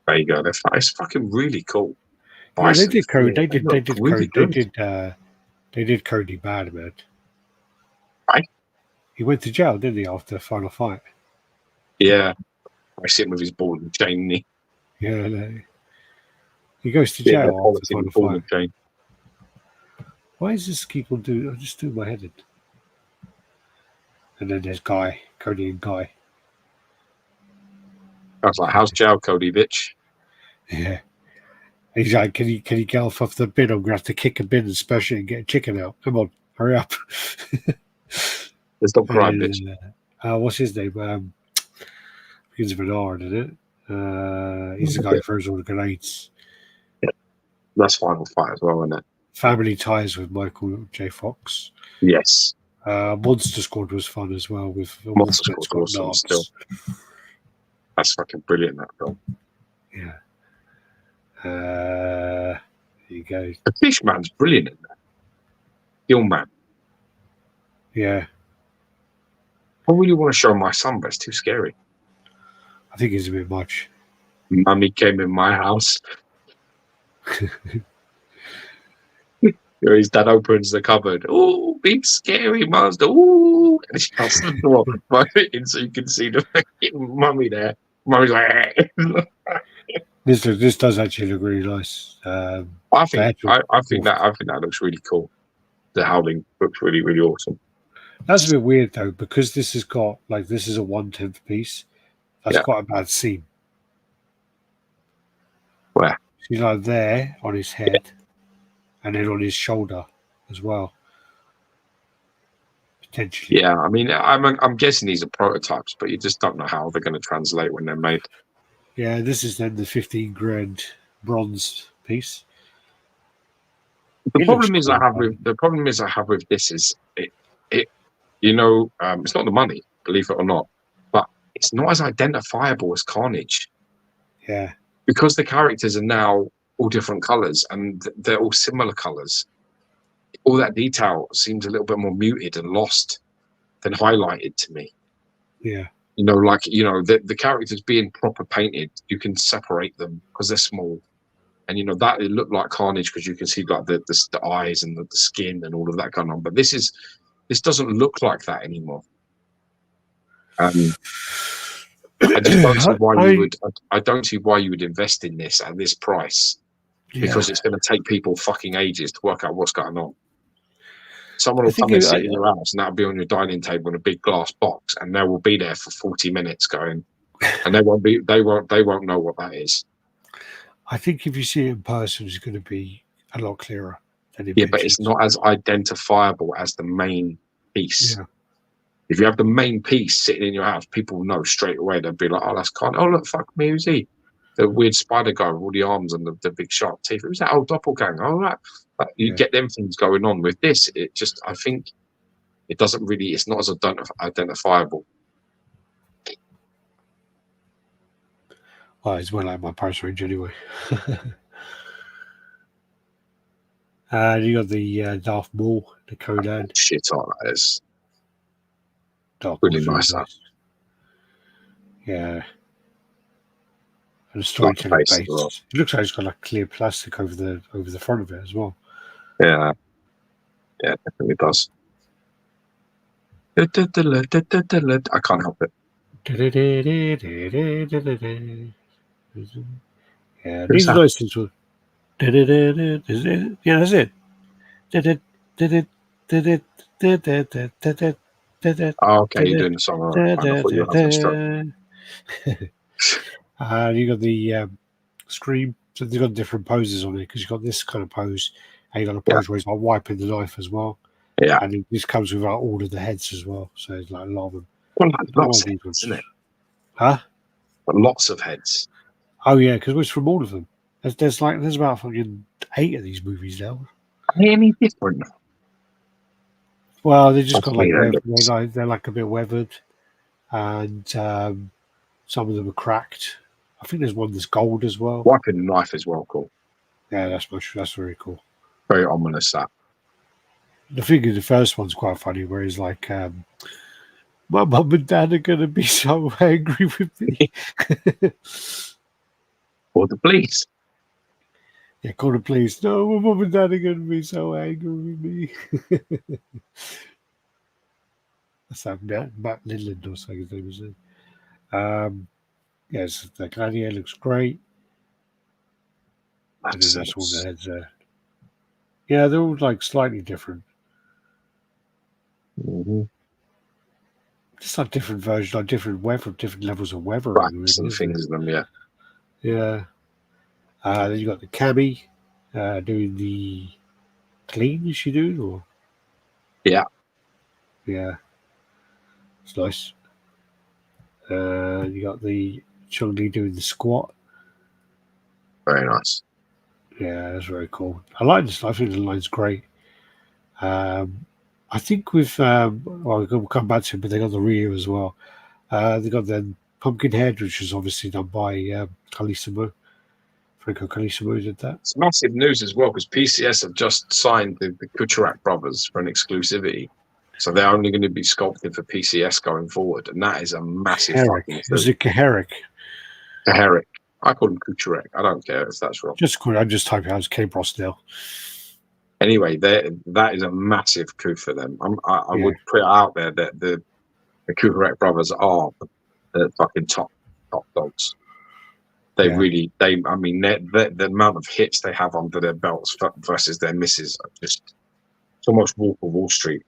There you go. It's fucking really cool. Yeah, they did Cody. They did really Cody. They did Cody bad, man. Right? He went to jail, didn't he, after the final fight? Yeah. I sit with his ball and chain. Yeah, no. He goes to jail after the final fight. Why does this keep on doing? I'm just doing my head in. And then there's Guy, Cody and Guy. I was like, "How's jail, Cody, bitch?" Yeah. He's like, "Can you get off the bin? I'm gonna have to kick a bin and smash it and get a chicken out. Come on, hurry up." Let's not cry, bitch. What's his name? Begins with an R, doesn't it? He's the guy who throws all the grenades. Yeah. That's Final Fight as well, isn't it? Family Ties with Michael J. Fox. Yes. Monster Squad was fun as well with Monster Squad awesome still. That's fucking brilliant, that film. Yeah. There you go. The Fishman's brilliant in that. Gillman. Yeah. I really want to show my son, but it's too scary. I think it's a bit much. Mummy came in my house. His dad opens the cupboard. Oh, big scary monster. Oh, and she shuts the door in so you can see the fucking mummy there. Mummy's like, This does actually look really nice. I think that looks really cool. The Howling looks really, really awesome. That's a bit weird though, because this is a 1/10 piece. That's quite a bad seam. Where? She's like there on his head, and then on his shoulder as well. Potentially. Yeah, I mean, I'm guessing these are prototypes, but you just don't know how they're going to translate when they're made. Yeah, this is then the 15 grand bronze piece. The problem is I have with this is it it's not the money, believe it or not, but it's not as identifiable as Carnage. Yeah. Because the characters are now all different colours and they're all similar colours. All that detail seems a little bit more muted and lost than highlighted to me. Yeah. The characters being proper painted, you can separate them because they're small. And that it looked like Carnage because you can see like the eyes and the skin and all of that going on. But this doesn't look like that anymore. I just don't see why I don't see why you would invest in this at this price, because it's going to take people fucking ages to work out what's going on. Someone will come and sit in your house, and that'll be on your dining table in a big glass box, and they will be there for 40 minutes going, and they won't know what that is. I think if you see it in person, it's going to be a lot clearer. Yeah, but it's not as identifiable as the main piece. Yeah. If you have the main piece sitting in your house, people will know straight away. They'll be like, "Oh, that's Carnage. Oh, look, fuck me, who's he? The weird spider guy with all the arms and the big sharp teeth. Who's that old doppelganger? Oh, right." But you get them things going on. With this, I think it doesn't really. It's not as identifiable. Well, it's well like my price range anyway. You got the Darth Maul, the Conan. Shit on that is. Darth really nice. Yeah. And the storytelling base. Well. It looks like it's got like clear plastic over the front of it as well. Yeah. Yeah, it definitely does. I can't help it. Yeah, Who's these are that? nice things. Yeah, that's it. Oh, okay, you're doing the song. All right, fine. I thought you were having a stroke. You got the Scream. So they've got different poses on it because you've got this kind of pose, and you got a pose where he's like wiping the knife as well. Yeah. And this comes with all of the heads as well. So it's like a lot of them. Well, lots of heads, isn't it? Huh? But lots of heads. Oh yeah, because it's from all of them. There's about fucking 8 of these movies now. Are they any different? Well, they just got like Absolutely. they're like a bit weathered, and some of them are cracked. I think there's one that's gold as well. Wiping the knife as well, cool. Yeah, that's very cool. Very ominous, that. The thing is, the first one's quite funny, where he's like, "My mum and dad are gonna be so angry with me." Or the police. Yeah, call the police. No, my mum and dad are gonna be so angry with me. That's that Matt Lidland or something his name is. Yes, the Gladiator looks great. That's all the heads there. Yeah, they're all like slightly different. Mm-hmm. Just like different versions, like different levels of weather. Cracks and things in them, yeah. Yeah. Then you got the Cammy doing the clean. Is she doing or? Yeah. Yeah. It's nice. You got the Chung-Li doing the squat. Very nice. Yeah, that's very cool. I like this. I think the line's great. I think with we'll come back to it, but they got the Rio as well. They got the Pumpkinhead, which is obviously done by Carlissimo. Franco Carlissimo did that. It's massive news as well because PCS have just signed the Kucharak brothers for an exclusivity. So they're only going to be sculpted for PCS going forward. And that is a massive fucking thing. Is it Kaharic? Kaharic. I call him Kucharak. I don't care if that's wrong. I'm just typing out as K-Bros now. Anyway, that is a massive coup for them. I would put it out there that the Kucharak brothers are the fucking top dogs. They really, the amount of hits they have under their belts versus their misses are just, it's almost Wolf of Wall Street.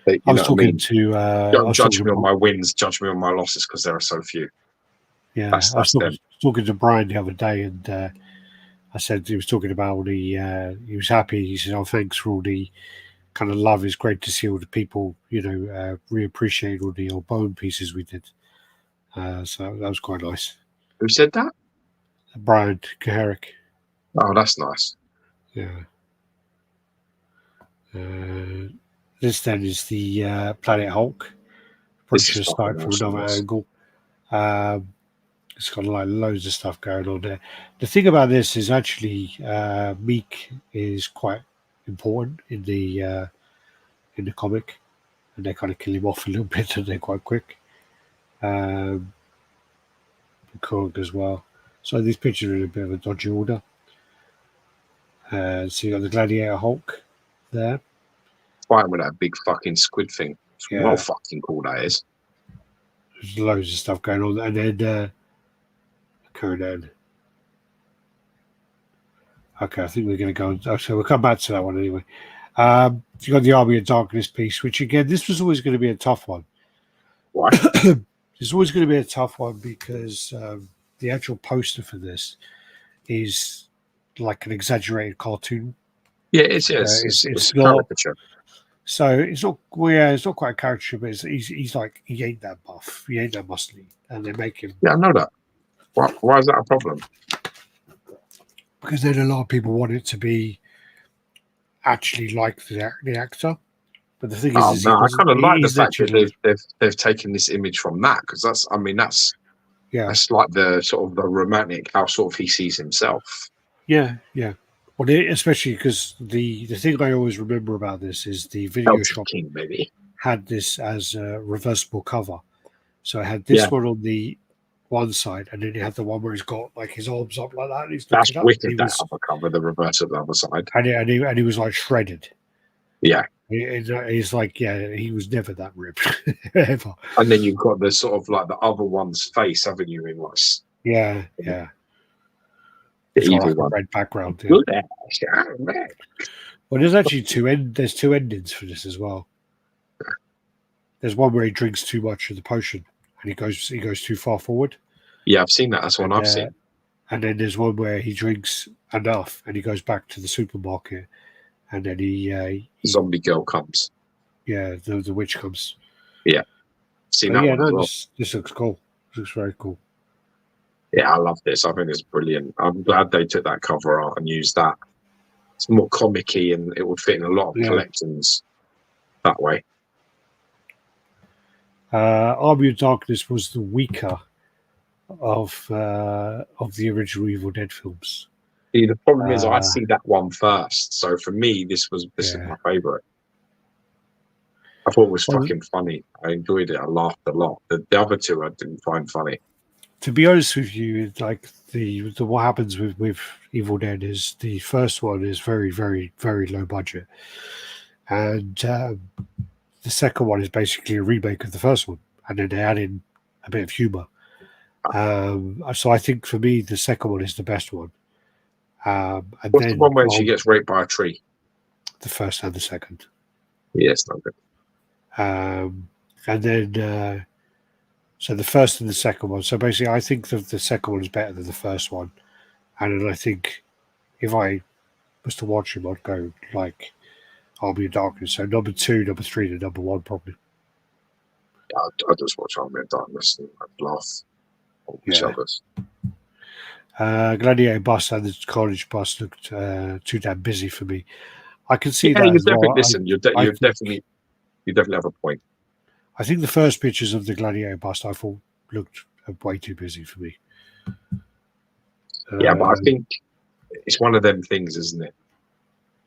I was talking to. Don't judge me on my wins, judge me on my losses because there are so few. Yeah, I was talking to Brian the other day, and I said he was talking about he was happy. He said, "Oh, thanks for all the kind of love. It's great to see all the people, reappreciate all the old bone pieces we did." So that was quite nice. Who said that? Brian Kaharic. Oh, that's nice. Yeah. This then is the Planet Hulk. Probably should have started from another angle. It's got like loads of stuff going on there. The thing about this is actually Meek is quite important in the comic, and they kind of kill him off a little bit, and they're quite quick. Korg as well. So these pictures are in a bit of a dodgy order. So you got the Gladiator Hulk there. Fighting with that big fucking squid thing. It's well fucking cool, that is. There's loads of stuff going on. And then Conan. Okay, I think we're going to go on. Oh, so we'll come back to that one anyway. You got the Army of Darkness piece, which again, this was always going to be a tough one. Why? It's always going to be a tough one because the actual poster for this is like an exaggerated cartoon. Yeah, it's a caricature. So it's not. Well, yeah, it's not quite a caricature, but he's like he ain't that buff, he ain't that muscly, and they make him. Yeah, I know that. Why is that a problem? Because then a lot of people want it to be actually like the actor. But the thing is, I kind of like the fact that they've taken this image from that because that's like the sort of the romantic how sort of he sees himself. Yeah. Well, especially because the thing I always remember about this is the video shop had this as a reversible cover. So it had this one on the one side, and then it had the one where he's got like his arms up like that. And he's that's wicked. That other cover, the reverse of the other side, and he was like shredded. Yeah, he's like he was never that ripped ever. And then you've got the sort of like the other one's face, haven't you? In like yeah. The It's got evil like a one. red background. Yeah. Good ass. Oh, man. Well, there's actually there's two endings for this as well. There's one where he drinks too much of the potion and he goes too far forward. Yeah, I've seen that. That's one I've seen. And then there's one where he drinks enough and he goes back to the supermarket, and then he Zombie girl comes. Yeah, the witch comes. Yeah, seen that one as well. This looks cool. This looks very cool. Yeah, I love this. I think it's brilliant. I'm glad they took that cover art and used that. It's more comic-y and it would fit in a lot of collections that way. Army of Darkness was the weaker of the original Evil Dead films. See, the problem is I see that one first. So for me, this is my favourite. I thought it was fucking funny. I enjoyed it. I laughed a lot. The other two I didn't find funny. To be honest with you, like the what happens with Evil Dead is the first one is very, very, very low budget, and the second one is basically a remake of the first one, and then they add in a bit of humour. So I think for me, the second one is the best one. And what's the one where she gets raped by a tree? The first and the second. Yeah, it's not good. And then, so the first and the second one. So basically, I think the second one is better than the first one. And then I think if I was to watch him, I'd go like Army of Darkness. So number 2, number 3, and number 1 probably. Yeah, I just watch Army of Darkness and I'd laugh at each other's. Gladiator Bus and the College Bus looked too damn busy for me. I can see that. You definitely have a point. I think the first pictures of the Gladiator Bust I thought looked way too busy for me. Yeah, but I think it's one of them things, isn't it?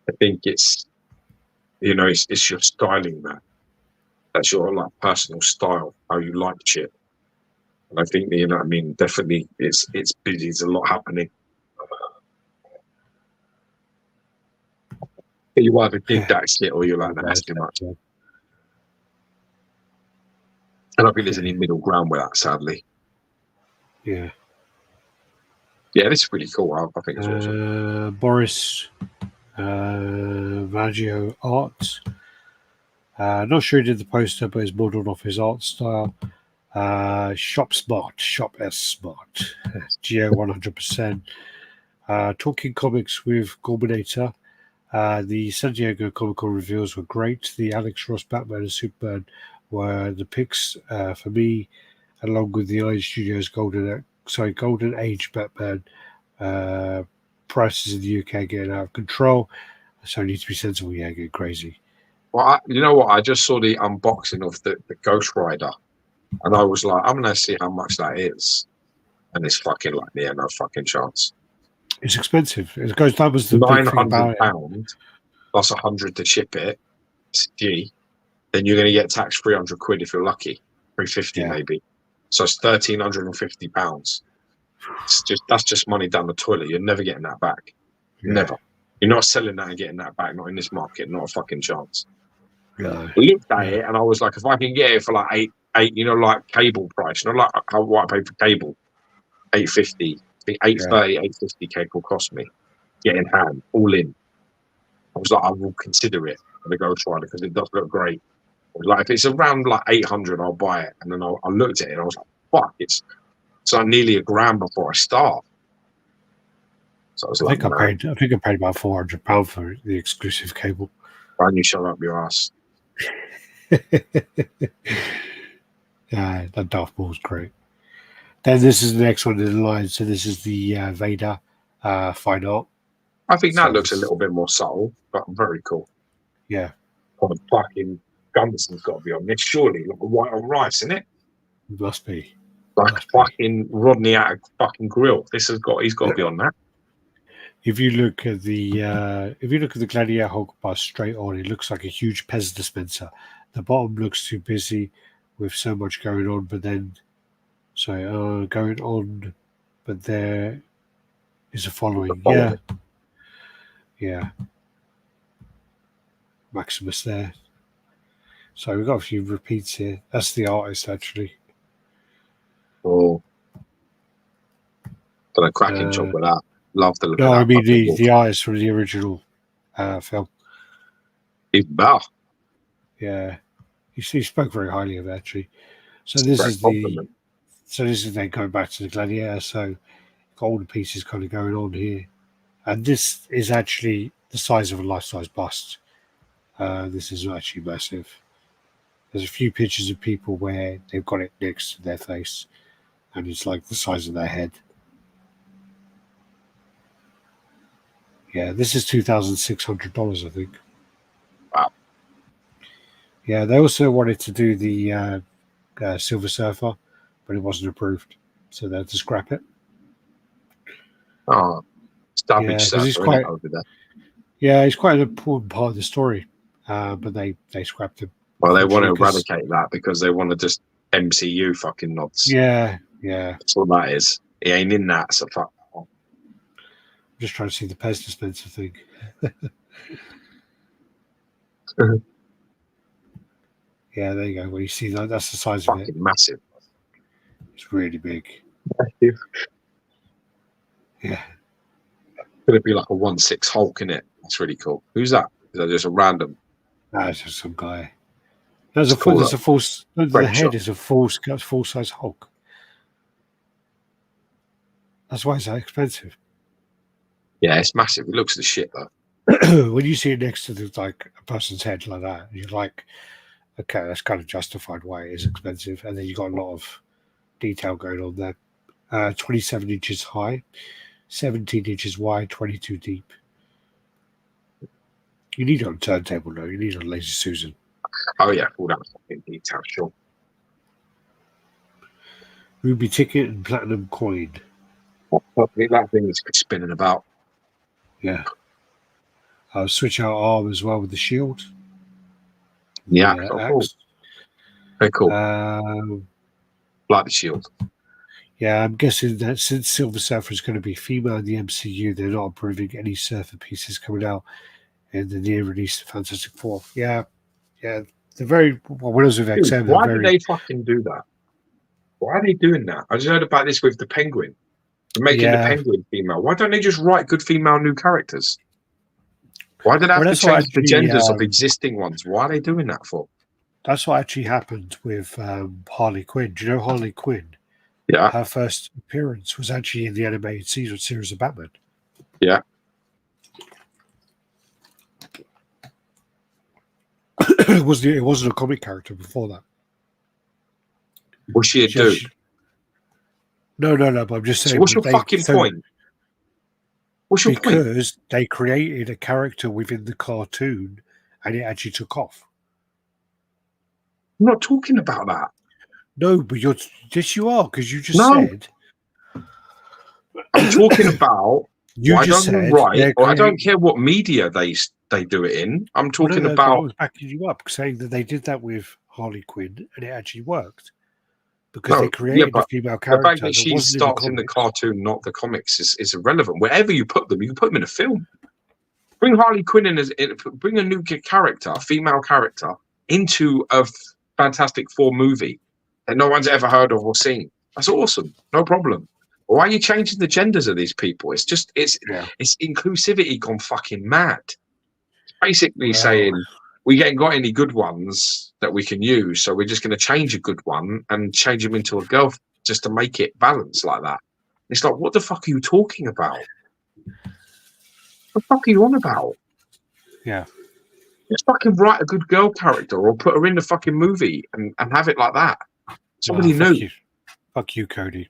I think it's it's your styling, man. That's your like personal style, how you like shit. And I think definitely it's busy. There's a lot happening. You either dig that shit or you're like, that's too much. And I think there's any middle ground with that, sadly. Yeah. Yeah, this is pretty cool. I think it's awesome. Boris Maggio art. Not sure he did the poster, but he's modelled off his art style. Shop Smart, Shop S Smart. Geo 100%. Talking comics with Gorminator. The San Diego Comic-Con reveals were great. The Alex Ross Batman and Superman were the picks for me, along with the Iron Studios Golden Age Batman. Prices in the UK getting out of control, so I need to be sensible. Yeah, getting crazy. Well, you know what? I just saw the unboxing of the Ghost Rider, and I was like, I'm gonna see how much that is, and it's fucking like no fucking chance. It's expensive. It goes. That was the £900 plus 100 to ship it. It's G. Then you're going to get taxed £300 if you're lucky, £350 maybe. So it's £1,350. That's just money down the toilet. You're never getting that back. Yeah. Never. You're not selling that and getting that back. Not in this market. Not a fucking chance. No. I looked at it and I was like, if I can get it for like eight, like cable price, like how I pay for cable, $850. I think 830, 850 cable cost me. Get in hand, all in. I was like, I will consider it for the Ghost Rider because it does look great. I was like, if it's around like 800, I'll buy it. And then I looked at it and I was like, fuck, it's like nearly $1,000 before I start. So I was like, I think I paid about £400 for the exclusive cable. Why don't you shut up your ass? Yeah, that Darth Maul's great. Then this is the next one in the line. So this is the Vader fine art. I think that looks a little bit more subtle, but very cool. Yeah. Oh, the fucking Gunderson's got to be on this, surely. Like a white on rice, isn't it? Must be. Like fucking Rodney out of fucking grill. He's got to be on that. If you look at the Gladiator Hulk bust straight on, it looks like a huge Pez dispenser. The bottom looks too busy with so much going on, but then going on, but there is a following. Yeah. Maximus there. So we've got a few repeats here. That's the artist, actually. Oh. Done a cracking job with that. Love the look No, of that. I mean fucking the wolf. eyes from the original film. He's better. Yeah, he spoke very highly of it, actually. So this Great is compliment. this is then going back to the Gladiator. So got all the pieces kind of going on here, and this is actually the size of a life-size bust. This is actually massive. There's a few pictures of people where they've got it next to their face, and it's like the size of their head. Yeah, this is $2,600, I think. Wow. Yeah, they also wanted to do the Silver Surfer, but it wasn't approved, so they had to scrap it. Oh, Savage Yeah, 'cause Surfer, he's innit, quite- over there. Yeah, it's quite an important part of the story, but they scrapped it. Well, they want to unfortunately, 'cause- eradicate that because they want to just MCU fucking nods. Yeah. That's what that is. He ain't in that, so fuck. I'm just trying to see the Pez dispenser thing. Yeah, there you go. Well, you see that? That's the size of it. Fucking massive. It's really big. Yeah. Could it be like a 1/6 Hulk in it? That's really cool. Who's that? Is that just a random? No, it's just some guy. There's It's cool, there's a full. The Great head shot. is a full size Hulk. That's why it's so expensive. Yeah, it's massive. It looks the shit though. When you see it next to like a person's head like that, you're like, okay, that's kind of justified why it is expensive. And then you got a lot of detail going on there. 27 inches high, 17 inches wide, 22 deep. You need it on turntable though. You need it on Lazy Susan. Oh yeah, all that fucking detail, sure. Ruby ticket and platinum coin. That thing is spinning about. Yeah. I'll switch out arm as well with the shield. Yeah, The, cool. axe. Very cool. Uh, Like the shield. Yeah, I'm guessing that since Silver Surfer is going to be female in the MCU, they're not approving any Surfer pieces coming out in the near release of Fantastic Four. Yeah. They're very well. When I was with Dude, XM, why they're did very. they fucking do that? Why are they doing that? I just heard about this with the Penguin. They're making the Yeah. Penguin female. Why don't they just write good female new characters? Why do they have to Well, that's what change the actually, genders of existing ones? Why are they doing that for? That's what actually happened with Harley Quinn. Do you know Harley Quinn? Yeah, Her first appearance was actually in the animated series of Batman. yeah. It wasn't a comic character before that. Was she a She dude? actually- No, but I'm just saying. So what's your that fucking point? What's your point? Because they created a character within the cartoon and it actually took off. I'm not talking about that. No, but yes, you are, because you just No. said. I'm talking about why just don't said you write? they're Or I don't creating- care what media they do it in. I'm Well, talking no, I about. was backing you up, saying that they did that with Harley Quinn and it actually worked. Because No, they created but a female The character fact that she wasn't starts in the comics. cartoon, not the comics, is irrelevant. Wherever you put them, you can put them in a film. Bring Harley Quinn bring a new character, a female character, into a Fantastic Four movie that no one's ever heard of or seen. That's awesome. No problem. Why are you changing the genders of these people? It's inclusivity gone fucking mad. It's basically saying we ain't got any good ones that we can use, so we're just going to change a good one and change him into a girl just to make it balance like that. It's like, what the fuck are you talking about? What the fuck are you on about? Yeah. Just fucking write a good girl character or put her in the fucking movie and have it like that. Somebody knew. Fuck you, Cody.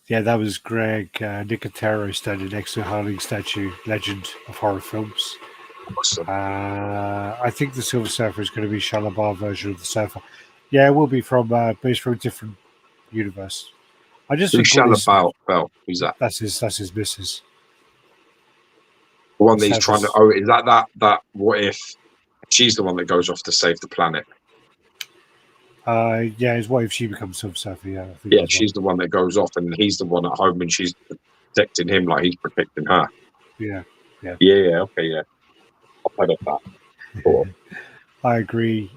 Yeah, that was Greg Nicotero standing next to a Harley statue, legend of horror films. Awesome. I think the Silver Surfer is going to be Shalabar version of the Surfer. Yeah, it will be but it's from a different universe. I just think Bell. Who's that? that's his missus. The one that he's Surface. trying to. Oh, is that? What if she's the one that goes off to save the planet? Yeah, his wife, she becomes Silver Surfer. Yeah, I think Yeah, as she's the one that goes off, and he's the one at home, and she's protecting him like he's protecting her. well. Yeah. Okay, yeah. I've heard of that. Cool. I agree.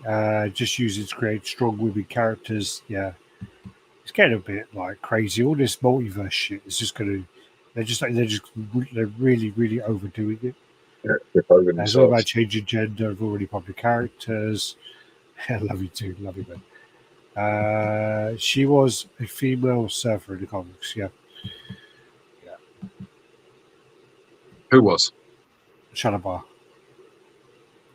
Just use it to create strong women characters. Yeah. it's getting a bit like crazy. All this multiverse shit is just going to. They're really overdoing it. Yeah, they're over It's all about themselves. changing gender of already popular characters. I love you too, love you, man. She was a female surfer in the comics. Yeah, Who was? Shalabar.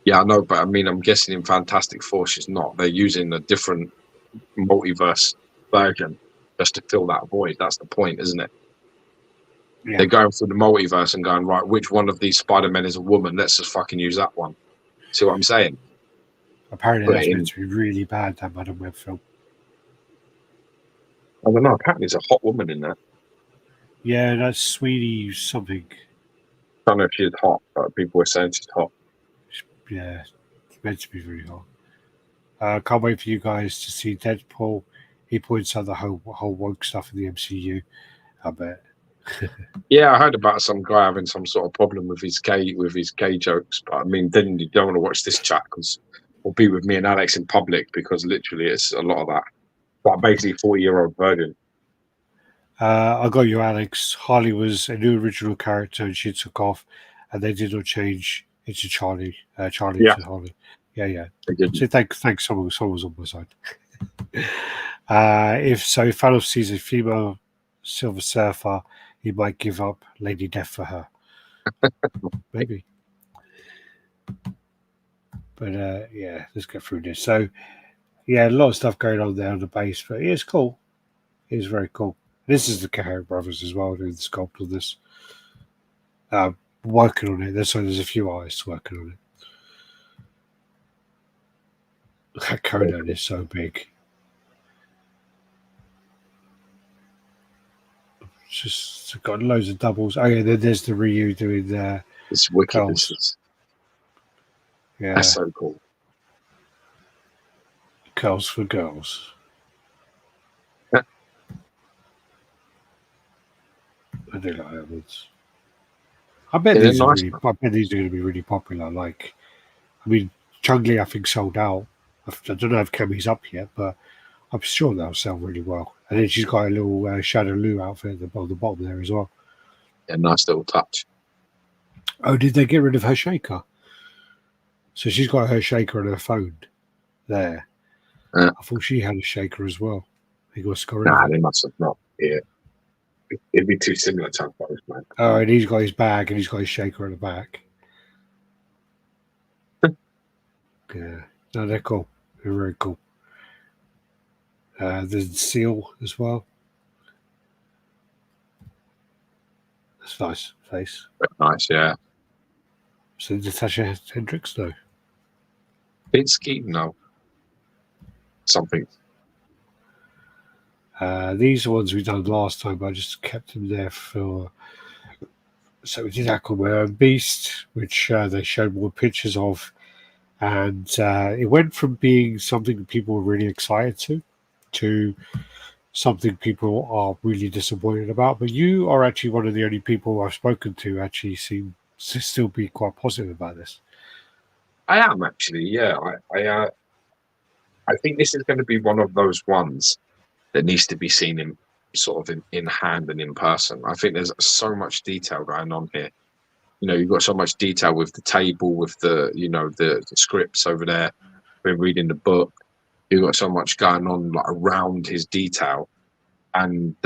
Yeah, I know, but I mean, I'm guessing in Fantastic Four she's not. They're using a different multiverse version just to fill that void. That's the point, isn't it? Yeah. They're going through the multiverse and going, right, which one of these Spider-Men is a woman? Let's just fucking use that one. See what I'm saying? Apparently, Put that's it in. meant to be really bad, that Madam Web film. I don't know. Apparently, there's a hot woman in there. Yeah, that's Sweeney something. I don't know if she's hot, but people were saying she's hot. Yeah, it's meant to be really hot. Can't wait for you guys to see Deadpool. He points out the whole woke stuff in the MCU. I bet. Yeah, I heard about some guy having some sort of problem with his gay jokes, but I mean, then you don't want to watch this chat because we'll be with me and Alex in public because literally it's a lot of that. But basically, 40-year-old virgin. I got you, Alex. Harley was a new original character, and she took off, and they did not change into Charlie. Charlie Yeah. to Harley. Yeah. They didn't. So thanks. Someone's on my side. If Thanos sees a female Silver Surfer, he might give up Lady Death for her. Maybe. But yeah, let's get through this. So yeah, a lot of stuff going on there on the base, but it's cool. It's very cool. This is the Cahero brothers as well doing the sculpt on this. Working on it. There's a few artists working on it. That Conan is so big. It's just got loads of doubles. Oh yeah, then there's the Ryu doing the It's wicked. curls. Yeah, That's so cool. curls for girls. I do like that ones. I bet Yeah, these are nice. I bet these are going to be really popular. Like, I mean, Chung-Li I think sold out. I don't know if Kemi's up yet, but I'm sure they'll sell really well. And then she's got a little Shadow Lu outfit on the bottom there as well. Yeah, nice little touch. Oh, did they get rid of her shaker? So she's got her shaker on her phone there. Yeah. I thought she had a shaker as well. He got scoring. Nah, they must have not. Yeah. It'd be too similar to both, man. Oh, and he's got his bag and he's got his shaker at the back. Yeah. No, they're cool. They're very cool. The seal as well. That's nice face. But nice, yeah. So Natasha Hendricks, though. Binsky? No. Something. These are ones we done last time, but I just kept them there for. So we did Aquaman and Beast, which they showed more pictures of, and it went from being something people were really excited to something people are really disappointed about. But you are actually one of the only people I've spoken to actually seem to still be quite positive about this. I am actually, yeah. I think this is going to be one of those ones that needs to be seen in sort of in hand and in person. I think there's so much detail going on here. You know, you've got so much detail with the table, with the the scripts over there. We're reading the book. You've got so much going on like around his detail, and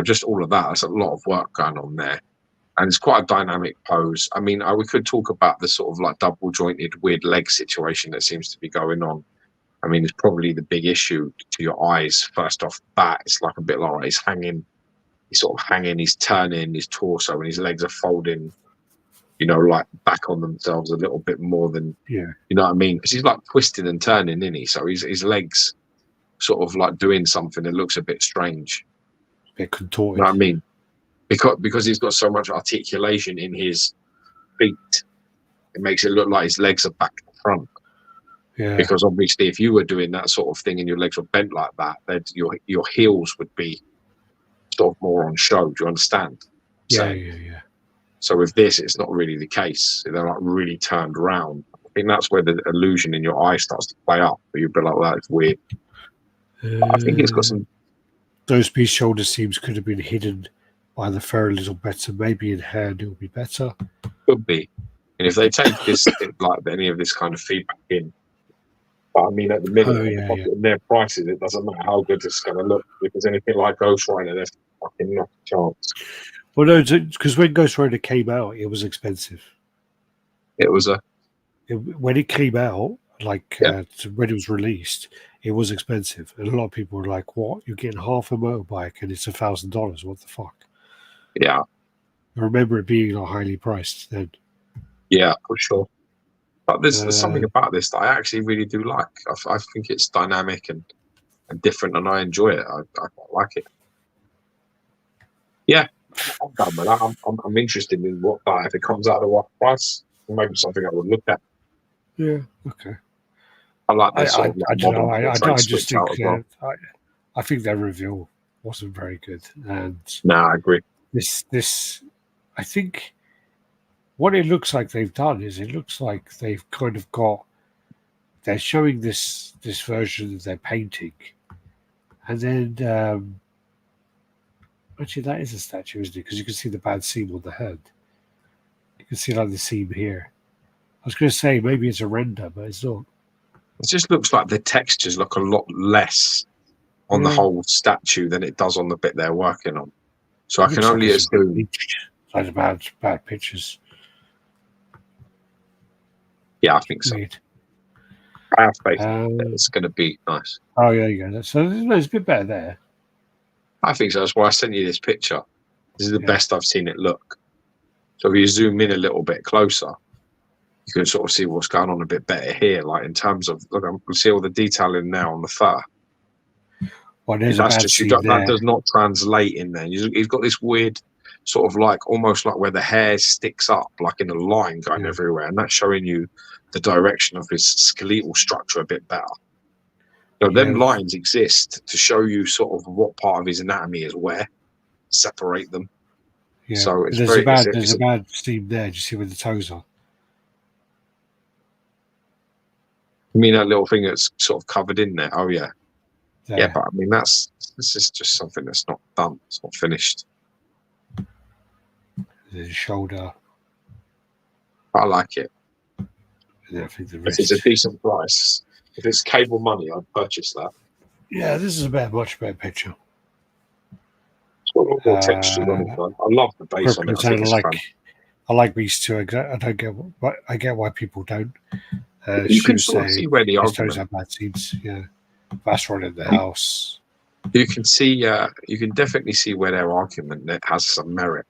just all of that. There's a lot of work going on there, and it's quite a dynamic pose. I mean, we could talk about the sort of like double jointed weird leg situation that seems to be going on. I mean, it's probably the big issue to your eyes. First off the bat, it's like a bit like he's sort of hanging, he's turning his torso, and his legs are folding, like back on themselves a little bit more than, Yeah. you know what I mean? Because he's like twisting and turning, isn't he? So his legs sort of like doing something that looks a bit strange. A bit contorted. You know what I mean? Because he's got so much articulation in his feet, it makes it look like his legs are back to front. Yeah. Because obviously, if you were doing that sort of thing and your legs were bent like that, then your heels would be sort of more on show. Do you understand? Yeah. So with this, it's not really the case. They're like really turned around. I think that's where the illusion in your eye starts to play up. But you'd be like, well, that's weird. But I think it's got some. those piece shoulder seams could have been hidden by the fur a little better. Maybe in hand it will be better. Could be. And if they take this, like any of this kind of feedback in, but I mean, at the minute, in their prices, it doesn't matter how good it's going to look. If there's anything like Ghost Rider, there's fucking not a chance. Well, no, because when Ghost Rider came out, it was expensive. It was when it came out, when it was released, it was expensive, and a lot of people were like, "What? You're getting half a motorbike, and it's $1,000? What the fuck?" Yeah, I remember it being highly priced then. Yeah, for sure. But there's something about this that I actually really do like. I think it's dynamic and different, and I enjoy it. I quite like it. Yeah, I'm done with that. I'm interested in what that, if it comes out at what price, maybe something I would look at. Yeah, okay. I like this. I don't know. I just think I think their reveal wasn't very good, and I agree. This I think what it looks like they've done is it looks like they've kind of they're showing this version of their painting, and then actually that is a statue, isn't it? Because you can see the bad seam on the head. You can see the seam here. I was going to say maybe it's a render, but it's not. It just looks like the textures look a lot less on the whole statue than it does on the bit they're working on. So I can only assume like bad pictures. Yeah, I think so. I have faith it's going to be nice. Oh yeah, yeah. So it's a bit better there. I think so. That's why I sent you this picture. This is the best I've seen it look. So if you zoom in a little bit closer, you can sort of see what's going on a bit better here. Like in terms of, look, I can see all the detailing now on the fur. Well, that does not translate in there. He's got this weird sort of like almost like where the hair sticks up, like in a line going everywhere, and that's showing you the direction of his skeletal structure a bit better. So them lines exist to show you sort of what part of his anatomy is where, separate them. Yeah. So it's there's a bad seam there. Do you see where the toes are? You mean that little thing that's sort of covered in there? Oh yeah. There. Yeah, but I mean this is just something that's not done. It's not finished. The shoulder. I like it. Yeah, I think if it's a decent price, if it's cable money, I'd purchase that. Yeah, this is a much better picture. It's got a lot more texture on it. I love the base on it. I like these two. I don't get I get why people don't. You can sort of see where the argument have bad seams. Yeah, that's right in the house. You can see. You can definitely see where their argument has some merit.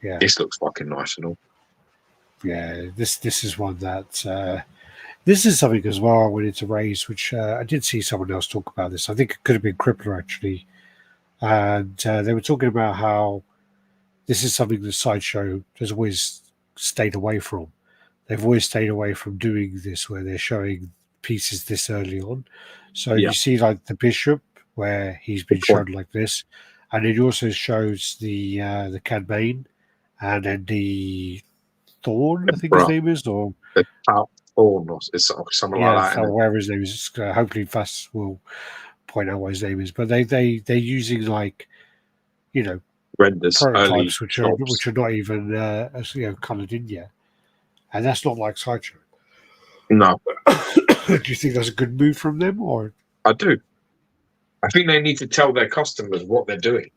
Yeah, this looks fucking nice and all. Yeah, this is one that this is something as well I wanted to raise, which I did see someone else talk about this. I think it could have been Crippler actually, and they were talking about how this is something that Sideshow has always stayed away from. They've always stayed away from doing this, where they're showing pieces this early on. So you see, like the Bishop, where he's been shown like this, and it also shows the Cad Bane, and then the Thorn, I think his name is, or the Thorn, or something like that. Whatever his name is. Hopefully, Fass will point out what his name is. But they're using renders, prototypes, which are not even coloured in yet, and that's not like Sideshow. No. Do you think that's a good move from them, or? I do. I think they need to tell their customers what they're doing.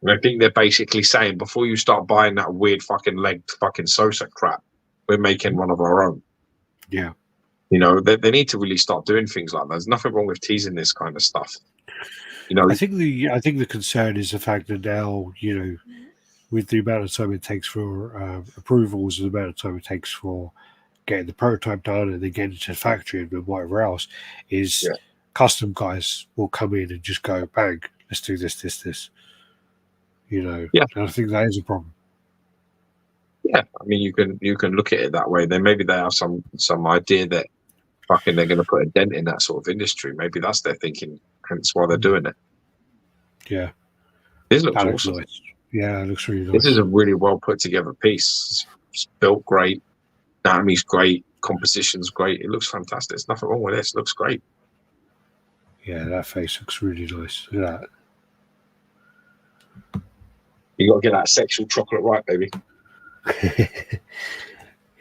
And I think they're basically saying, before you start buying that weird fucking legged fucking Sosa crap, we're making one of our own. Yeah. They need to really start doing things like that. There's nothing wrong with teasing this kind of stuff. I think the concern is the fact that now, with the amount of time it takes for approvals and the amount of time it takes for getting the prototype done and then getting it to the factory and whatever else, is custom guys will come in and just go, bang, let's do this. And I think that is a problem. Yeah, I mean, you can look at it that way. Then maybe they have some idea that fucking they're going to put a dent in that sort of industry. Maybe that's their thinking, hence why they're doing it. Yeah, this looks awesome. Nice. Yeah, it looks really nice. This is a really well put together piece. It's built great, anatomy's great, composition's great. It looks fantastic. There's nothing wrong with this. It looks great. Yeah, that face looks really nice. Look at that. You got to get that sexual chocolate right, baby.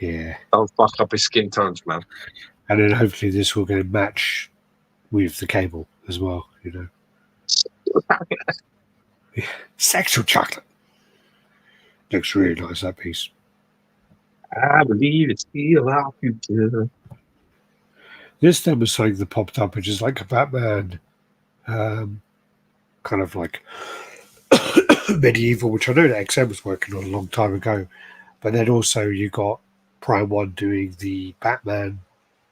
Yeah. Don't fuck up his skin tones, man. And then hopefully this will get a match with the cable as well, you know. Sexual chocolate. Looks really nice, that piece. I believe it's still our future. This then was something that popped up, which is like a Batman, kind of like medieval, which I know that XM was working on a long time ago. But then also you got Prime 1 doing the Batman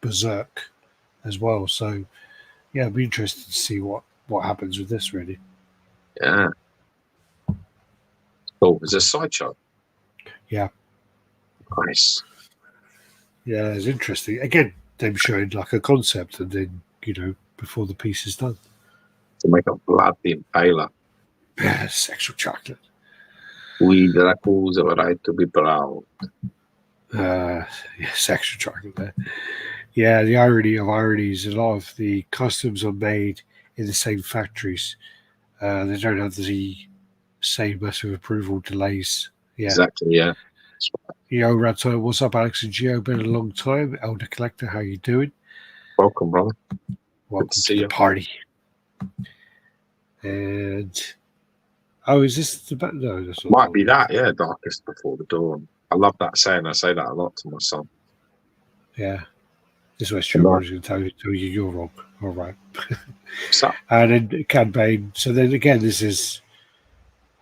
Berserk as well. So, yeah, I'd be interested to see what happens with this, really. Yeah. Oh, it's a sideshow. Yeah. Nice. Yeah, it's interesting. Again, them showing like a concept and then, you know, before the piece is done. To make up Vlad the Impaler. Yeah, sexual chocolate. We Dracos have a right to be proud. Yeah, sexual chocolate there. Yeah, the irony of ironies, a lot of the customs are made in the same factories. They don't have the same massive approval delays. Yeah. Exactly, yeah. Yo, RaddTitan, what's up, Alex and Geo? Been a long time. Elder Collector, how you doing? Welcome, brother. Welcome to see the you. party. And is this the no? That's not Might be that, yeah. Darkest before the dawn. I love that saying. I say that a lot to my son. Yeah. This was true. I was going to tell you you're wrong. All right. And then Cad Bane. So then again, this is.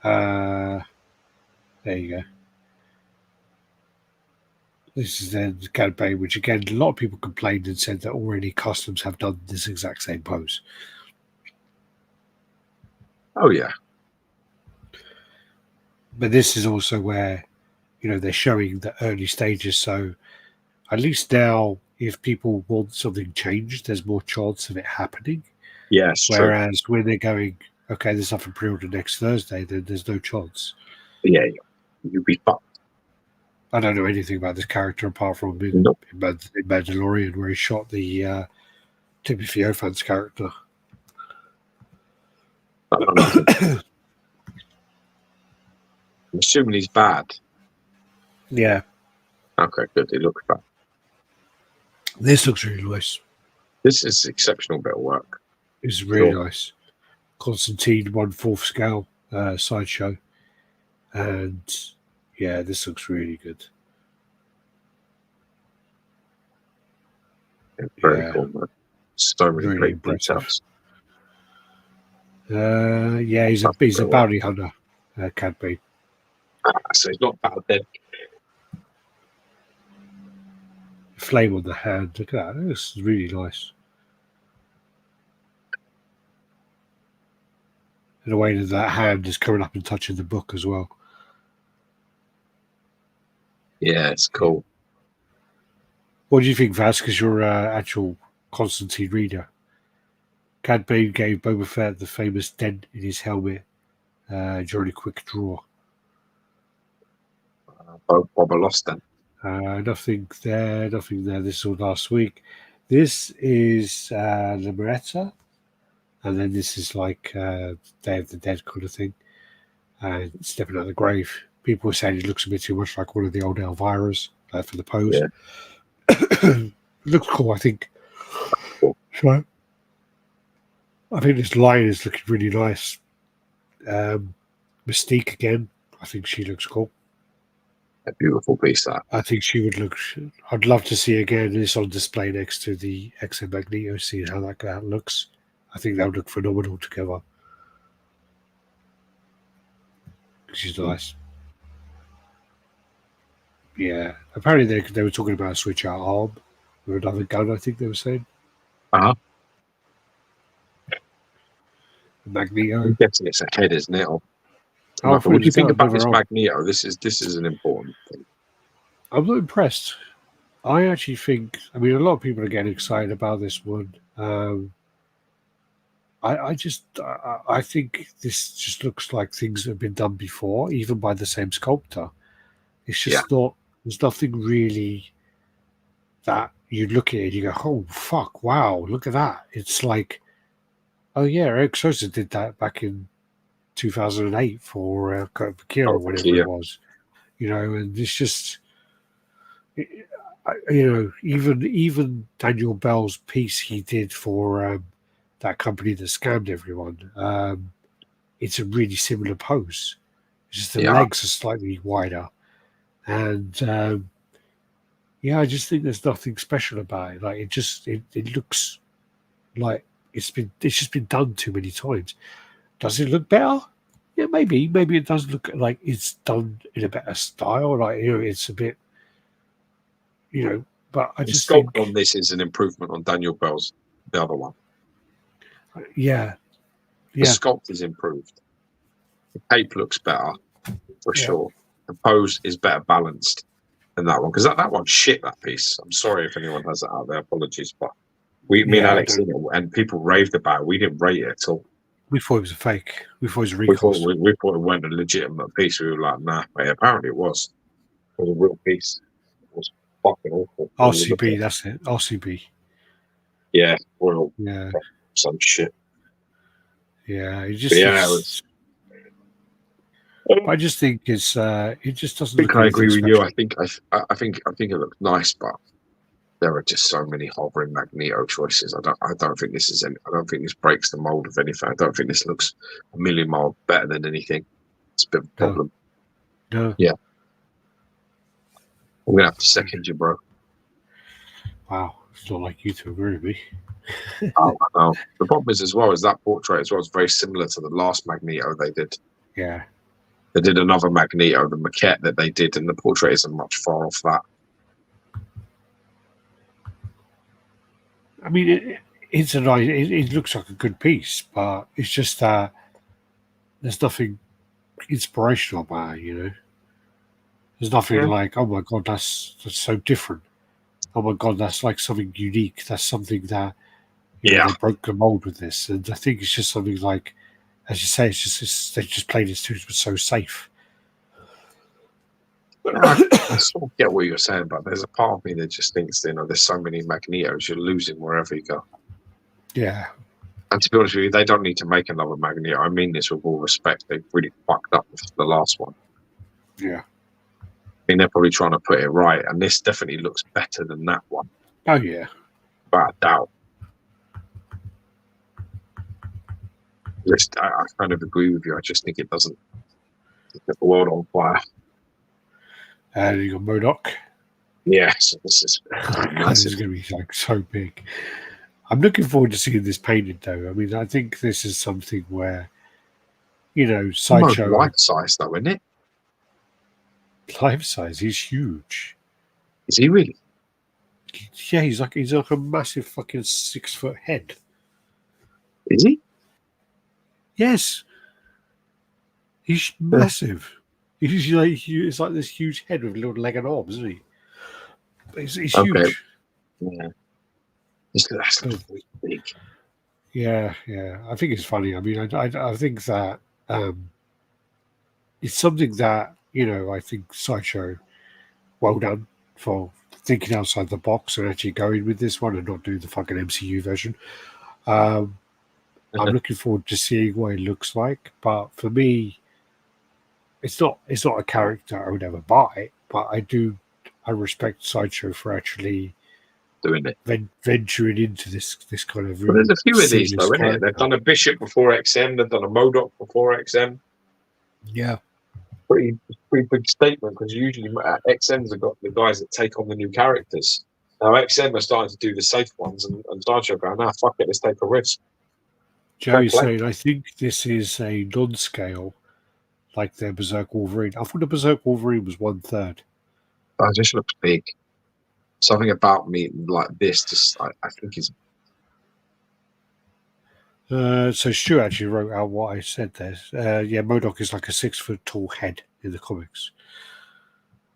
There you go. This is then Cad Bane, which again, a lot of people complained and said that already customs have done this exact same pose. Oh, yeah. But this is also where, you know, they're showing the early stages. So at least now, if people want something changed, there's more chance of it happening. Yes. Whereas when they're going, okay, there's nothing pre-ordered next Thursday, then there's no chance. Yeah, you'll be fucked. I don't know anything about this character apart from in Mandalorian, where he shot the Timothy Olyphant's character. I'm assuming he's bad. Yeah. Okay, good. It looks bad. This looks really nice. This is exceptional bit of work. It's really nice. Constantine 1/4 scale sideshow. And yeah, this looks really good. Yeah, very cool, man. So many really great impressive details. Yeah, he's a bounty hunter, Cad Bane. So he's not bad then. Flame on the hand. Look at that. This is really nice. In a way that hand is coming up and touching the book as well. Yeah, it's cool. What do you think, Vaz? Because you're actual Constantine reader. Cad Bane gave Boba Fett the famous dent in his helmet during a quick draw. Boba lost then. Nothing there. This was last week. This is Liberetta. And then this is like Day of the Dead kind of thing. And stepping out of the grave. People were saying it looks a bit too much like one of the old Elviras for the pose. Yeah. Looks cool, I think. Cool. So, I think this lion is looking really nice. Mystique again. I think she looks cool. A beautiful piece, that. I think she would look. I'd love to see again this on display next to the XM Magneto, see how that looks. I think that would look phenomenal together. She's nice. Yeah. Apparently they were talking about a switch out arm with another gun, I think they were saying. Uh-huh. Magneto. I'm guessing it's a head, isn't it? What do you think about this Magneto? This is an important thing. I'm not impressed. I actually think, a lot of people are getting excited about this one. I think this just looks like things that have been done before, even by the same sculptor. It's just not, there's nothing really that you look at it and you go, oh, fuck, wow, look at that. It's like, oh, yeah, Eric Sosa did that back in 2008 for Kira or whatever it was, and it's just, even Daniel Bell's piece he did for that company that scammed everyone, it's a really similar pose. It's just the legs are slightly wider, and I just think there's nothing special about it. Like it looks like it's just been done too many times. Does it look better? Yeah, maybe it does look like it's done in a better style. Like it's a bit, But I just think on this is an improvement on Daniel Bell's the other one. Yeah. The sculpt is improved. The tape looks better for sure. The pose is better balanced than that one, because that one's shit. That piece. I'm sorry if anyone has it out there. Apologies, but me and Alex and people raved about it. We didn't rate it at all. We thought it was a fake. We thought it was a recost. We thought it wasn't a legitimate piece. We were like, nah, but apparently it was. It was a real piece. It was fucking awful. RCB, that's it. RCB. Yeah, well, some shit. Yeah, it just. I just think it's. It just doesn't. I agree with you. I think it looks nice, but there are just so many hovering Magneto choices. I don't think this is. I don't think this breaks the mold of anything. I don't think this looks a million miles better than anything. It's a bit of a problem. No. Yeah. I'm gonna have to second you, bro. Wow, it's not like you to agree with me. Oh, no. The problem is as well is that portrait as well is very similar to the last Magneto they did. Yeah. They did another Magneto, the maquette that they did, and the portrait isn't much far off that. I mean, it's a nice. It looks like a good piece, but it's just that there's nothing inspirational about it. There's nothing like, oh my god, that's so different. Oh my god, that's like something unique. That's something that they broke the mold with this, and I think it's just something like, as you say, they just played it so safe. I sort of get what you're saying, but there's a part of me that just thinks, there's so many Magnetos, you're losing wherever you go. Yeah. And to be honest with you, they don't need to make another Magneto. I mean this with all respect. They've really fucked up with the last one. Yeah. I mean, they're probably trying to put it right, and this definitely looks better than that one. Oh, yeah. Without a doubt. I kind of agree with you. I just think it doesn't get the world on fire. And you got Modok. Yeah, so this is this is going to be like so big. I'm looking forward to seeing this painted, though. I mean, I think this is something where, Sideshow. Life size, though, isn't it? Life size. He's huge. Is he really? Yeah, he's like a massive fucking 6-foot head. Is he? Yes. He's massive. It's like this huge head with a little leg and arms, isn't he? He's huge. Yeah. That's really big. Yeah. I think it's funny. I mean, I think that it's something that, I think Sideshow, well done for thinking outside the box and actually going with this one and not doing the fucking MCU version. I'm looking forward to seeing what it looks like. But for me, it's not a character I would ever buy, but I respect Sideshow for actually doing it, venturing into this kind of. But there's a few of these though, isn't it? They've done a Bishop before XM, they've done a Modok before XM. Yeah, pretty big statement, because usually XMs have got the guys that take on the new characters. Now XM are starting to do the safe ones, and Sideshow going, fuck it, let's take a risk. Joey's saying, I think this is a non-scale, like their Berserk Wolverine. I thought the Berserk Wolverine was 1/3. It just looks big. Something about me like this, just I think is. So Stu actually wrote out what I said there. Modok is like a 6-foot tall head in the comics.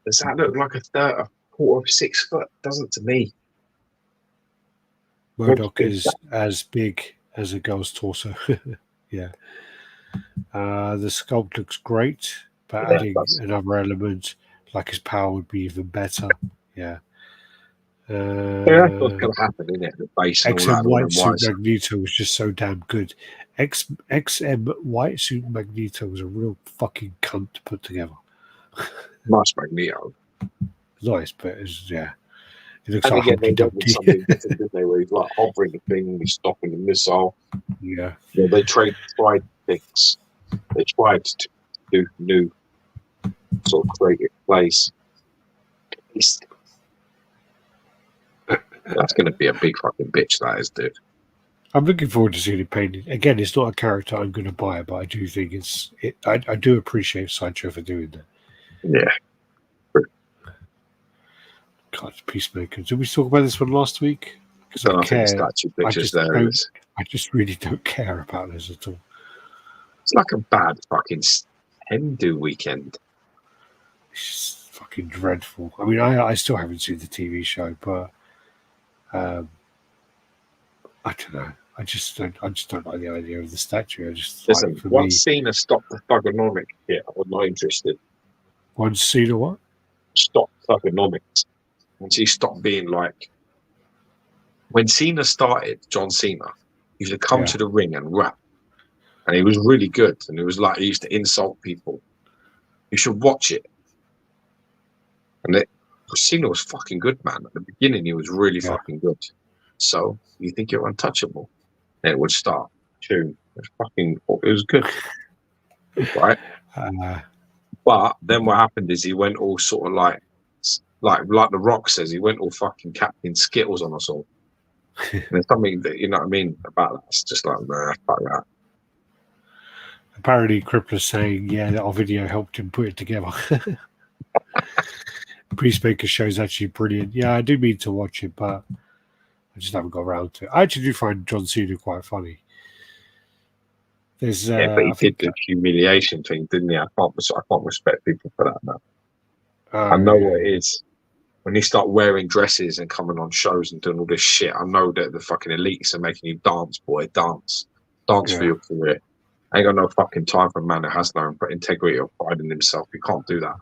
Does that look like a quarter of 6 foot? Doesn't to me. Modok is as big as a girl's torso. Yeah. The sculpt looks great, but adding another element like his power would be even better. Yeah. That's what's going to happen, isn't it? The base and XM White Suit Magneto was just so damn good. XM white suit Magneto was a real fucking cunt to put together. Nice Magneto. Nice, but it's, yeah. It looks And like again, they Humpty went with Dumpty. something different, didn't they? Where he's like hovering the thing, he's stopping the missile. Yeah. They tried things. They tried to do new sort of creative plays. That's going to be a big fucking bitch, that is, dude. I'm looking forward to seeing it painted. Again, it's not a character I'm going to buy, but I do think I do appreciate Sideshow for doing that. Yeah. God, Peacemaker. Did we talk about this one last week? Because I think statue pictures I just really don't care about this at all. It's like a bad fucking Hindu weekend. It's just fucking dreadful. I mean, I still haven't seen the TV show, but I don't know. I just don't like the idea of the statue. I just listen. like, for Once me, Cena stopped the thugonomic here, I was not interested. once Cena what? Stop thugonomics. Once he stopped being like, when Cena started, John Cena used to come to the ring and rap, and he was really good. And it was like he used to insult people. You should watch it. And Cena was fucking good, man. At the beginning, he was really fucking good. So you think you're untouchable? And it would start. Tune. It was good, right? But then what happened is he went all sort of like The Rock says, he went all fucking Captain Skittles on us all. And there's something that, you know what I mean, about that. It's just like, nah, fuck that. Apparently, Crippler's saying, yeah, that our video helped him put it together. Peacemaker show's actually brilliant. Yeah, I do mean to watch it, but I just haven't got around to it. I actually do find John Cena quite funny. There's, but he did the humiliation thing, didn't he? I can't respect people for that, man. I know what it is. When you start wearing dresses and coming on shows and doing all this shit, I know that the fucking elites are making you dance, boy. Dance for your career. I ain't got no fucking time for a man that has no integrity or pride in himself. You can't do that.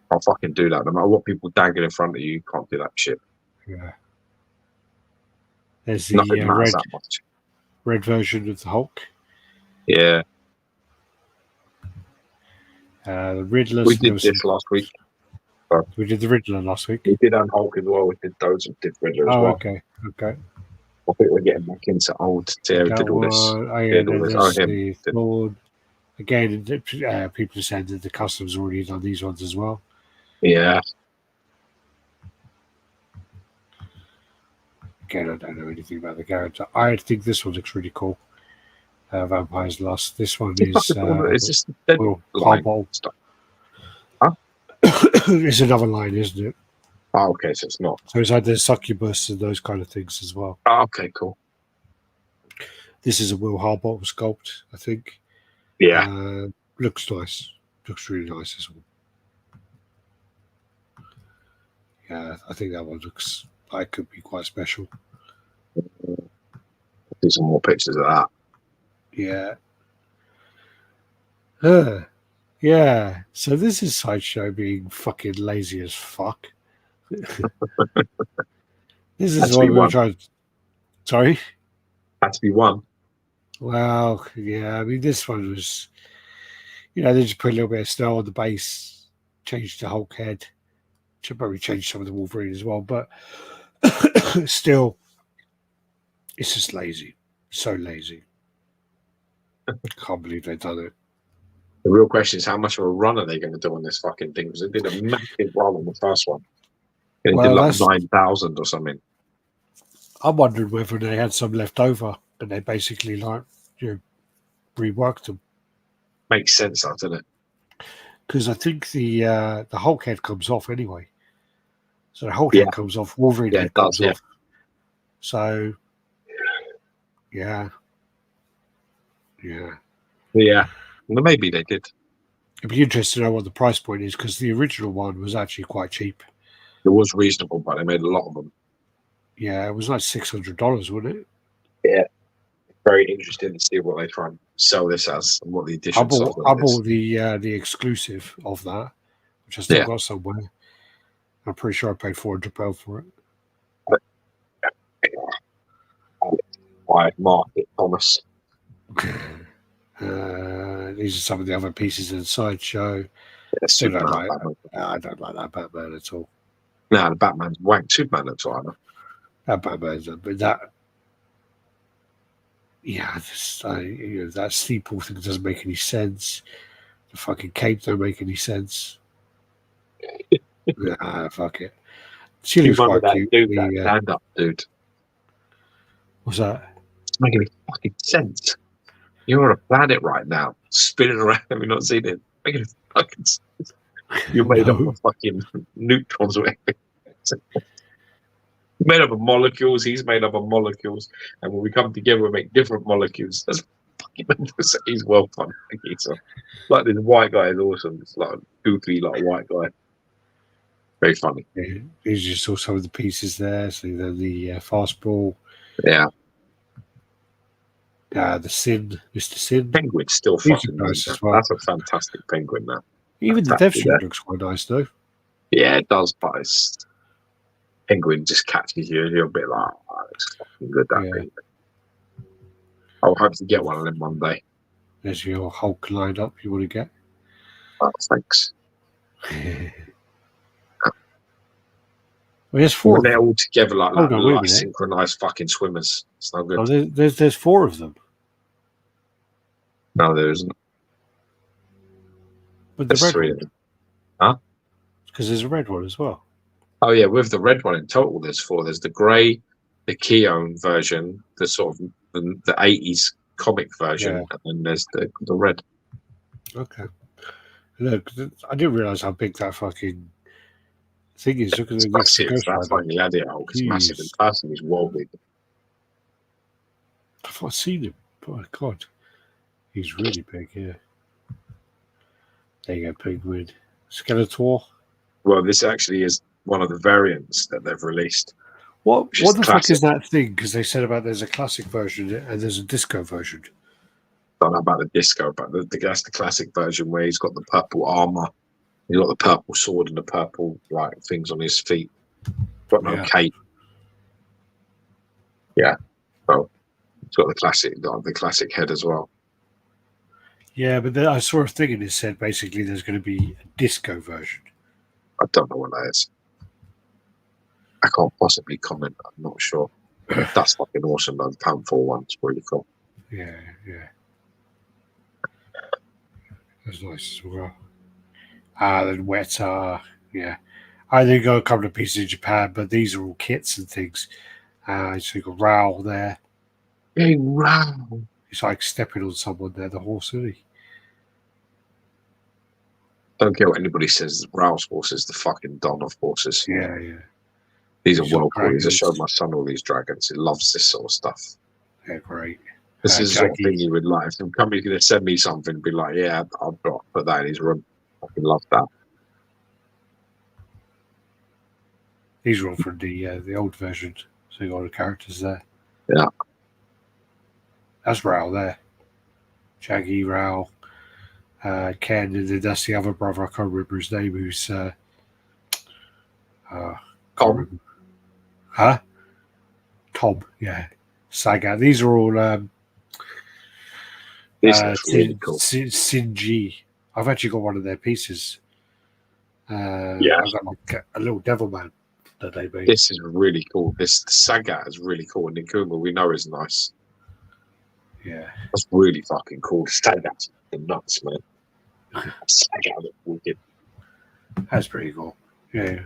Can't fucking do that. No matter what people dangle in front of you, you can't do that shit. Yeah. There's the Nothing matters that much. Red version of the Hulk. Yeah. The Riddler. We did this last week. We did the Riddler last week. We did Hulk as well. We did those of Riddler as well. Okay. I think we're getting back into old Terry did all this. The Thorn. Again, people are saying that the customs already done these ones as well. Yeah. Again, I don't know anything about the character. I think this one looks really cool. Vampire's Lust. This one is it's just Will Harbottle stuff. Huh? It's another line, isn't it? Oh, okay, so it's not. So it's like the succubus and those kind of things as well. Oh, okay, cool. This is a Will Harbottle sculpt, I think. Yeah. Looks nice. Looks really nice as well. Yeah, I think that one looks like it could be quite special. Do some more pictures of that. Yeah. Yeah. So this is Sideshow being fucking lazy as fuck. This is what we're trying. Sorry? Had to be one. Well, yeah, I mean, this one was, they just put a little bit of snow on the base, changed the Hulk head. Should probably change some of the Wolverine as well, but still, it's just lazy. So lazy. Can't believe they've done it. The real question is, how much of a run are they going to do on this fucking thing? Because they did a massive run on the first one. They did like 9,000 or something. I'm wondering whether they had some left over and they basically reworked them. Makes sense, doesn't it? Because I think the Hulk head comes off anyway. So the Hulk head comes off, Wolverine head comes off. So, yeah. Well, maybe they did. It'd be interesting to know what the price point is because the original one was actually quite cheap. It was reasonable, but they made a lot of them. Yeah, it was like $600, wasn't it? Yeah. Very interesting to see what they try and sell this as and what the edition I bought the exclusive of that, which I still got somewhere. I'm pretty sure I paid £400 for it. By Market Thomas. These are some of the other pieces in the Sideshow. Yeah, Still don't Superman, like. Batman. I don't like that Batman at all. No, the Batman's wank. Superman looks all right. That Batman's, but that. Yeah, that steeple thing doesn't make any sense. The fucking cape don't make any sense. Nah, fuck it. She You looks remember quite that cute. dude, that stand-up dude? What's that? It's making any fucking sense. You're on a planet right now, spinning around. Have you not seen it? Making any fucking sense. You're made up of fucking neutrons or anything. Made up of molecules. He's made up of molecules, and when we come together, we make different molecules. That's fucking. He's well fun. He's like this white guy is awesome. It's like a goofy, like white guy. Very funny. Yeah, you just saw some of the pieces there. So the fastball. Yeah. The Sin, Mr. Sin. Penguin's still fucking nice as well. That's a fantastic penguin now. Even the Deathstroke looks quite nice though. Yeah, it does, but it's Penguin just catches you. You're a bit like, oh, it's fucking good. That thing. I'll hope to get one of them one day. There's your Hulk lined up. You want to get? Oh, thanks. Well, there's four. They're all together like synchronized fucking swimmers. It's not good. Oh, there's four of them. No, there isn't. But the There's red three one. of them. Huh? Because there's a red one as well. Oh yeah, with the red one in total, there's four. There's the grey, the Keown version, the sort of the 80s comic version, and then there's the red. Okay. Look, I didn't realise how big that fucking thing is. Look at the massive. That's why he had it out. It's massive. In person, he's well big. I've not seen him. Oh my God, he's really big. Yeah. There you go, Penguin. Skeletor. Well, this actually is one of the variants that they've released. What the fuck is that thing? Because they said about there's a classic version and there's a disco version. I don't know about the disco, but that's the classic version where he's got the purple armor, he's got the purple sword and the purple like things on his feet. Got no cape. Yeah, so he's got the classic head as well. Yeah, but then I saw a thing and it said basically there's going to be a disco version. I don't know what that is. I can't possibly comment. I'm not sure. That's fucking awesome though. £4 one's really cool. Yeah. That's nice as well. Then Weta, yeah. I think got a couple of pieces in Japan, but these are all kits and things. So you've got Raoul there. Hey, Raoul. He's like stepping on someone there, the horse, isn't he? Don't care what anybody says. Raoul's horse is the fucking don of horses. Yeah. These are well cool. I showed my son all these dragons. He loves this sort of stuff. Yeah, great. This is the sort of thing he would like. If somebody's going to send me something, be like, yeah, I'll put that in his room. I fucking love that. These are all from the old version. So you got all the characters there. Yeah. That's Raoul there. Shaggy, Raoul, Ken, and then that's the other brother. I can't remember his name. Who's Tom. Huh? Tom. Yeah. Saga. These are all. This is really cool. Sinji. I've actually got one of their pieces. I've got like a little devil man that they made. This is really cool. This Sagat is really cool. And Nikuma, we know, is nice. Yeah. That's really fucking cool. Sagat's nuts, man. Sagat looks wicked. That's pretty cool. Yeah.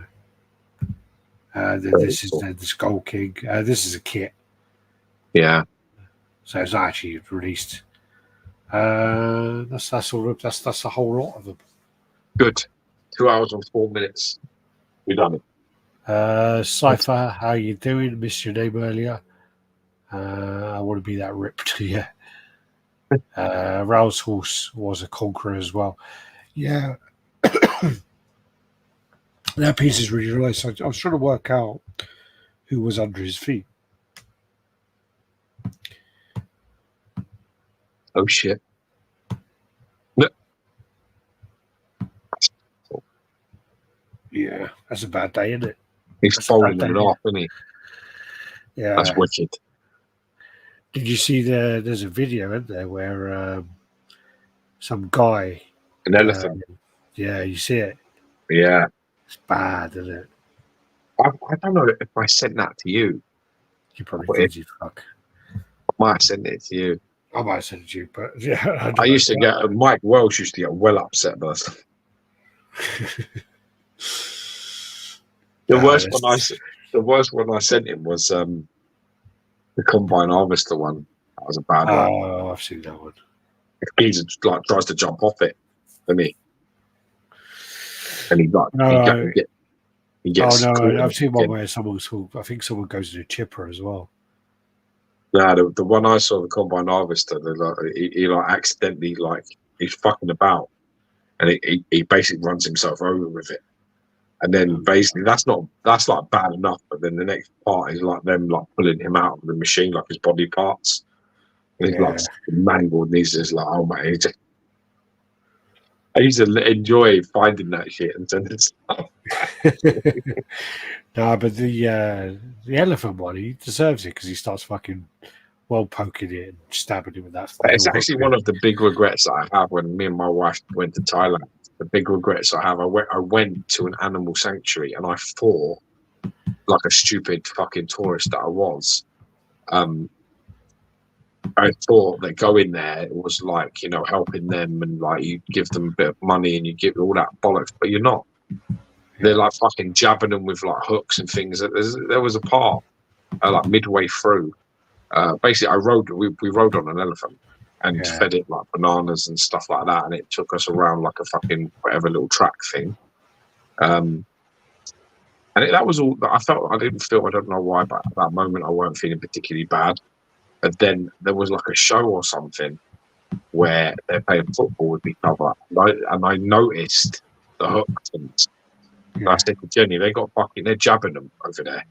Then this is the Skull King. This is a kit. Yeah. So it's actually released. That's all. That's a whole lot of them. Good. 2 hours and 4 minutes. We done it. Cypher, how you doing? Missed your name earlier. I want to be that ripped. Yeah. Raoul's horse was a conqueror as well. Yeah. That piece is really nice. I was trying to work out who was under his feet. Oh shit. No. Yeah, that's a bad day, isn't it? He's folding it off, isn't he? Yeah. That's wicked. Did you see there's a video in there where some guy, An elephant. Yeah, you see it. Yeah. It's bad, isn't it? I don't know if I sent that to you. You probably did, you fuck. I might have sent it to you. I might have sent it to you, but yeah. I used to get Mike Welsh used to get well upset about stuff. The worst one I sent him was the Combine Harvester one. That was a bad one. Oh, I've seen that one. Geezer like tries to jump off it, doesn't he? And he gets. I've seen one where I think someone goes to a chipper as well. No, the one I saw, the Combine Harvester, he like accidentally he's fucking about, and he basically runs himself over with it, and then basically that's like bad enough, but then the next part is like them like pulling him out of the machine, like his body parts, and he's like mangled, and he's just like, oh man, I used to enjoy finding that shit and sending stuff. No, but the elephant one, he deserves it because he starts fucking poking it and stabbing it with that. It's actually one of the big regrets that I have when me and my wife went to Thailand. The big regrets I have, I went to an animal sanctuary and I thought, like a stupid fucking tourist that I was, I thought that going there it was like, you know, helping them and like you give them a bit of money and you give all that bollocks, but you're not. They're like fucking jabbing them with like hooks and things. There was a part like midway through. Basically, we rode on an elephant and fed it like bananas and stuff like that, and it took us around like a fucking whatever little track thing. And that was all. I didn't feel. I don't know why, but at that moment I weren't feeling particularly bad. But then there was like a show or something where they're playing football with each other, and I noticed the hooks. And I said to Jenny, they're jabbing them over there.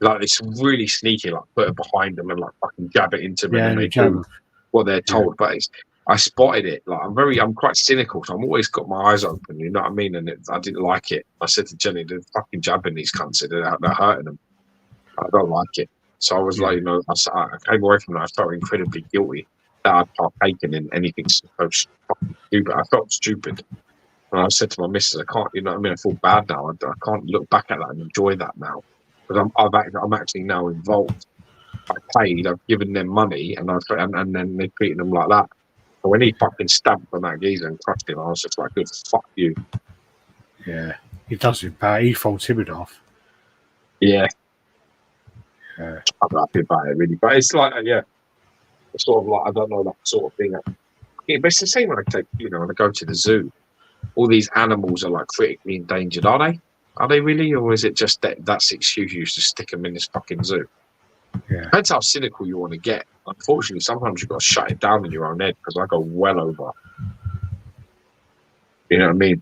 Like it's really sneaky, like put it behind them and like fucking jab it into them and they do what they're told. But I spotted it. Like I'm quite cynical, so I'm always got my eyes open. You know what I mean? And I didn't like it. I said to Jenny, "They're fucking jabbing these cunts. They're hurting them. I don't like it." So I was like, you know, I came away from that. I felt incredibly guilty that I'd partaken in anything so fucking stupid. I felt stupid. And I said to my missus, I can't, you know what I mean? I feel bad now. I can't look back at that and enjoy that now. Because I'm actually now involved. I paid, I've given them money, and then they treated them like that. So when he fucking stamped on that geezer and crushed him, I was just like, good, fuck you. Yeah, he does it bad. He folds him off. Yeah. I'm happy about it, really. But it's like, it's sort of like, I don't know, that sort of thing. Yeah, but it's the same when I take, you know, when I go to the zoo. All these animals are like critically endangered, are they? Are they really, or is it just that's the excuse you used to stick them in this fucking zoo? Yeah. Depends how cynical you want to get. Unfortunately, sometimes you've got to shut it down in your own head because I go well over. You know what I mean?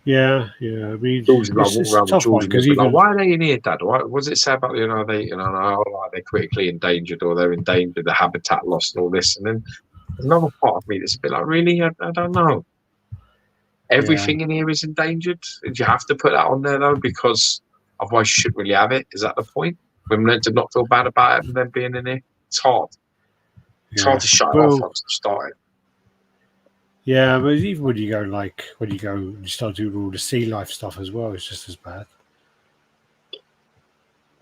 Yeah. I mean, it's a tough one because like, why are they in here, Dad? What does it say about like they're critically endangered or they're endangered, the habitat loss and all this? And then another part of me that's a bit like, really, I don't know. Everything in here is endangered. Do you have to put that on there though? Because otherwise you shouldn't really have it. Is that the point? We're meant to not feel bad about it and then being in here. It's hard. It's hard to shut it off once you start it. Yeah, but even when you go and you start doing all the sea life stuff as well, it's just as bad.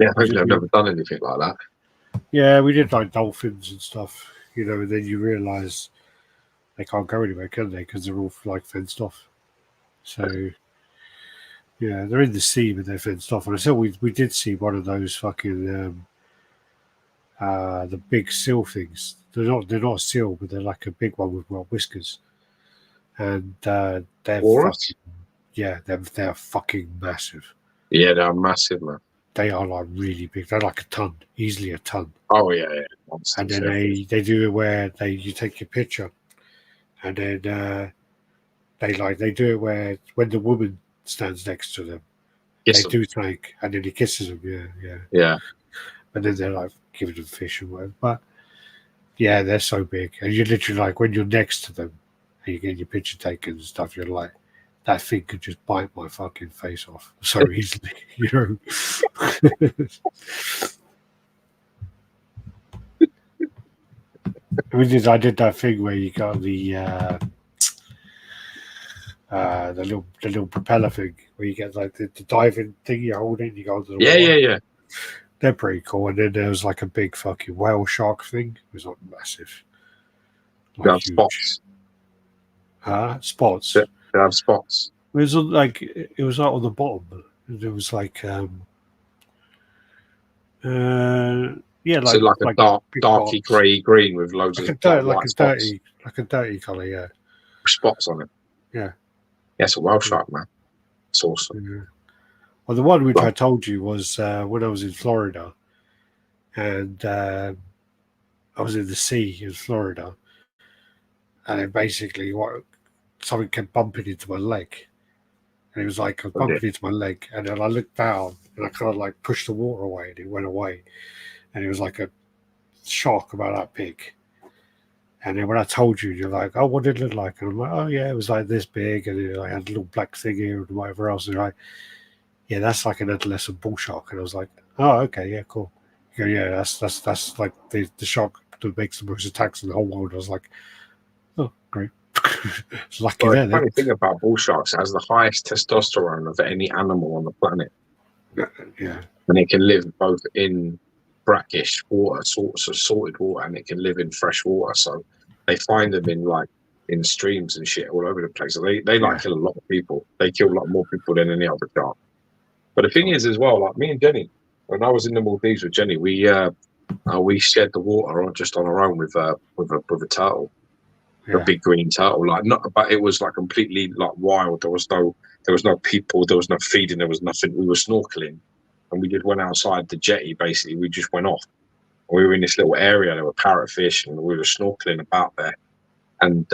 Yeah, hopefully I've never done anything like that. Yeah, we did like dolphins and stuff, you know, and then you realise they can't go anywhere, can they? Because they're all like fenced off. So, yeah, they're in the sea, but they're fenced off. And I said we did see one of those fucking the big seal things. They're not a seal, but they're like a big one with whiskers. And they're they're fucking massive. Yeah, they're massive, man. They are like really big. They're like a ton, easily a ton. Oh yeah. And then they do it where you take your picture, and then they do it where when the woman stands next to them, they do take, and then he kisses them. Yeah. And then they're like giving them fish and whatever. But yeah, they're so big, and you're literally like when you're next to them. And you get your picture taken and stuff, you're like, that thing could just bite my fucking face off so easily, you know. I did that thing where you got the little propeller thing where you get like the diving thing you hold it and you go into the water. Yeah. They're pretty cool. And then there was like a big fucking whale shark thing. It was like massive. They have spots. Spots. They have spots. It was like on the bottom. It was like so like a darky grey green with loads of white spots. Like a dirty colour, yeah. Spots on it. Yeah. Yeah, it's a whale shark, man. It's awesome. Yeah. Well, the one which I told you was when I was in Florida, and I was in the sea in Florida, and then basically something kept bumping into my leg, and it was like bumping into my leg, and then I looked down and I kind of like pushed the water away, and it went away, and it was like a shark about that big. And then when I told you, you're like, "Oh, what did it look like?" And I'm like, "Oh yeah, it was like this big, and I had a little black thing here and whatever else." And you're like, "Yeah, that's like an adolescent bull shark." And I was like, "Oh, okay, yeah, cool." You go, "Yeah, that's like the shark that makes the most attacks in the whole world." I was like, "Oh, great." It's lucky there. The funny thing about bull sharks, it has the highest testosterone of any animal on the planet. Yeah, and it can live both in brackish water, sorts of salted water, and it can live in fresh water. So they find them in streams and shit all over the place. So they kill a lot of people. They kill a lot more people than any other shark. But the thing is, as well, like me and Jenny, when I was in the Maldives with Jenny, we shared the water just on our own with a turtle, a big green turtle. But it was like completely like wild. There was no people, there was no feeding, there was nothing. We were snorkeling, and we just went outside the jetty. Basically, we just went off. We were in this little area. There were parrotfish, and we were snorkeling about there, and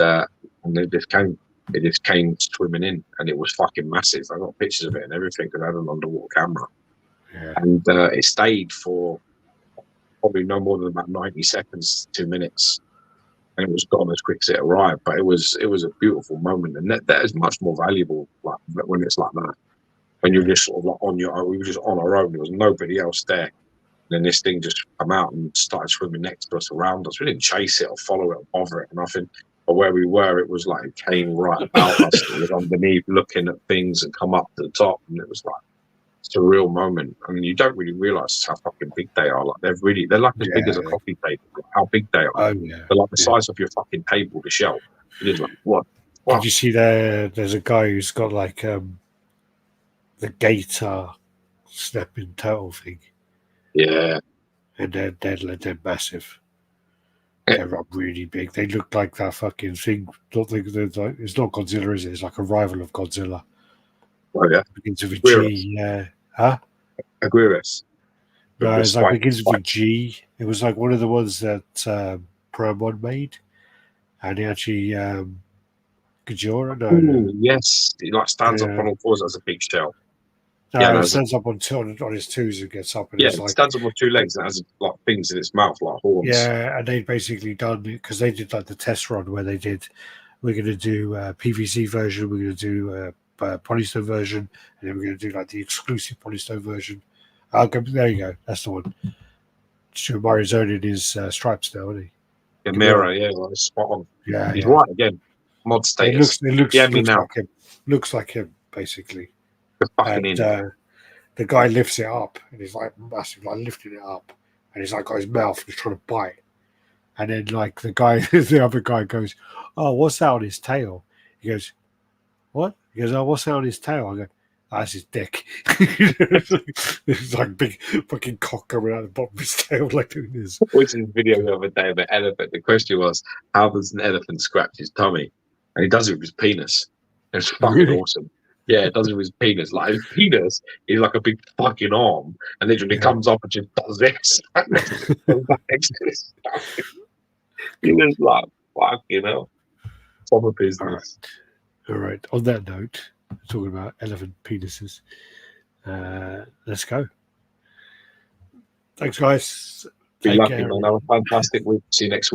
it just came swimming in, and it was fucking massive. I got pictures of it and everything, because I had an underwater camera. Yeah. And it stayed for probably no more than about 90 seconds, 2 minutes, and it was gone as quick as it arrived. But it was a beautiful moment, and that is much more valuable, like when it's like that. When you're just sort of like on your own, we were just on our own. There was nobody else there. And then this thing just come out and started swimming next to us, around us. We didn't chase it or follow it or bother it or nothing. But where we were, it was like it came right about us. It was underneath, looking at things, and come up to the top, and it was like it's a real moment. I mean, you don't really realise how fucking big they are. Like they're like as big as a coffee table. Like, how big they are. Oh yeah. They're like the size of your fucking table, the shelf. It is like what? Did you see there's a guy who's got like the gator snapping turtle thing? Yeah. And they're massive. They're really big. They look like that fucking thing. It's not Godzilla, is it? It's like a rival of Godzilla. Oh yeah. It begins with a G. Yeah. Huh? Agurus. No, it's like begins with a G. It was like one of the ones that Paramount made, and he actually Gajora. No. Ooh, yes, he like stands up on all fours as a big shell. No, it stands up on his twos and gets up. And it stands up on 2 legs and has like things in its mouth like horns. Yeah, and they basically done it because they did like the test run where we're going to do a PVC version, we're going to do a polystone version, and then we're going to do like the exclusive polystone version. There you go, that's the one. Mario's owning his stripes now, isn't he? Yeah, Mira, well, spot on. Yeah, he's right again. Mod status. It looks like him. Looks like him, basically. And the guy lifts it up, and he's like massive, like lifting it up, and he's like got his mouth and he's trying to bite. And then like the other guy goes, "Oh, what's that on his tail?" He goes, "What?" He goes, "Oh, what's that on his tail?" I go, "Oh, that's his dick." It's like big fucking cock coming out of the bottom of his tail, like doing this. Watching this video the other day of an elephant. The question was, how does an elephant scratch his tummy? And he does it with his penis. It's fucking awesome. Yeah, it does it with his penis. Like his penis is like a big fucking arm, and literally comes up and just does this. He was like, fucking hell. Proper business. All right. On that note, talking about elephant penises, let's go. Thanks, guys. Be lucky, man. Have a fantastic week. See you next week.